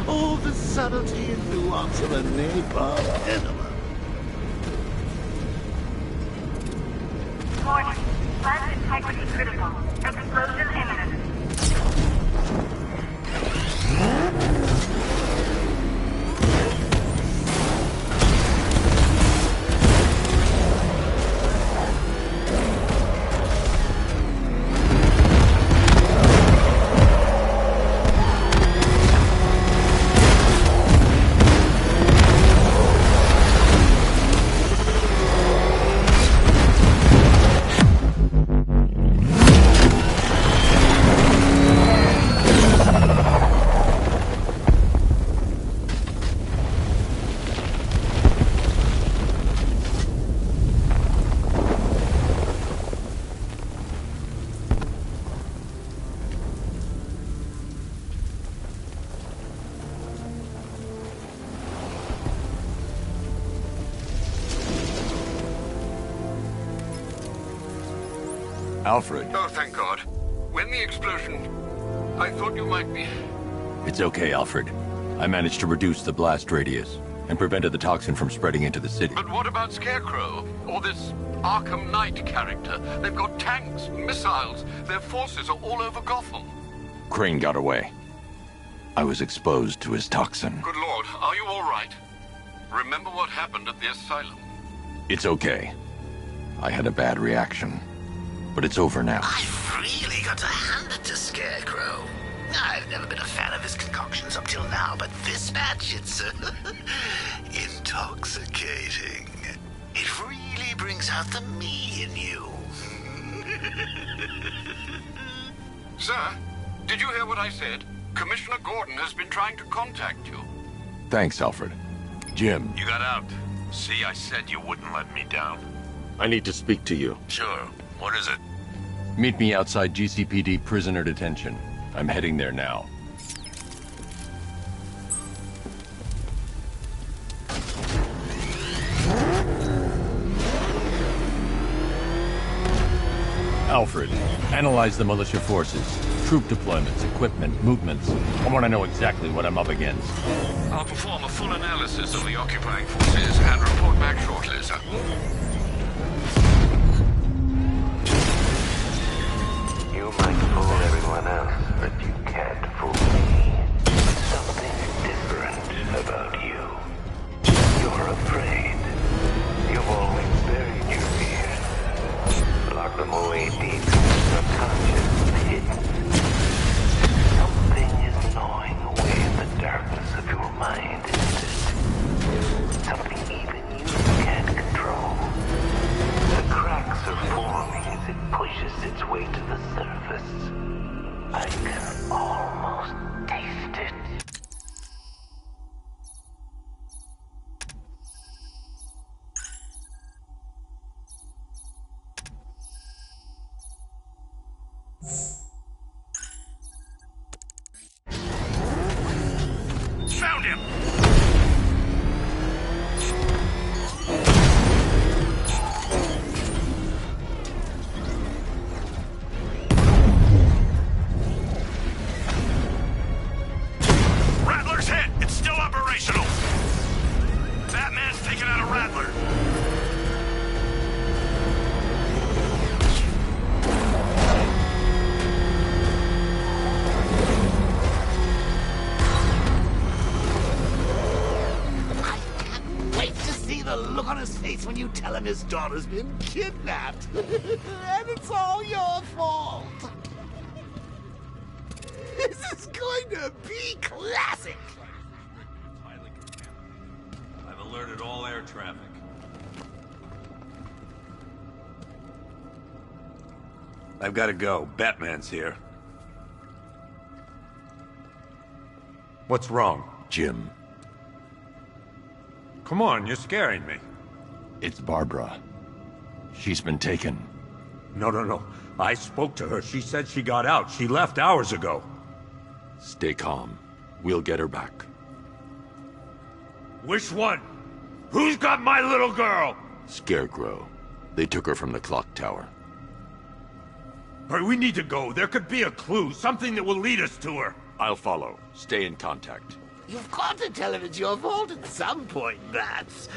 All the subtlety and nuance of a napalm enema. Warning, plant integrity critical. Explosion imminent. Alfred. Oh, thank God. When the explosion... I thought you might be... It's okay, Alfred. I managed to reduce the blast radius and prevented the toxin from spreading into the city. But what about Scarecrow? Or this Arkham Knight character? They've got tanks, missiles. Their forces are all over Gotham. Crane got away. I was exposed to his toxin. Good Lord, are you all right? Remember what happened at the asylum? It's okay. I had a bad reaction. But it's over now. I've really got to hand it to Scarecrow. I've never been a fan of his concoctions up till now, but this batch, it's intoxicating. It really brings out the me in you. Sir, did you hear what I said? Commissioner Gordon has been trying to contact you. Thanks, Alfred. Jim. You got out. See, I said you wouldn't let me down. I need to speak to you. Sure. What is it? Meet me outside GCPD prisoner detention. I'm heading there now. Alfred, analyze the militia forces, troop deployments, equipment, movements. I want to know exactly what I'm up against. I'll perform a full analysis of the occupying forces and report back shortly, sir. You might fool everyone else, but you can't fool me. Something different about you. You're afraid. You've always buried your fears. Locked them away deep in your subconscious hidden. Something is gnawing face when you tell him his daughter's been kidnapped. And it's all your fault. This is going to be classic. I've alerted all air traffic. I've got to go. Batman's here. What's wrong? Jim. Come on, you're scaring me. It's Barbara. She's been taken. No. I spoke to her. She said she got out. She left hours ago. Stay calm. We'll get her back. Which one? Who's got my little girl? Scarecrow. They took her from the clock tower. All right, we need to go. There could be a clue, something that will lead us to her. I'll follow. Stay in contact. You've got to tell him it's your fault at some point, Bats.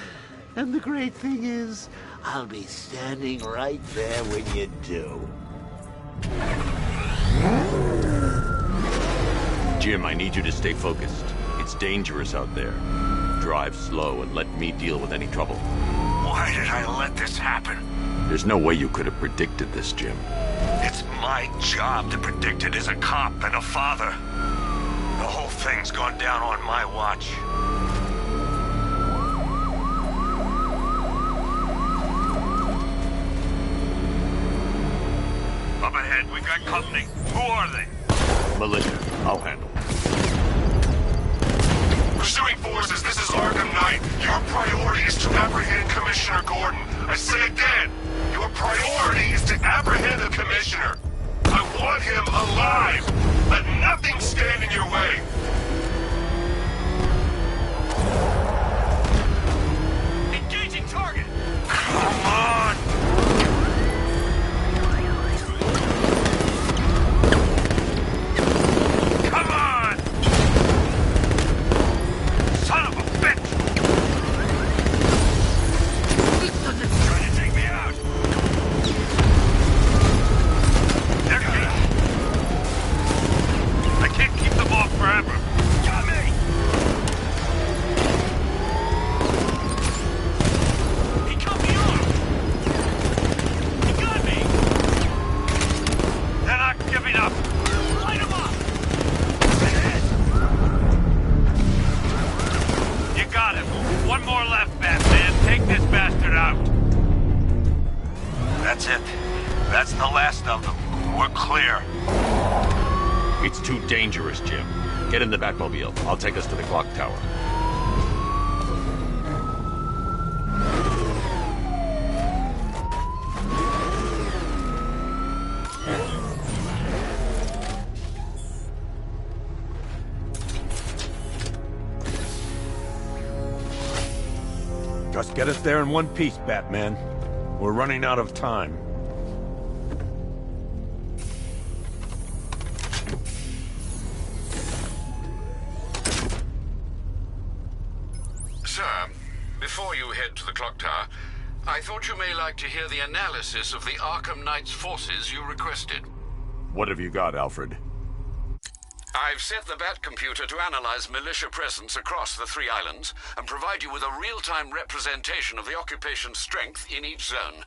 And the great thing is, I'll be standing right there when you do. Jim, I need you to stay focused. It's dangerous out there. Drive slow and let me deal with any trouble. Why did I let this happen? There's no way you could have predicted this, Jim. It's my job to predict it as a cop and a father. The whole thing's gone down on my watch. Up ahead, we've got company. Who are they? Militia. I'll handle. Pursuing forces, this is Arkham Knight. Your priority is to apprehend Commissioner Gordon. I say again, your priority is to apprehend the Commissioner. I want him alive. Let nothing stand in your way. Engaging target! Come on! Come on! Son of a bitch! Trying to take me out! They're good. I can't keep them off forever. Got me! He cut me off! He got me! They're not giving up! Light him up! You got him. One more left, Batman. Take this bastard out. That's it. That's the last of them. We're clear. It's too dangerous, Jim. Get in the Batmobile. I'll take us to the clock tower. Just get us there in one piece, Batman. We're running out of time. Sir, before you head to the clock tower, I thought you may like to hear the analysis of the Arkham Knight's forces you requested. What have you got, Alfred? I've set the Bat computer to analyze militia presence across the 3 islands and provide you with a real-time representation of the occupation's strength in each zone.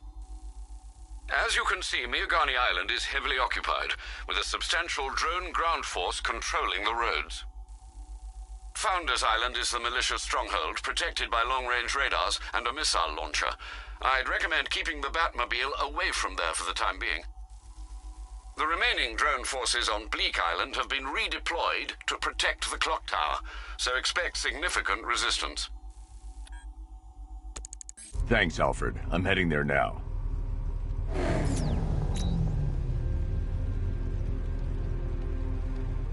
As you can see, Miagani Island is heavily occupied, with a substantial drone ground force controlling the roads. Founders Island is the militia stronghold, protected by long-range radars and a missile launcher. I'd recommend keeping the Batmobile away from there for the time being. The remaining drone forces on Bleak Island have been redeployed to protect the clock tower, so expect significant resistance. Thanks, Alfred. I'm heading there now.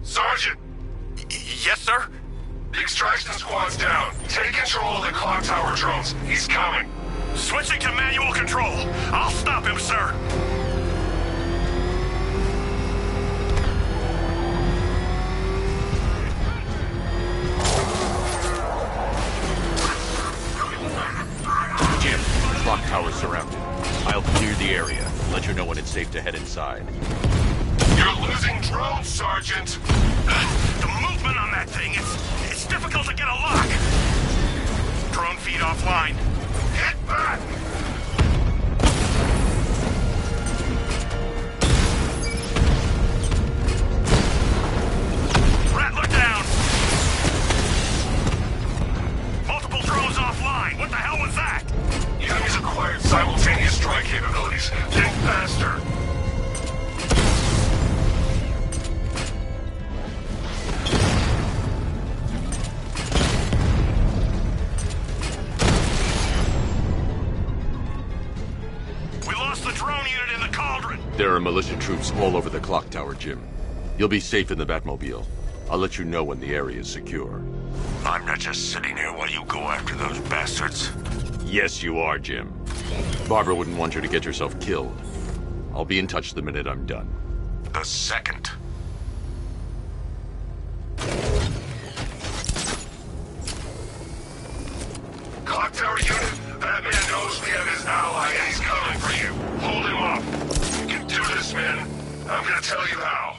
Sergeant! Yes, sir? The extraction squad's down. Take control of the clock tower drones. He's coming. Switching to manual control. I'll stop him, sir. Jim, the clock tower's surrounded. I'll clear the area. Let you know when it's safe to head inside. You're losing drones, Sergeant. The movement on that thing, it's difficult to get a lock. Drone feed offline. Get back! Rattler down! Multiple drones offline! What the hell was that? The enemy's acquired simultaneous strike capabilities. Think faster! We lost the drone unit in the cauldron! There are militia troops all over the clock tower, Jim. You'll be safe in the Batmobile. I'll let you know when the area is secure. I'm not just sitting here while you go after those bastards. Yes, you are, Jim. Barbara wouldn't want you to get yourself killed. I'll be in touch the minute I'm done. The second. Clock tower unit, Batman knows we have his ally and he's coming for you. Hold him up. You can do this, man. I'm gonna tell you how.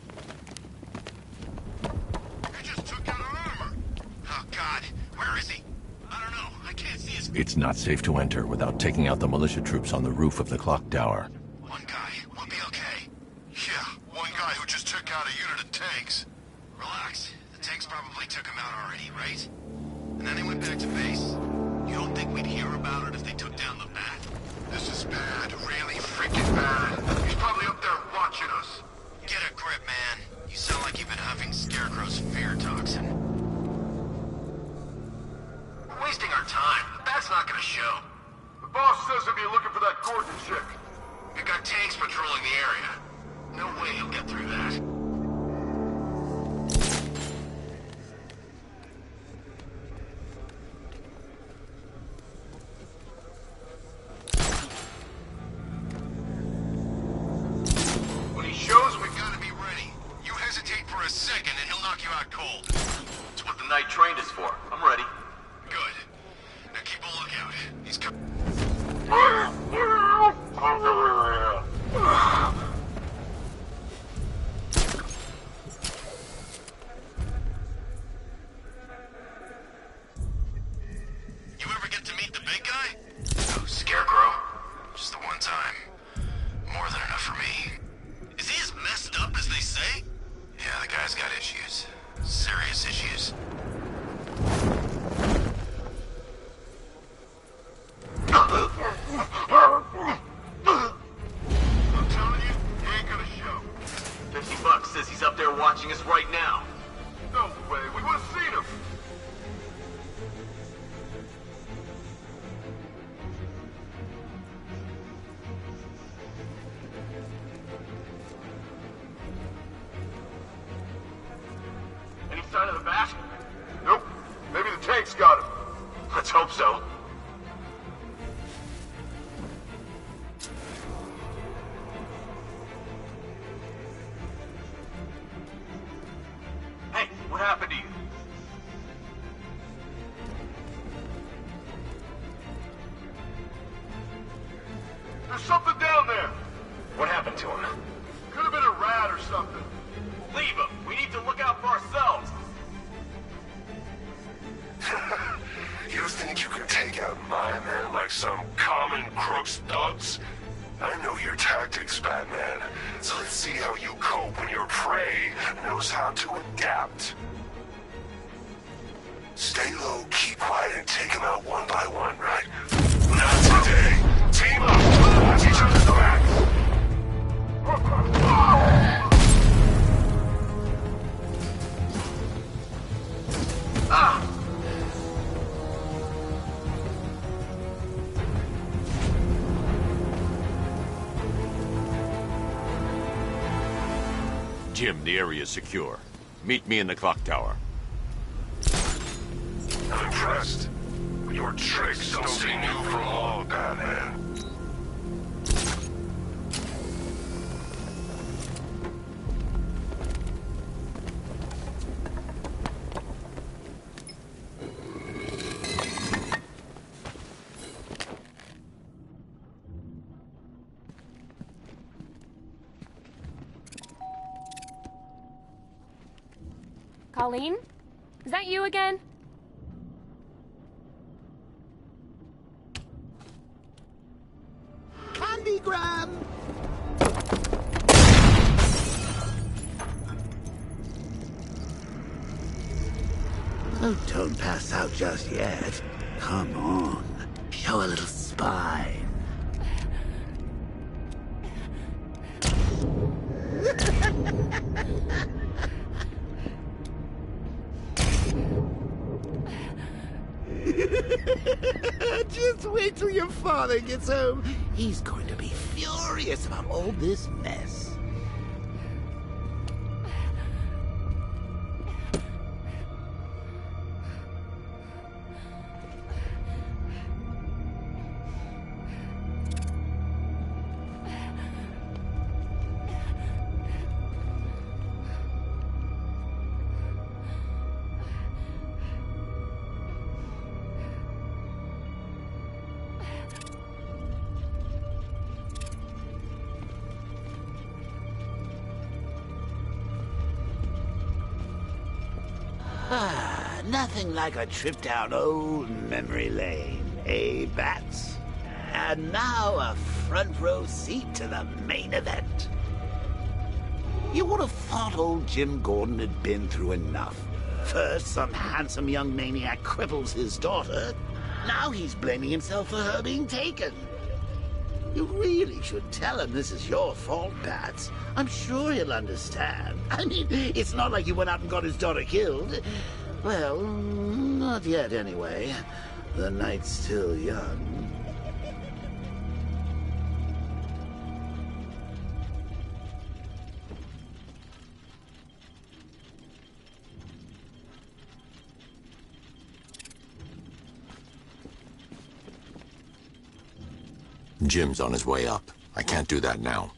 Oh, God. Where is he? I don't know. I can't see his... It's not safe to enter without taking out the militia troops on the roof of the clock tower. One guy. We'll be okay. Yeah, one guy who just took out a unit of tanks. Relax. The tanks probably took him out already, right? And then they went back to base. You don't think we'd hear about it if they took down the Bat? This is bad. Really freaking bad. He's probably up there watching us. Get a grip, man. You sound like you've been huffing Scarecrow's fear toxin. We're wasting our time. The Bat's not gonna show. The boss says he'll be looking for that Gordon chick. We've got tanks patrolling the area. No way he'll get through that. When he shows, we've got to be ready. You hesitate for a second and he'll knock you out cold. It's what the night trained is for. I'm ready. Good. Now keep a lookout. He's coming. You ever get to meet the big guy? Oh, Scarecrow? Just the one time. More than enough for me. Is he as messed up as they say? Yeah, the guy's got issues. Serious issues. I'm telling you, he ain't gonna show. $50 says he's up there watching us right now. No way, we would've seen him. Any sign of the Bat? Nope. Maybe the tanks got him. Let's hope so. Hey, what happened to you? There's something down there. What happened to him? Could have been a rat or something. Leave him. We need to look out for ourselves. You think you can take out my men like some common crooks thugs? I know your tactics, Batman. So let's see how you cope when your prey knows how to adapt. Stay low, keep quiet, and take them out one by one, right? Not today. Team up. Watch each other's backs. Ah! Jim, the area is secure. Meet me in the clock tower. I'm impressed. But your tricks don't seem new for long, Batman. Colleen? Is that you again? telegram! Oh, don't pass out just yet. Come on. Show a little spine. Just wait till your father gets home. He's going to be furious about all this mess. Nothing like a trip down old memory lane, eh, Bats? And now a front row seat to the main event. You would have thought old Jim Gordon had been through enough. First, some handsome young maniac cripples his daughter. Now he's blaming himself for her being taken. You really should tell him this is your fault, Bats. I'm sure he'll understand. I mean, it's not like you went out and got his daughter killed. Well, not yet anyway. The night's still young. Jim's on his way up. I can't do that now.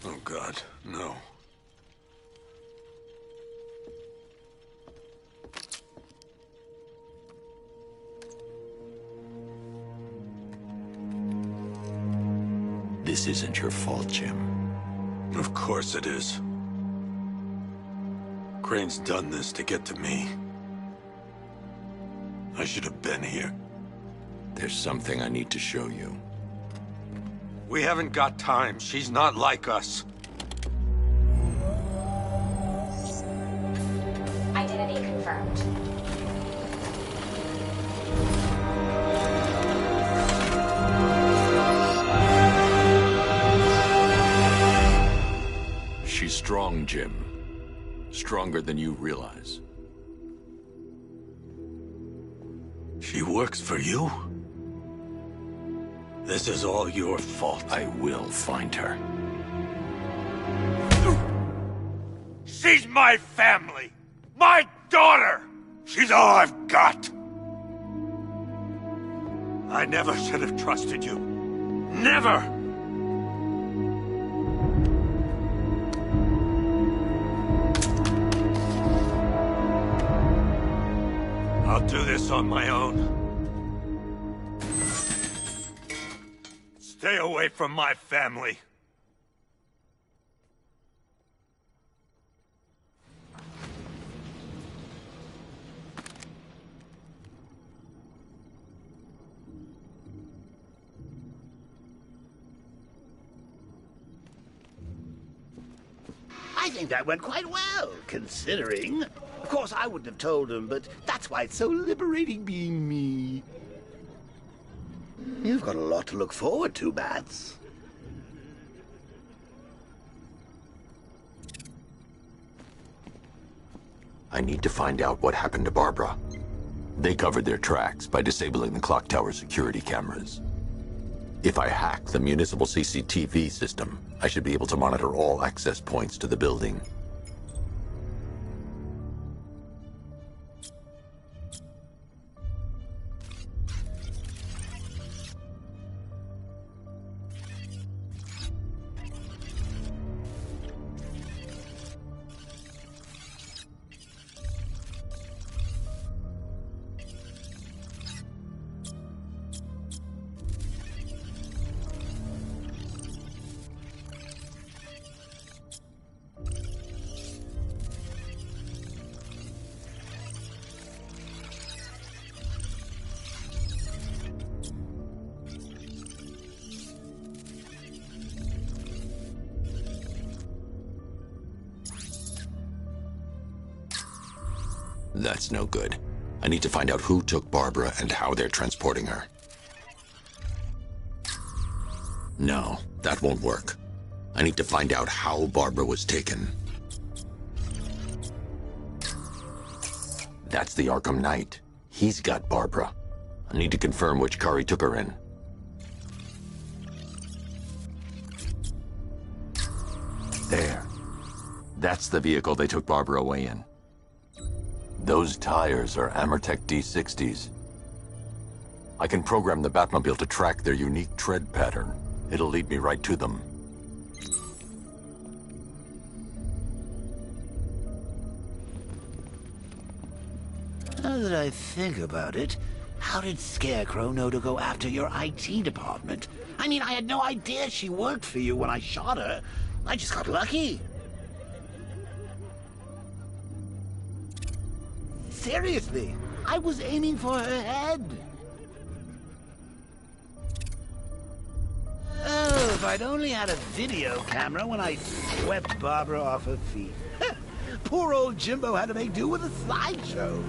Oh, God, no. This isn't your fault, Jim. Of course it is. Crane's done this to get to me. I should have been here. There's something I need to show you. We haven't got time. She's not like us. Identity confirmed. She's strong, Jim. Stronger than you realize. She works for you? This is all your fault. I will find her. She's my family! My daughter! She's all I've got! I never should have trusted you. Never! I'll do this on my own. Stay away from my family. I think that went quite well, considering. Of course, I wouldn't have told him, but that's why it's so liberating being me. You've got a lot to look forward to, Bats. I need to find out what happened to Barbara. They covered their tracks by disabling the clock tower security cameras. If I hack the municipal CCTV system, I should be able to monitor all access points to the building. That's no good. I need to find out who took Barbara and how they're transporting her. No, that won't work. I need to find out how Barbara was taken. That's the Arkham Knight. He's got Barbara. I need to confirm which car he took her in. There. That's the vehicle they took Barbara away in. Those tires are Amertech D60s. I can program the Batmobile to track their unique tread pattern. It'll lead me right to them. Now that I think about it, how did Scarecrow know to go after your IT department? I mean, I had no idea she worked for you when I shot her. I just got lucky. Seriously, I was aiming for her head. Oh, if I'd only had a video camera when I swept Barbara off her feet. Poor old Jimbo had to make do with a slideshow.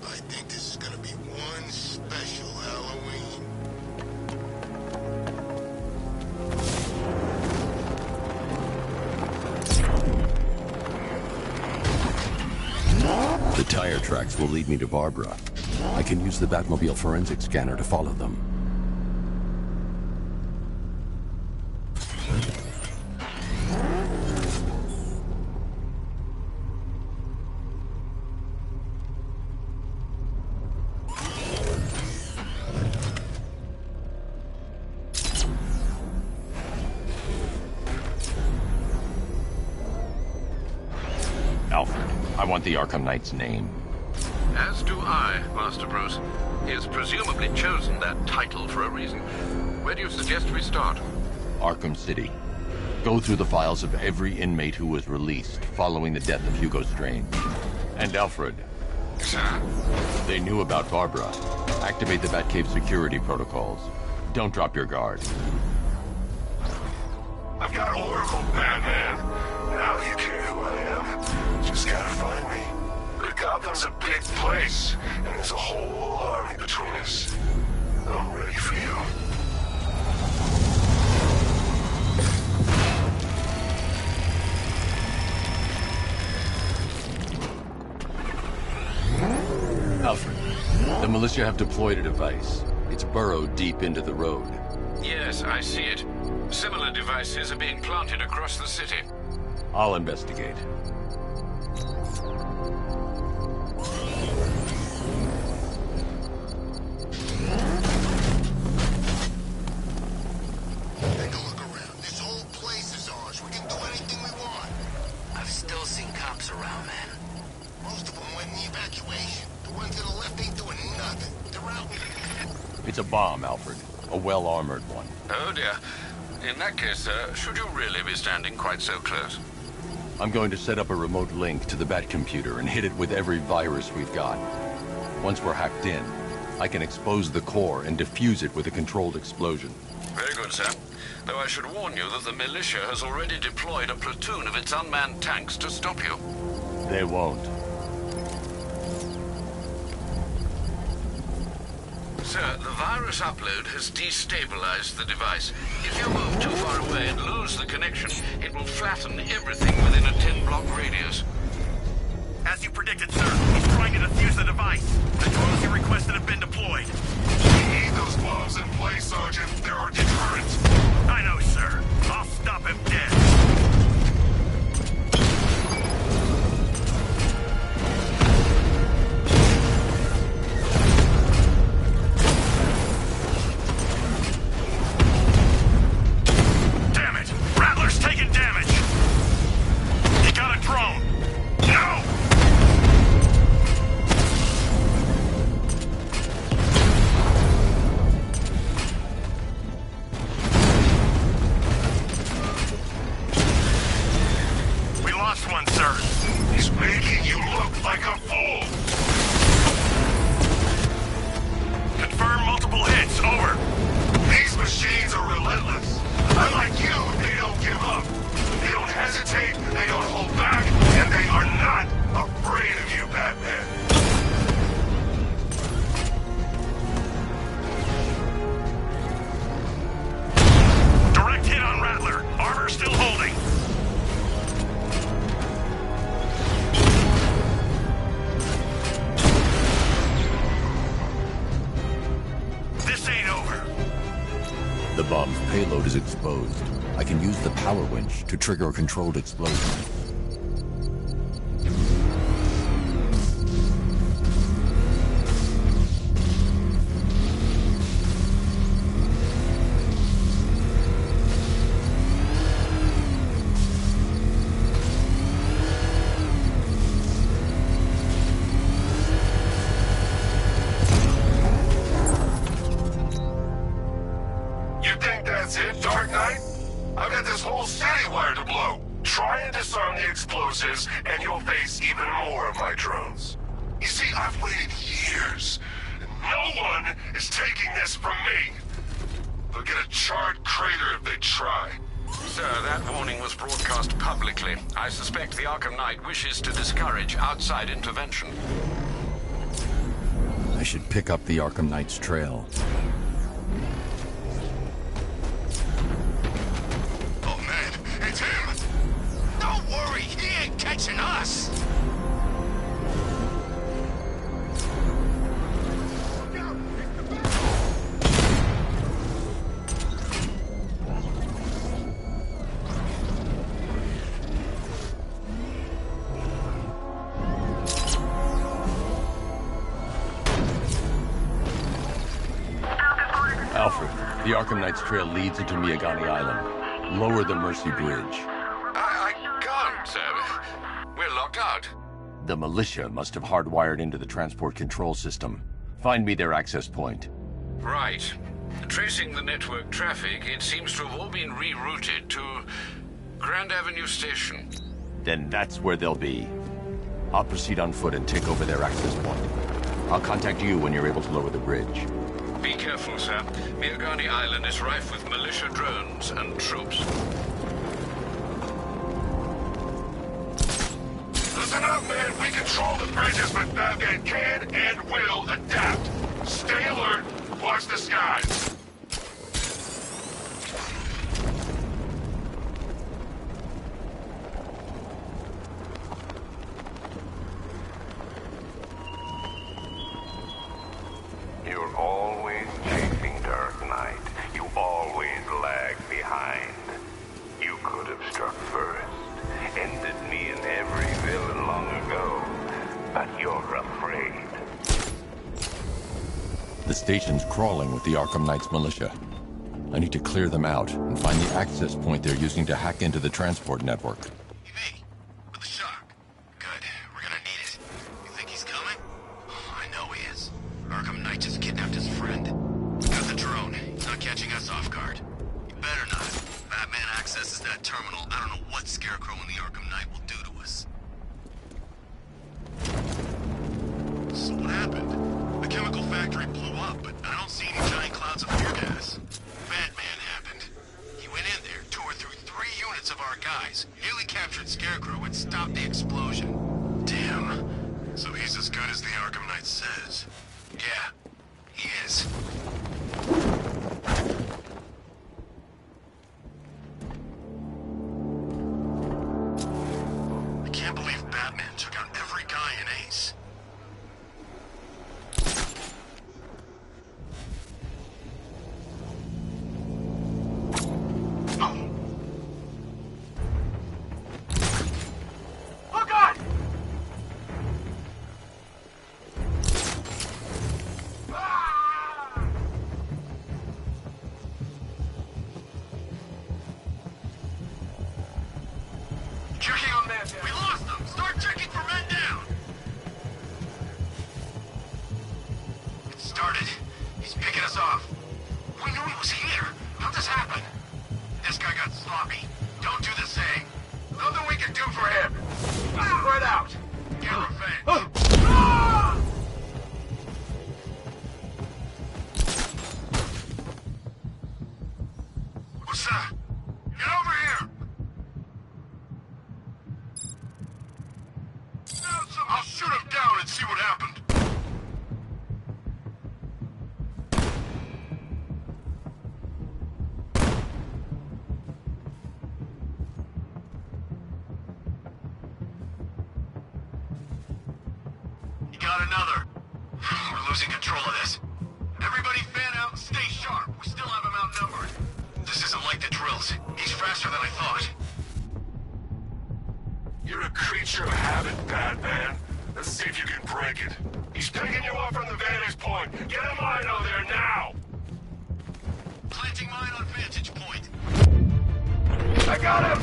I think this is gonna be one special Halloween. The tire tracks will lead me to Barbara. I can use the Batmobile forensic scanner to follow them. Alfred, I want the Arkham Knight's name. As do I, Master Bruce. He has presumably chosen that title for a reason. Where do you suggest we start? Arkham City. Go through the files of every inmate who was released following the death of Hugo Strange. And Alfred. Sir? They knew about Barbara. Activate the Batcave security protocols. Don't drop your guard. I've got Oracle, Batman. Now you care who I am. Just gotta find me. But Gotham's a big place, and there's a whole army between us. I'm ready for you. Alfred, the militia have deployed a device. It's burrowed deep into the road. Yes, I see it. Similar devices are being planted across the city. I'll investigate. Take a look around. This whole place is ours. We can do anything we want. I've still seen cops around, man. Most of them went in the evacuation. The ones to the left ain't doing nothing. They're out. It's a bomb, Alfred. A well-armored one. Oh dear. In that case, sir, should you really be standing quite so close? I'm going to set up a remote link to the Bat computer and hit it with every virus we've got. Once we're hacked in, I can expose the core and defuse it with a controlled explosion. Very good, sir. Though I should warn you that the militia has already deployed a platoon of its unmanned tanks to stop you. They won't. Sir, the virus upload has destabilized the device. If you move too far away and lose the connection, it will flatten everything within a 10-block radius. As you predicted, sir, he's trying to defuse the device. The drones you requested have been deployed. We need those bombs in place, Sergeant. There are deterrents. I know, sir. I'll stop him dead. Damn it! Rattler's taking damage! He got a drone! No! bomb's payload is exposed, I can use the power winch to trigger a controlled explosion. And you'll face even more of my drones. You see, I've waited years, and no one is taking this from me. They'll get a charred crater if they try. Sir, that warning was broadcast publicly. I suspect the Arkham Knight wishes to discourage outside intervention. I should pick up the Arkham Knight's trail. Oh man, it's him! Don't worry, he ain't catching us! Alfred, the Arkham Knight's trail leads into Miagani Island. Lower the Mercy Bridge. I can't, sir. We're locked out. The militia must have hardwired into the transport control system. Find me their access point. Right. Tracing the network traffic, it seems to have all been rerouted to Grand Avenue Station. Then that's where they'll be. I'll proceed on foot and take over their access point. I'll contact you when you're able to lower the bridge. Be careful, sir. Miagani Island is rife with militia drones and troops. Listen up, man. We control the bridges, but Batman can and will adapt. Stay alert. Watch the skies. You're always chasing Dark Knight. You always lag behind. You could have struck first, ended me and every villain long ago, but you're afraid. The station's crawling with the Arkham Knight's militia. I need to clear them out and find the access point they're using to hack into the transport network. With a shock. Good. We're gonna need it. You think he's coming? Oh, I know he is. Arkham Knight just kidnapped his friend. Got the drone. He's not catching us off guard. You better not. Batman accesses that terminal. I don't know what Scarecrow and the Arkham Knight will do to us. So what happened? The chemical factory blew up, but I don't see any giant clouds of tear gas. Batman happened. He went in there, tore through 3 units of our guys, nearly captured Scarecrow, and stopped the explosion. Damn. So he's as good as the Arkham Knight says. Yeah, he is. I can't believe Batman took out every guy in Ace. Oh God! Checking on man down. We lost them! Start checking for men down! It started. He's picking us off. We knew he was here. How'd this happen? This guy got sloppy. Don't do the same. Nothing we can do for him. Spread out. Get revenge. What's that? Get over here! I'll shoot him down and see what happened. You got another. We're losing control of this. Everybody fan out and stay sharp. We still have him outnumbered. This isn't like the drills. He's faster than I thought. You're a creature of habit, Batman. Let's see if you can break it. He's picking you up from the vantage point. Get a mine out there now! Planting mine on vantage point. I got him!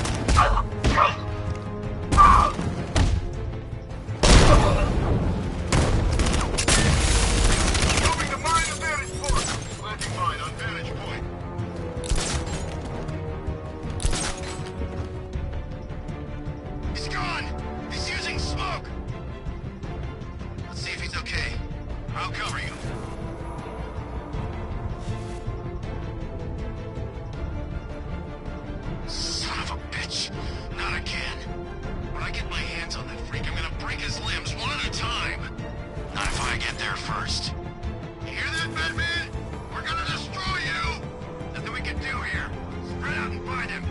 Moving the mine on vantage point. Planting mine on vantage point. He's gone! He's using smoke! Let's see if he's okay. I'll cover you. Son of a bitch. Not again. When I get my hands on that freak, I'm gonna break his limbs one at a time. Not if I get there first. You hear that, Batman? We're gonna destroy you! Nothing we can do here. Spread out and find him.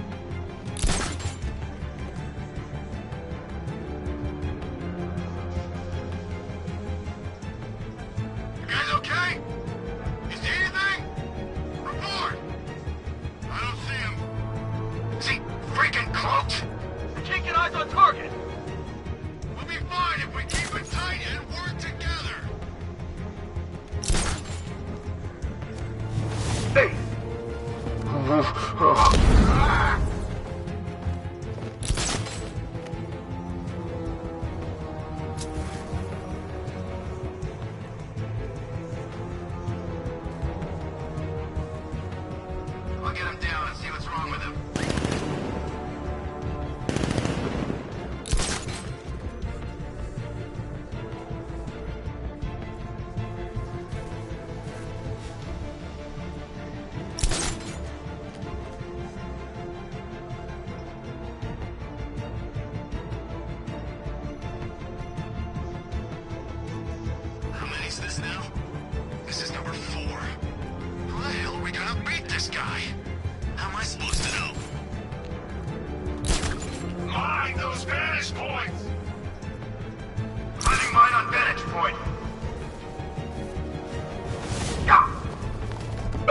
You guys okay? You see anything? Report! I don't see him. Is he freaking cloaked? We can't get eyes on target. We'll be fine if we keep it tight and work together. Hey! I'll get him down and see what's wrong with him. How many's this now? This is number 4. How the hell are we gonna beat this guy? How am I supposed to know? Mine those vantage points! Planting mine on vantage point. No!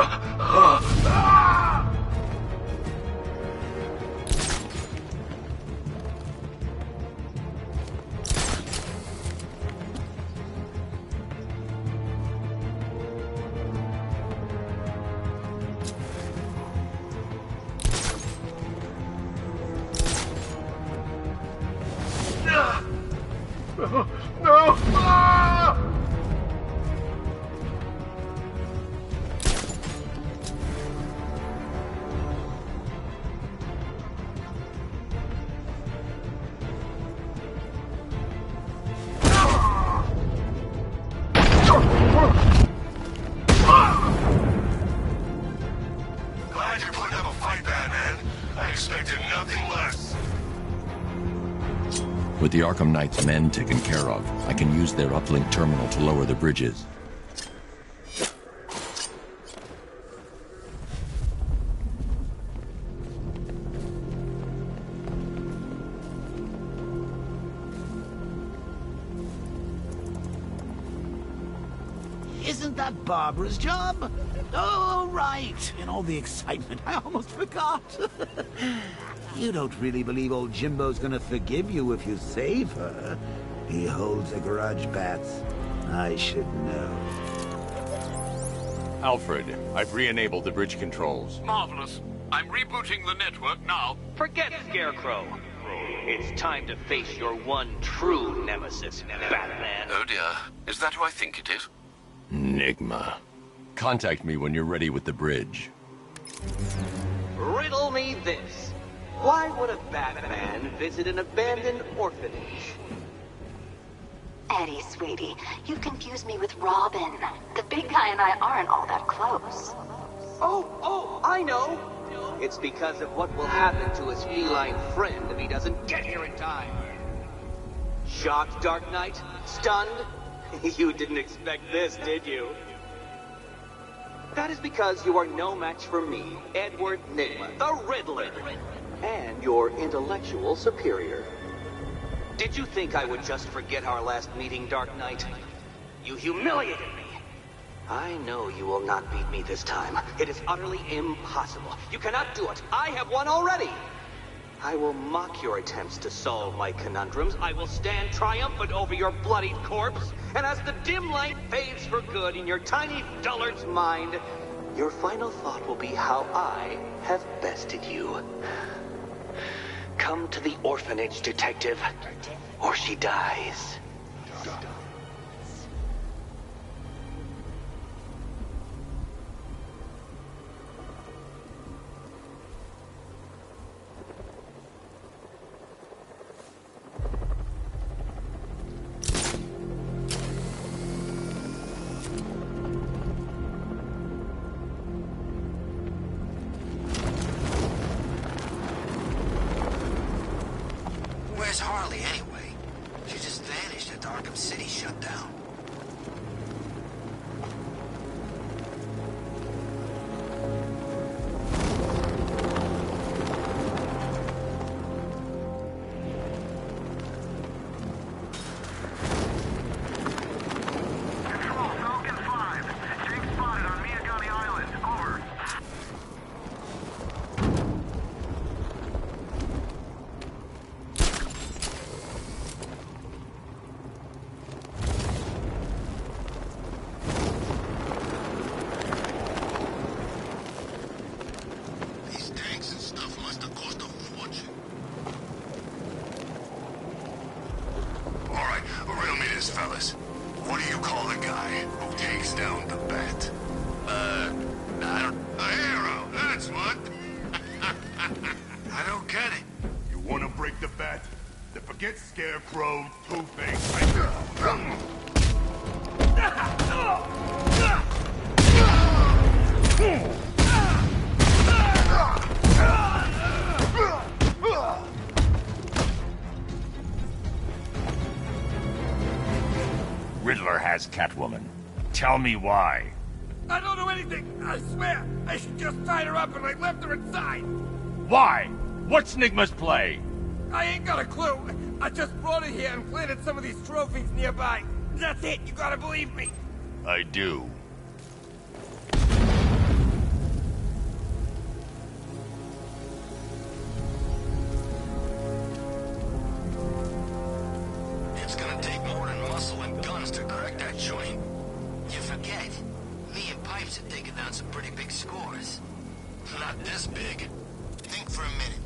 Ah! Glad you're putting up a fight, Batman. I expected nothing less. With the Arkham Knight's men taken care of, I can use their uplink terminal to lower the bridges. Isn't that Barbara's job? Oh, right. In all the excitement, I almost forgot. You don't really believe old Jimbo's gonna forgive you if you save her. He holds a grudge, Bats. I should know. Alfred, I've re-enabled the bridge controls. Marvelous. I'm rebooting the network now. Forget Scarecrow. It's time to face your one true nemesis, Batman. Oh dear. Is that who I think it is? Enigma. Contact me when you're ready with the bridge. Riddle me this. Why would a Batman visit an abandoned orphanage? Eddie, sweetie, you confused me with Robin. The big guy and I aren't all that close. Oh, I know. It's because of what will happen to his feline friend if he doesn't get here in time. Shocked, Dark Knight? Stunned? You didn't expect this, did you? That is because you are no match for me, Edward Nygma, the Riddler, and your intellectual superior. Did you think I would just forget our last meeting, Dark Knight? You humiliated me. I know you will not beat me this time. It is utterly impossible. You cannot do it. I have won already. I will mock your attempts to solve my conundrums. I will stand triumphant over your bloodied corpse. And as the dim light fades for good in your tiny dullard's mind, your final thought will be how I have bested you. Come to the orphanage, detective, or she dies. Where's Harley, anyway? She just vanished after Arkham City shut down. Fellas, what do you call the guy who takes down the bat? A hero, that's what. I don't get it. You wanna break the bat? Then forget Scarecrow, Two-Face. Riddler has Catwoman. Tell me why. I don't know anything, I swear. I just tied her up and I left her inside. Why? What's Nigma's play? I ain't got a clue. I just brought her here and planted some of these trophies nearby. That's it, you gotta believe me. I do. It's gonna take more than muscle and guns to crack that joint. You forget, me and Pipes have taken down some pretty big scores. Not this big. Think for a minute.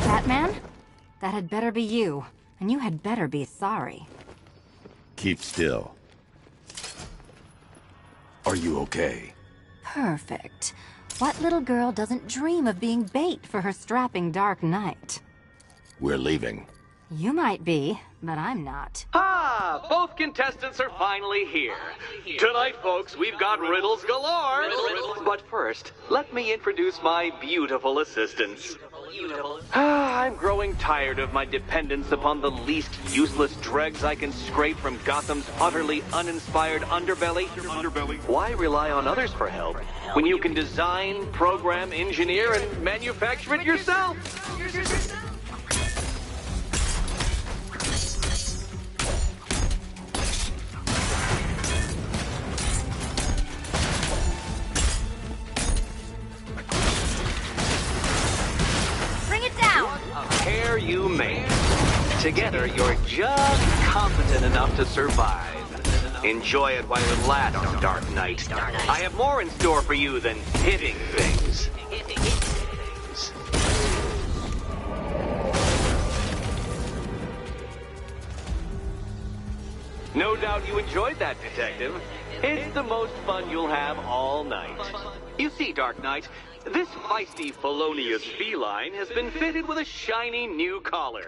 Batman? That had better be you, and you had better be sorry. Keep still. Are you okay? Perfect. What little girl doesn't dream of being bait for her strapping Dark Knight? We're leaving. You might be, but I'm not. Ah, both contestants are finally here. Tonight, folks, we've got riddles galore. But first, let me introduce my beautiful assistants. I'm growing tired of my dependence upon the least useless dregs I can scrape from Gotham's utterly uninspired underbelly. Why rely on others for help when you can design, program, engineer, and manufacture it yourself? Pair you make. Together, you're just competent enough to survive. Enjoy it while it lasts, Dark Knight. I have more in store for you than hitting things. No doubt you enjoyed that, Detective. It's the most fun you'll have all night. You see, Dark Knight, this feisty, felonious feline has been fitted with a shiny new collar.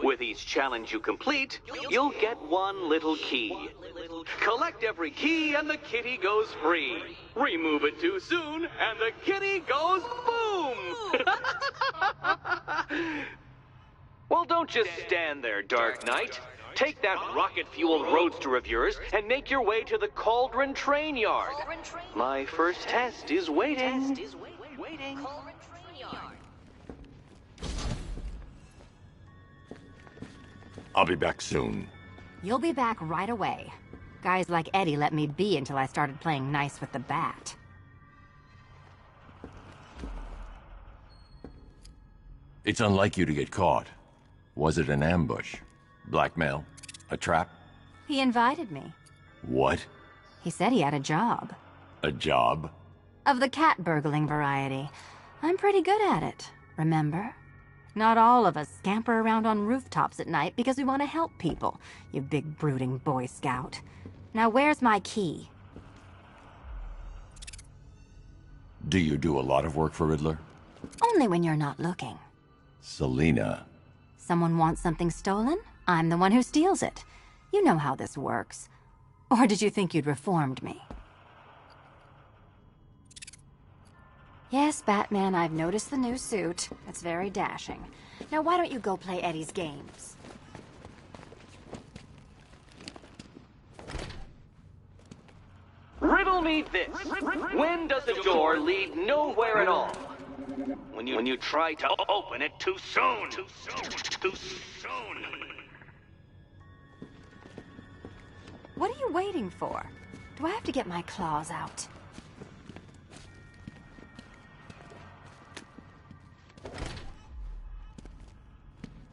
With each challenge you complete, you'll get one little key. Collect every key and the kitty goes free. Remove it too soon and the kitty goes boom! Well, don't just stand there, Dark Knight. Take that rocket-fueled roadster of yours and make your way to the Cauldron Train Yard. My first test is waiting. I'll be back soon. You'll be back right away. Guys like Eddie let me be until I started playing nice with the bat. It's unlike you to get caught. Was it an ambush? Blackmail? A trap? He invited me. What? He said he had a job. A job? Of the cat burgling variety. I'm pretty good at it, remember? Not all of us scamper around on rooftops at night because we want to help people, you big brooding Boy Scout. Now where's my key? Do you do a lot of work for Riddler? Only when you're not looking. Selina. Someone wants something stolen? I'm the one who steals it. You know how this works. Or did you think you'd reformed me? Yes, Batman, I've noticed the new suit. It's very dashing. Now why don't you go play Eddie's games? Riddle me this. When does a door lead nowhere at all? When you try to open it too soon. Too soon. What are you waiting for? Do I have to get my claws out?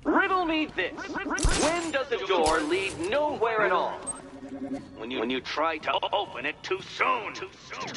Riddle me this. When does a door lead nowhere at all? When you try to open it too soon. Too soon.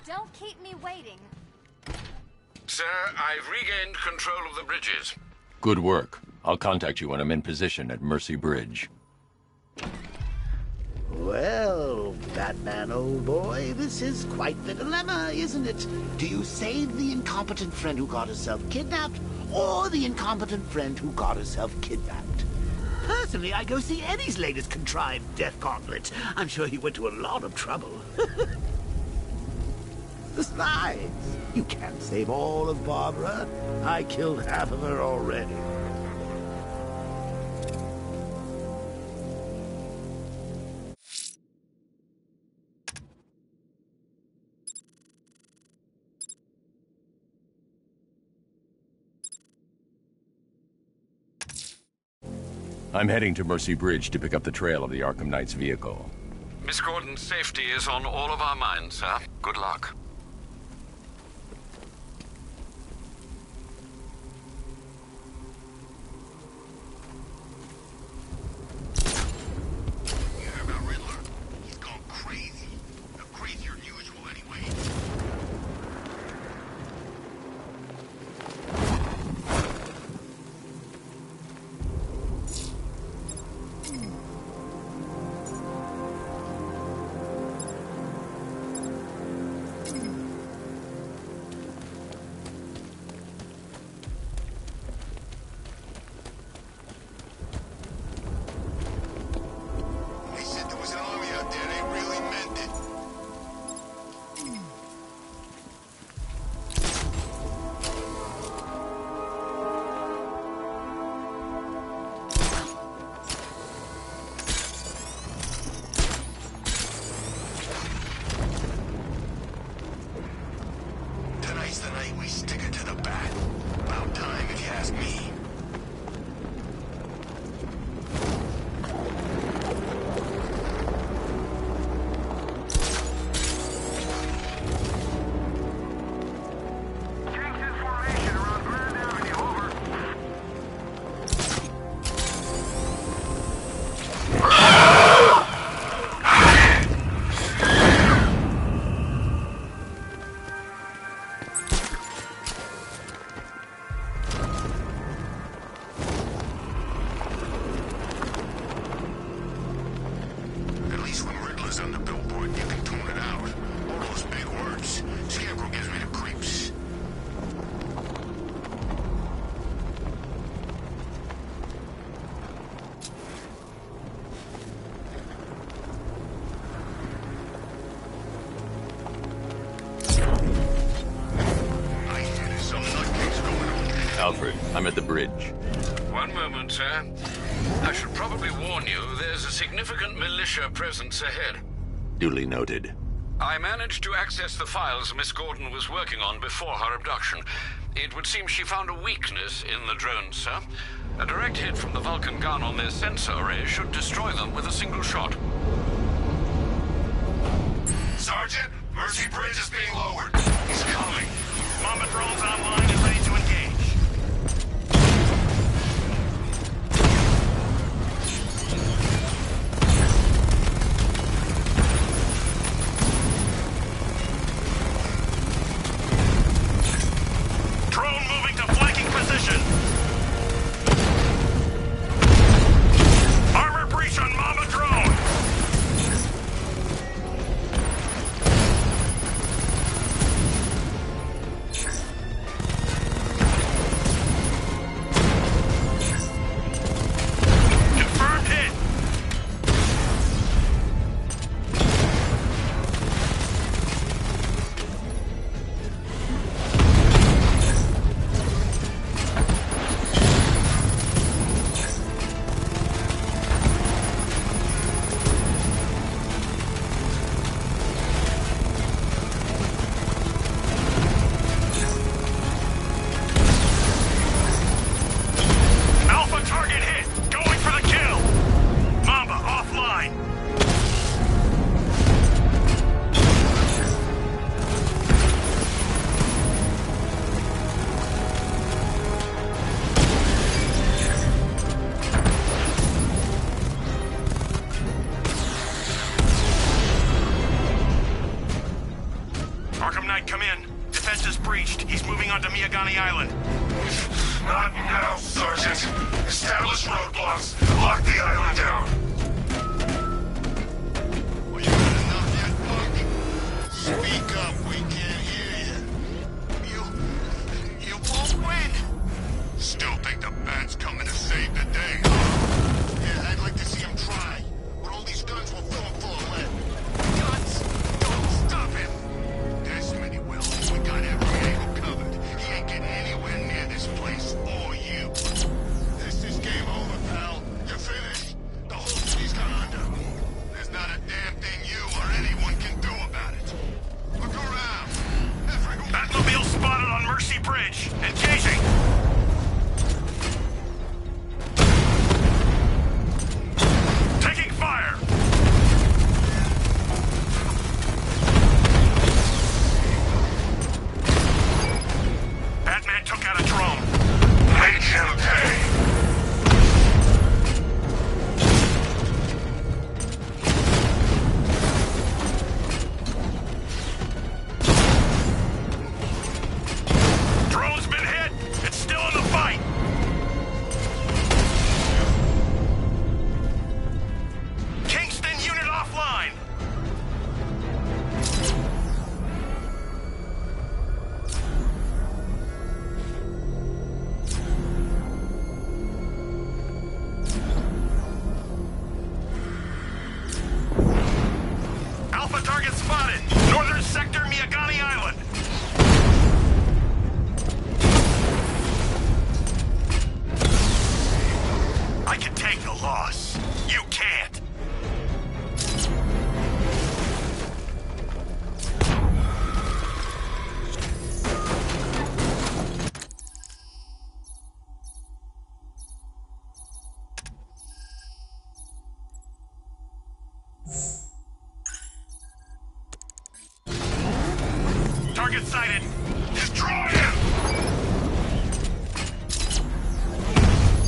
Don't keep me waiting. Sir, I've regained control of the bridges. Good work. I'll contact you when I'm in position at Mercy Bridge. Well, Batman, old boy, this is quite the dilemma, isn't it? Do you save the incompetent friend who got herself kidnapped, or the incompetent friend who got herself kidnapped? Personally, I go see Eddie's latest contrived death gauntlet. I'm sure he went to a lot of trouble. Besides, you can't save all of Barbara. I killed half of her already. I'm heading to Mercy Bridge to pick up the trail of the Arkham Knight's vehicle. Miss Gordon's safety is on all of our minds, sir. Good luck. Yeah, about Riddler. He's gone crazy. Crazier than usual, anyway. bridge. One moment, sir. I should probably warn you, there's a significant militia presence ahead. Duly noted. I managed to access the files Miss Gordon was working on before her abduction. It would seem she found a weakness in the drones, sir. A direct hit from the Vulcan gun on their sensor array should destroy them with a single shot. Sergeant, Mercy Bridge is being lowered. He's coming. Mama drone's online and ready to engage. Drone moving to flanking position. Armor breach on Mama drone. Confirmed hit. Alpha target hit. Going for the kill. Mamba offline. Arkham Knight, come in. Defense is breached. He's moving onto Miyagani Island. Not now, Sergeant. Establish roadblocks. Lock the island down. Speak up, we can't hear you. You won't win. Still think the bat's coming to save the day. Yeah, I'd like to see him try. But all these guns will fill him full of lead. Guns! Don't stop him! Desmond, he will. We got every angle covered. He ain't getting anywhere near this place or you. This is game over, pal. You're finished. The whole city's gone under. There's not a damn thing you or anyone can do about it. Look around. Batmobile spotted on Mercy Bridge. Engaging. Taking fire. Batman took out a drone. Make him pay. Drone's been hit. It's still in the fight. Kingston unit offline. Alpha target spotted. Northern sector, Miyagani Island. I can take the loss. You can't. Target sighted. Destroy him!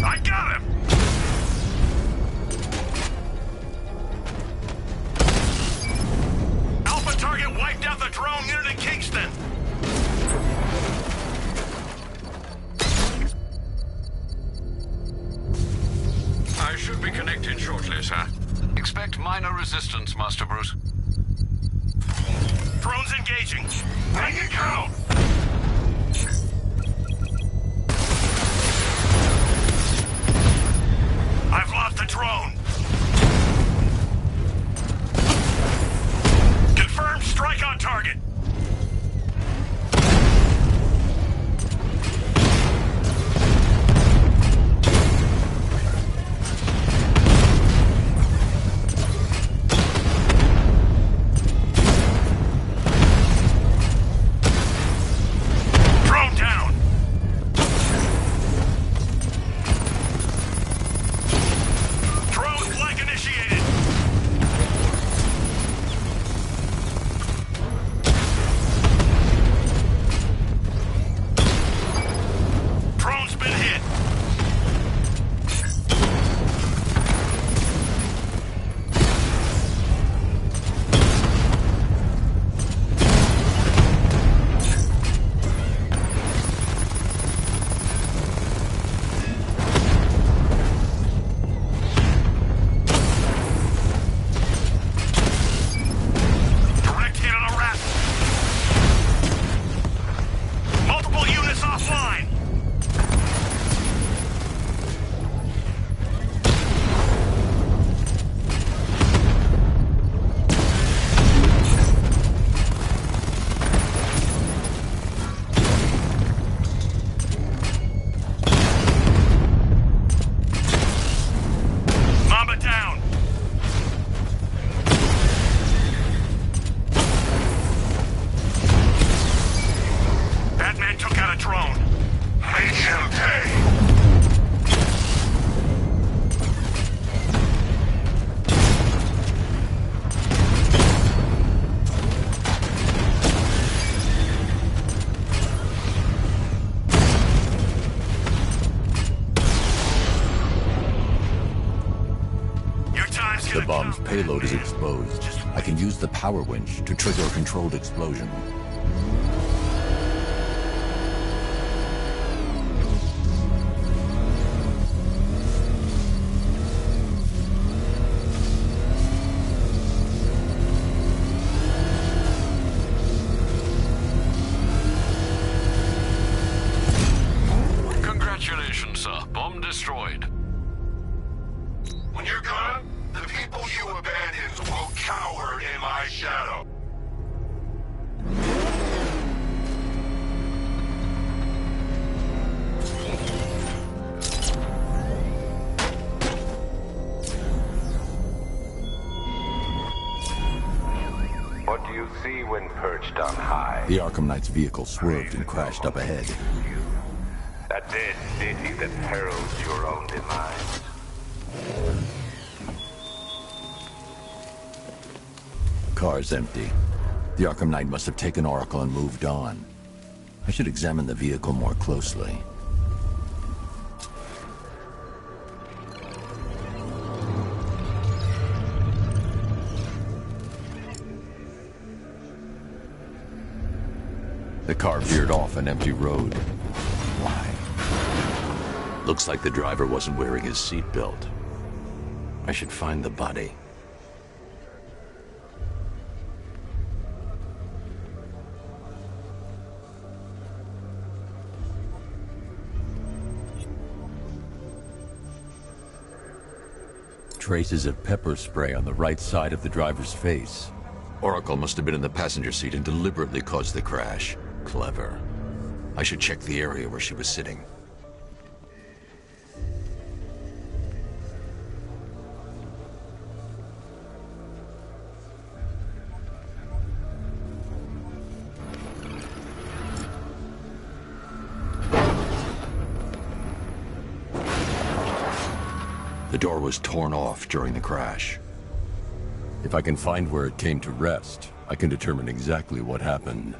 I got him! Alpha target wiped out the drone near to Kingston. I should be connected shortly, sir. Expect minor resistance, Master Bruce. Drone's engaging. Make it count! I've lost the drone. Confirmed strike on target. The bomb's payload is exposed. I can use the power winch to trigger a controlled explosion. Congratulations, sir. Bomb destroyed. When you're gone, the people you abandoned will cower in my shadow. What do you see when perched on high? The Arkham Knight's vehicle swerved and crashed up ahead. A dead city that heralds your own demise. Car's empty. The Arkham Knight must have taken Oracle and moved on. I should examine the vehicle more closely. The car veered off an empty road. Why? Looks like the driver wasn't wearing his seatbelt. I should find the body. Traces of pepper spray on the right side of the driver's face. Oracle must have been in the passenger seat and deliberately caused the crash. Clever. I should check the area where she was sitting. The door was torn off during the crash. If I can find where it came to rest, I can determine exactly what happened.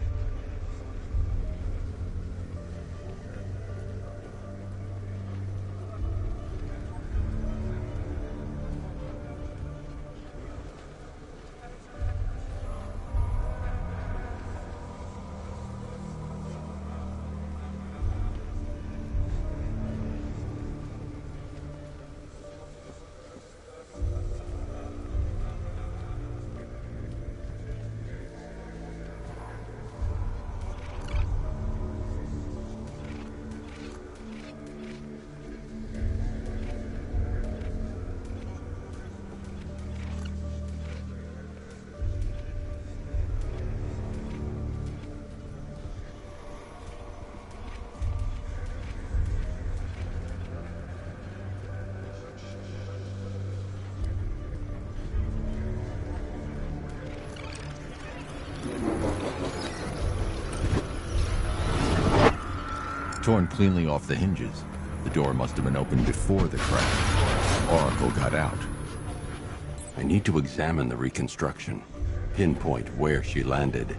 Torn cleanly off the hinges. The door must have been opened before the crash. Oracle got out. I need to examine the reconstruction, pinpoint where she landed.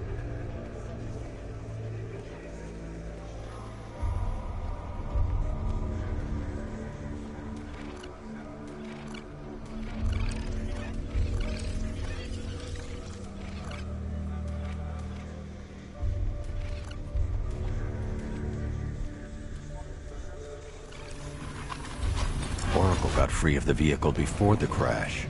Oracle got free of the vehicle before the crash.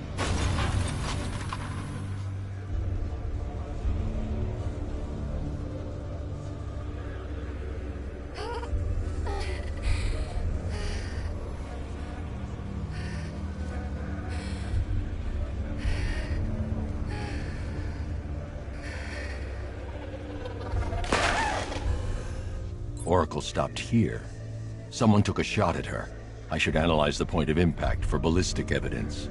Oracle stopped here. Someone took a shot at her. I should analyze the point of impact for ballistic evidence.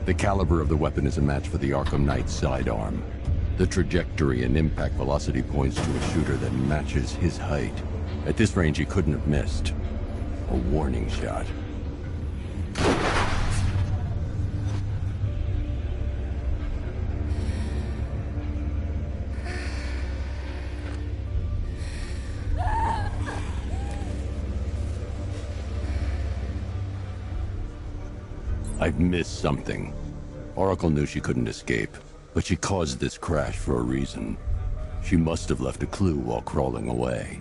The caliber of the weapon is a match for the Arkham Knight's sidearm. The trajectory and impact velocity points to a shooter that matches his height. At this range, he couldn't have missed. A warning shot. I've missed something. Oracle knew she couldn't escape, but she caused this crash for a reason. She must have left a clue while crawling away.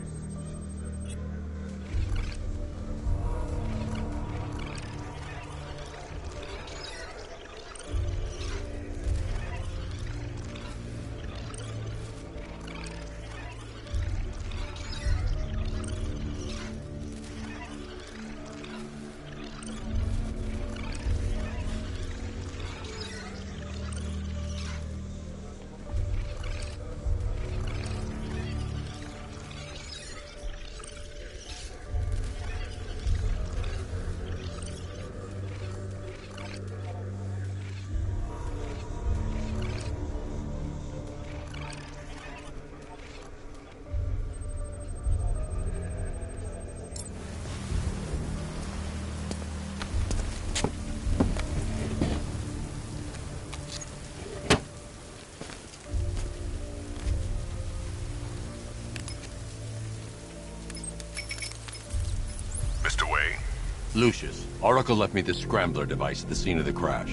Lucius, Oracle left me the scrambler device at the scene of the crash.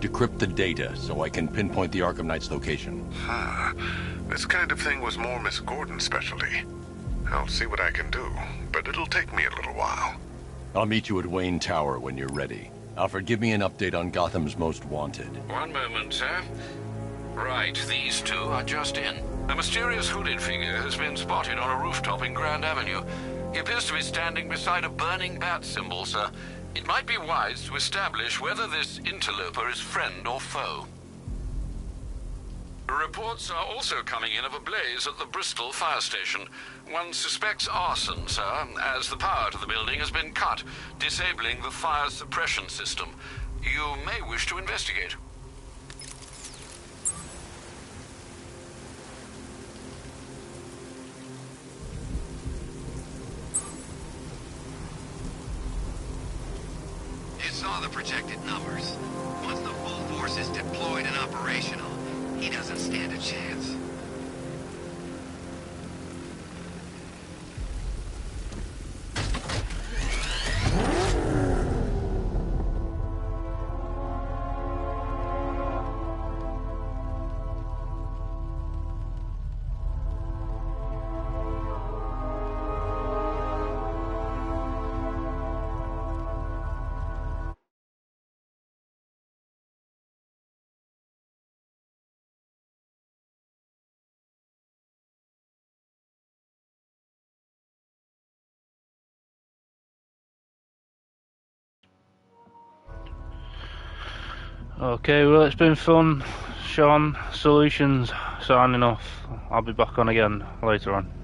Decrypt the data so I can pinpoint the Arkham Knight's location. This kind of thing was more Miss Gordon's specialty. I'll see what I can do, but it'll take me a little while. I'll meet you at Wayne Tower when you're ready. Alfred, give me an update on Gotham's Most Wanted. One moment, sir. Right, these two are just in. A mysterious hooded figure has been spotted on a rooftop in Grand Avenue. He appears to be standing beside a burning bat symbol, sir. It might be wise to establish whether this interloper is friend or foe. Reports are also coming in of a blaze at the Bristol fire station. One suspects arson, sir, as the power to the building has been cut, disabling the fire suppression system. You may wish to investigate. You saw the projected numbers. Once the full force is deployed and operational, he doesn't stand a chance. Okay, well, it's been fun. Sean, Solutions, signing off. I'll be back on again later on.